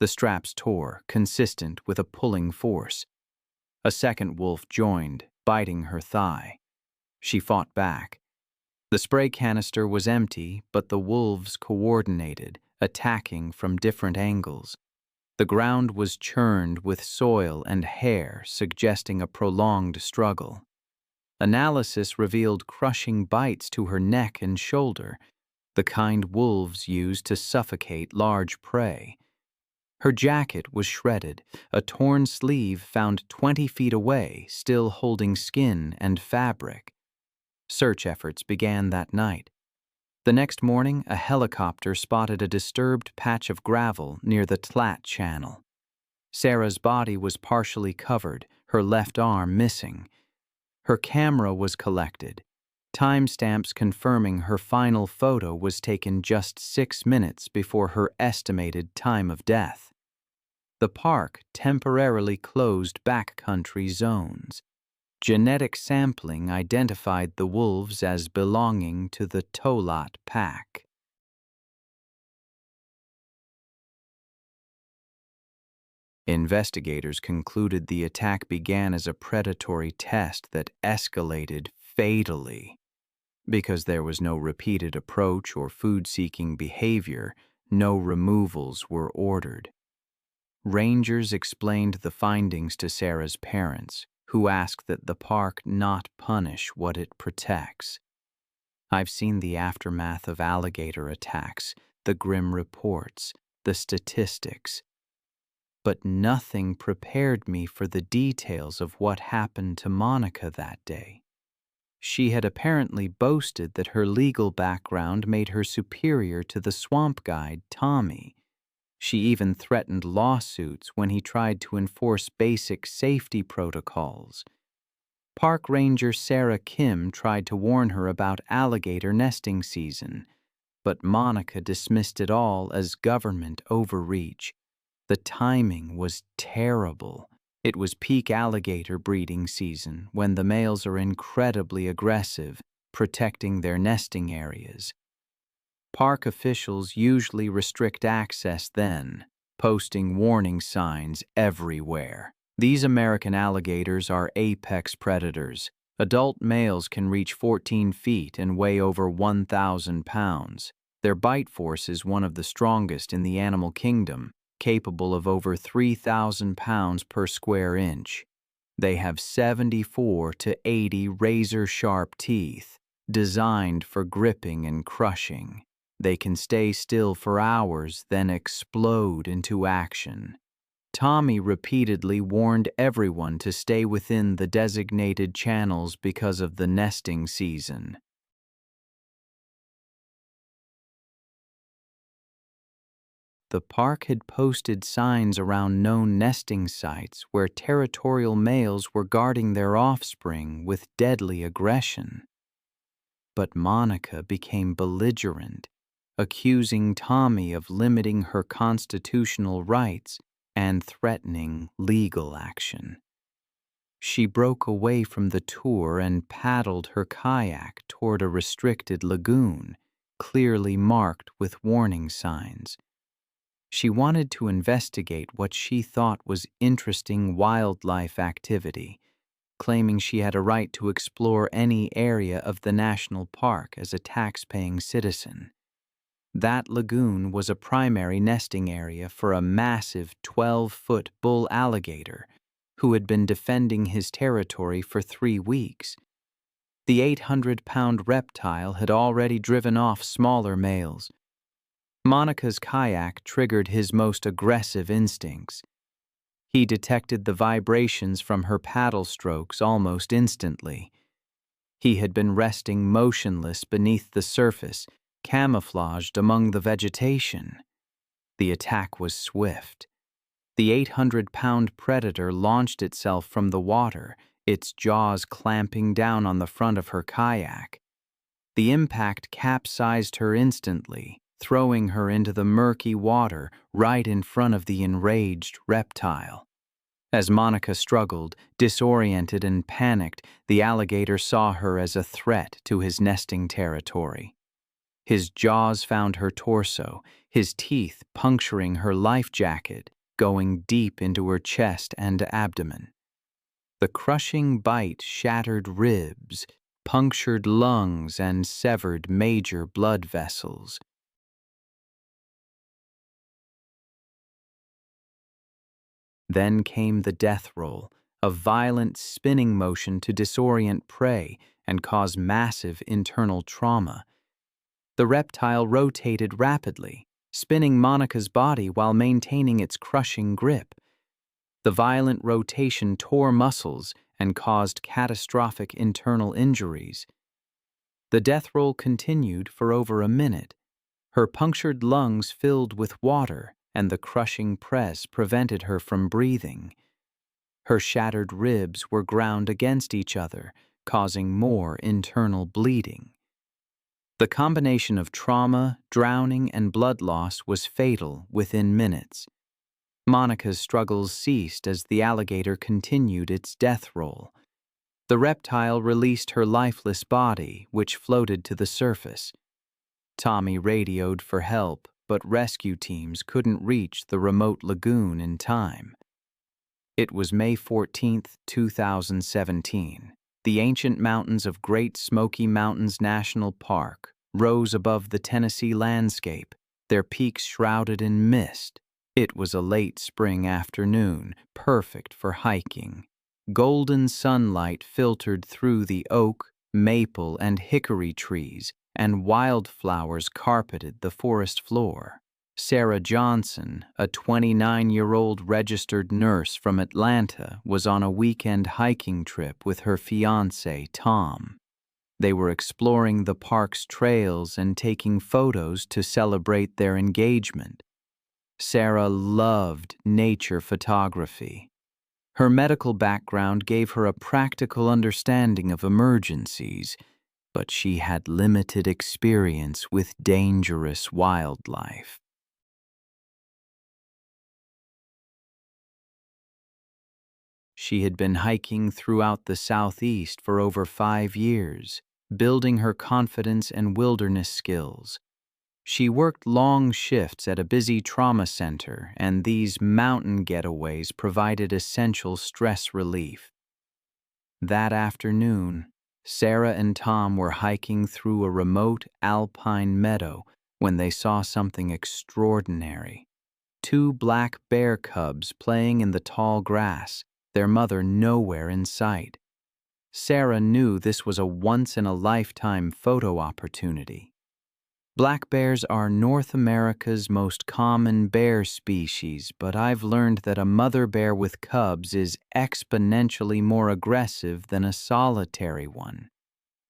The straps tore, consistent with a pulling force. A second wolf joined, biting her thigh. She fought back. The spray canister was empty, but the wolves coordinated, attacking from different angles. The ground was churned with soil and hair, suggesting a prolonged struggle. Analysis revealed crushing bites to her neck and shoulder, the kind wolves use to suffocate large prey. Her jacket was shredded, a torn sleeve found 20 feet away, still holding skin and fabric. Search efforts began that night. The next morning, a helicopter spotted a disturbed patch of gravel near the Tlat Channel. Sarah's body was partially covered, her left arm missing. Her camera was collected. Timestamps confirming her final photo was taken just 6 minutes before her estimated time of death. The park temporarily closed backcountry zones. Genetic sampling identified the wolves as belonging to the Tolat pack. Investigators concluded the attack began as a predatory test that escalated fatally. Because there was no repeated approach or food-seeking behavior, no removals were ordered. Rangers explained the findings to Sarah's parents, who asked that the park not punish what it protects. I've seen the aftermath of alligator attacks, the grim reports, the statistics. But nothing prepared me for the details of what happened to Monica that day. She had apparently boasted that her legal background made her superior to the swamp guide, Tommy. She even threatened lawsuits when he tried to enforce basic safety protocols. Park Ranger Sarah Kim tried to warn her about alligator nesting season, but Monica dismissed it all as government overreach. The timing was terrible. It was peak alligator breeding season, when the males are incredibly aggressive, protecting their nesting areas. Park officials usually restrict access then, posting warning signs everywhere. These American alligators are apex predators. Adult males can reach 14 feet and weigh over 1,000 pounds. Their bite force is one of the strongest in the animal kingdom, capable of over 3,000 pounds per square inch. They have 74 to 80 razor-sharp teeth, designed for gripping and crushing. They can stay still for hours, then explode into action. Tommy repeatedly warned everyone to stay within the designated channels because of the nesting season. The park had posted signs around known nesting sites where territorial males were guarding their offspring with deadly aggression. But Monica became belligerent, accusing Tommy of limiting her constitutional rights and threatening legal action. She broke away from the tour and paddled her kayak toward a restricted lagoon, clearly marked with warning signs. She wanted to investigate what she thought was interesting wildlife activity, claiming she had a right to explore any area of the national park as a tax-paying citizen. That lagoon was a primary nesting area for a massive 12-foot bull alligator who had been defending his territory for 3 weeks. The 800-pound reptile had already driven off smaller males. Monica's kayak triggered his most aggressive instincts. He detected the vibrations from her paddle strokes almost instantly. He had been resting motionless beneath the surface, camouflaged among the vegetation. The attack was swift. The 800-pound predator launched itself from the water, its jaws clamping down on the front of her kayak. The impact capsized her instantly, throwing her into the murky water right in front of the enraged reptile. As Monica struggled, disoriented and panicked, the alligator saw her as a threat to his nesting territory. His jaws found her torso, his teeth puncturing her life jacket, going deep into her chest and abdomen. The crushing bite shattered ribs, punctured lungs, and severed major blood vessels. Then came the death roll, a violent spinning motion to disorient prey and cause massive internal trauma. The reptile rotated rapidly, spinning Monica's body while maintaining its crushing grip. The violent rotation tore muscles and caused catastrophic internal injuries. The death roll continued for over a minute. Her punctured lungs filled with water, and the crushing press prevented her from breathing. Her shattered ribs were ground against each other, causing more internal bleeding. The combination of trauma, drowning, and blood loss was fatal within minutes. Monica's struggles ceased as the alligator continued its death roll. The reptile released her lifeless body, which floated to the surface. Tommy radioed for help, but rescue teams couldn't reach the remote lagoon in time. It was May 14, 2017. The ancient mountains of Great Smoky Mountains National Park rose above the Tennessee landscape, their peaks shrouded in mist. It was a late spring afternoon, perfect for hiking. Golden sunlight filtered through the oak, maple, and hickory trees, and wildflowers carpeted the forest floor. Sarah Johnson, a 29-year-old registered nurse from Atlanta, was on a weekend hiking trip with her fiancé, Tom. They were exploring the park's trails and taking photos to celebrate their engagement. Sarah loved nature photography. Her medical background gave her a practical understanding of emergencies, but she had limited experience with dangerous wildlife. She had been hiking throughout the Southeast for over 5 years, building her confidence and wilderness skills. She worked long shifts at a busy trauma center, and these mountain getaways provided essential stress relief. That afternoon, Sarah and Tom were hiking through a remote alpine meadow when they saw something extraordinary. 2 black bear cubs playing in the tall grass, their mother nowhere in sight. Sarah knew this was a once-in-a-lifetime photo opportunity. Black bears are North America's most common bear species, but I've learned that a mother bear with cubs is exponentially more aggressive than a solitary one.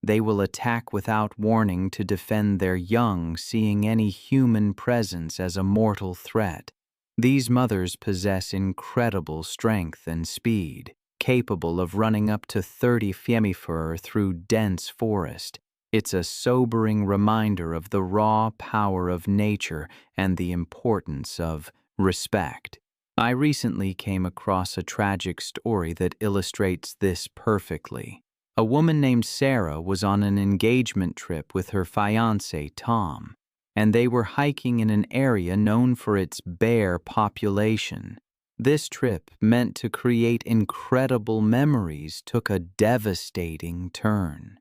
They will attack without warning to defend their young, seeing any human presence as a mortal threat. These mothers possess incredible strength and speed, capable of running up to 30 km/h through dense forest. It's a sobering reminder of the raw power of nature and the importance of respect. I recently came across a tragic story that illustrates this perfectly. A woman named Sarah was on an engagement trip with her fiancé, Tom, and they were hiking in an area known for its bear population. This trip, meant to create incredible memories, took a devastating turn.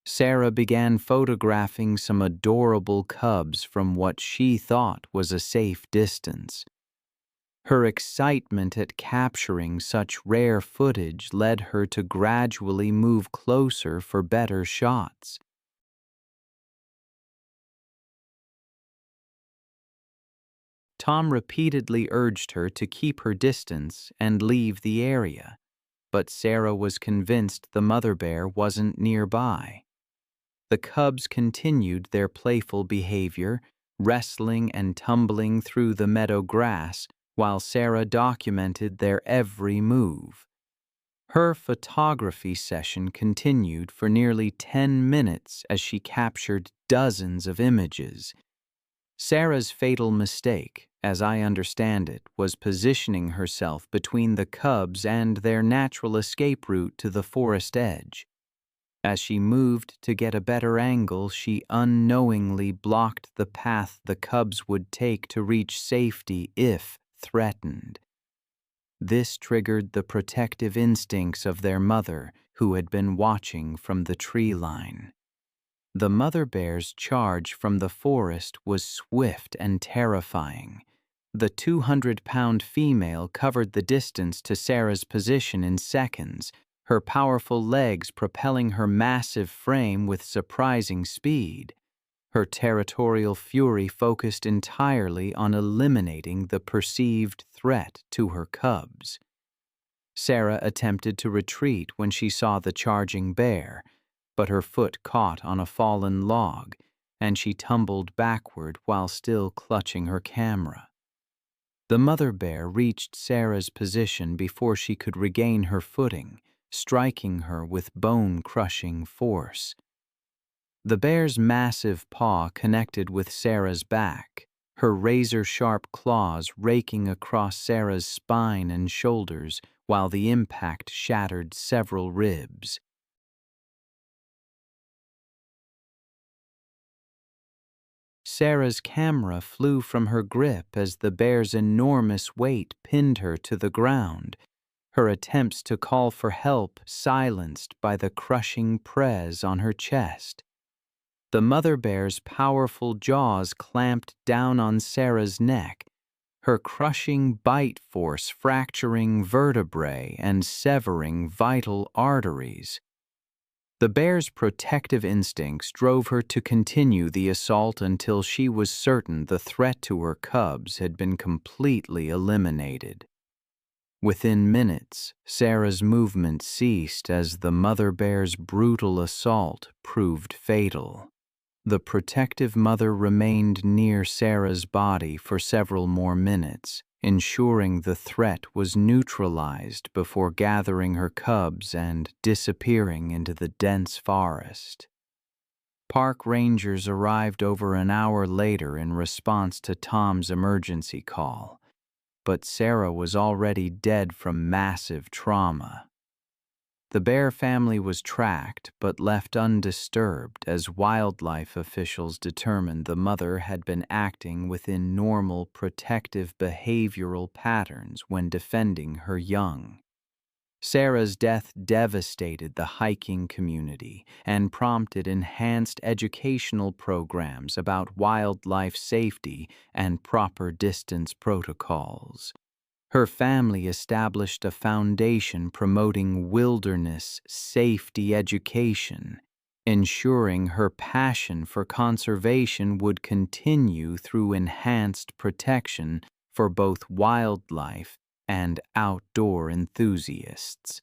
Sarah began photographing some adorable cubs from what she thought was a safe distance. Her excitement at capturing such rare footage led her to gradually move closer for better shots. Tom repeatedly urged her to keep her distance and leave the area, but Sarah was convinced the mother bear wasn't nearby. The cubs continued their playful behavior, wrestling and tumbling through the meadow grass while Sarah documented their every move. Her photography session continued for nearly 10 minutes as she captured dozens of images. Sarah's fatal mistake, as I understand it, was positioning herself between the cubs and their natural escape route to the forest edge. As she moved to get a better angle, she unknowingly blocked the path the cubs would take to reach safety if threatened. This triggered the protective instincts of their mother, who had been watching from the tree line. The mother bear's charge from the forest was swift and terrifying. The 200-pound female covered the distance to Sarah's position in seconds, her powerful legs propelling her massive frame with surprising speed. Her territorial fury focused entirely on eliminating the perceived threat to her cubs. Sarah attempted to retreat when she saw the charging bear, but her foot caught on a fallen log, and she tumbled backward while still clutching her camera. The mother bear reached Sarah's position before she could regain her footing, striking her with bone-crushing force. The bear's massive paw connected with Sarah's back, her razor-sharp claws raking across Sarah's spine and shoulders while the impact shattered several ribs. Sarah's camera flew from her grip as the bear's enormous weight pinned her to the ground, her attempts to call for help silenced by the crushing press on her chest. The mother bear's powerful jaws clamped down on Sarah's neck, her crushing bite force fracturing vertebrae and severing vital arteries. The bear's protective instincts drove her to continue the assault until she was certain the threat to her cubs had been completely eliminated. Within minutes, Sarah's movement ceased as the mother bear's brutal assault proved fatal. The protective mother remained near Sarah's body for several more minutes, ensuring the threat was neutralized before gathering her cubs and disappearing into the dense forest. Park rangers arrived over an hour later in response to Tom's emergency call, but Sarah was already dead from massive trauma. The bear family was tracked but left undisturbed as wildlife officials determined the mother had been acting within normal protective behavioral patterns when defending her young. Sarah's death devastated the hiking community and prompted enhanced educational programs about wildlife safety and proper distance protocols. Her family established a foundation promoting wilderness safety education, ensuring her passion for conservation would continue through enhanced protection for both wildlife and outdoor enthusiasts.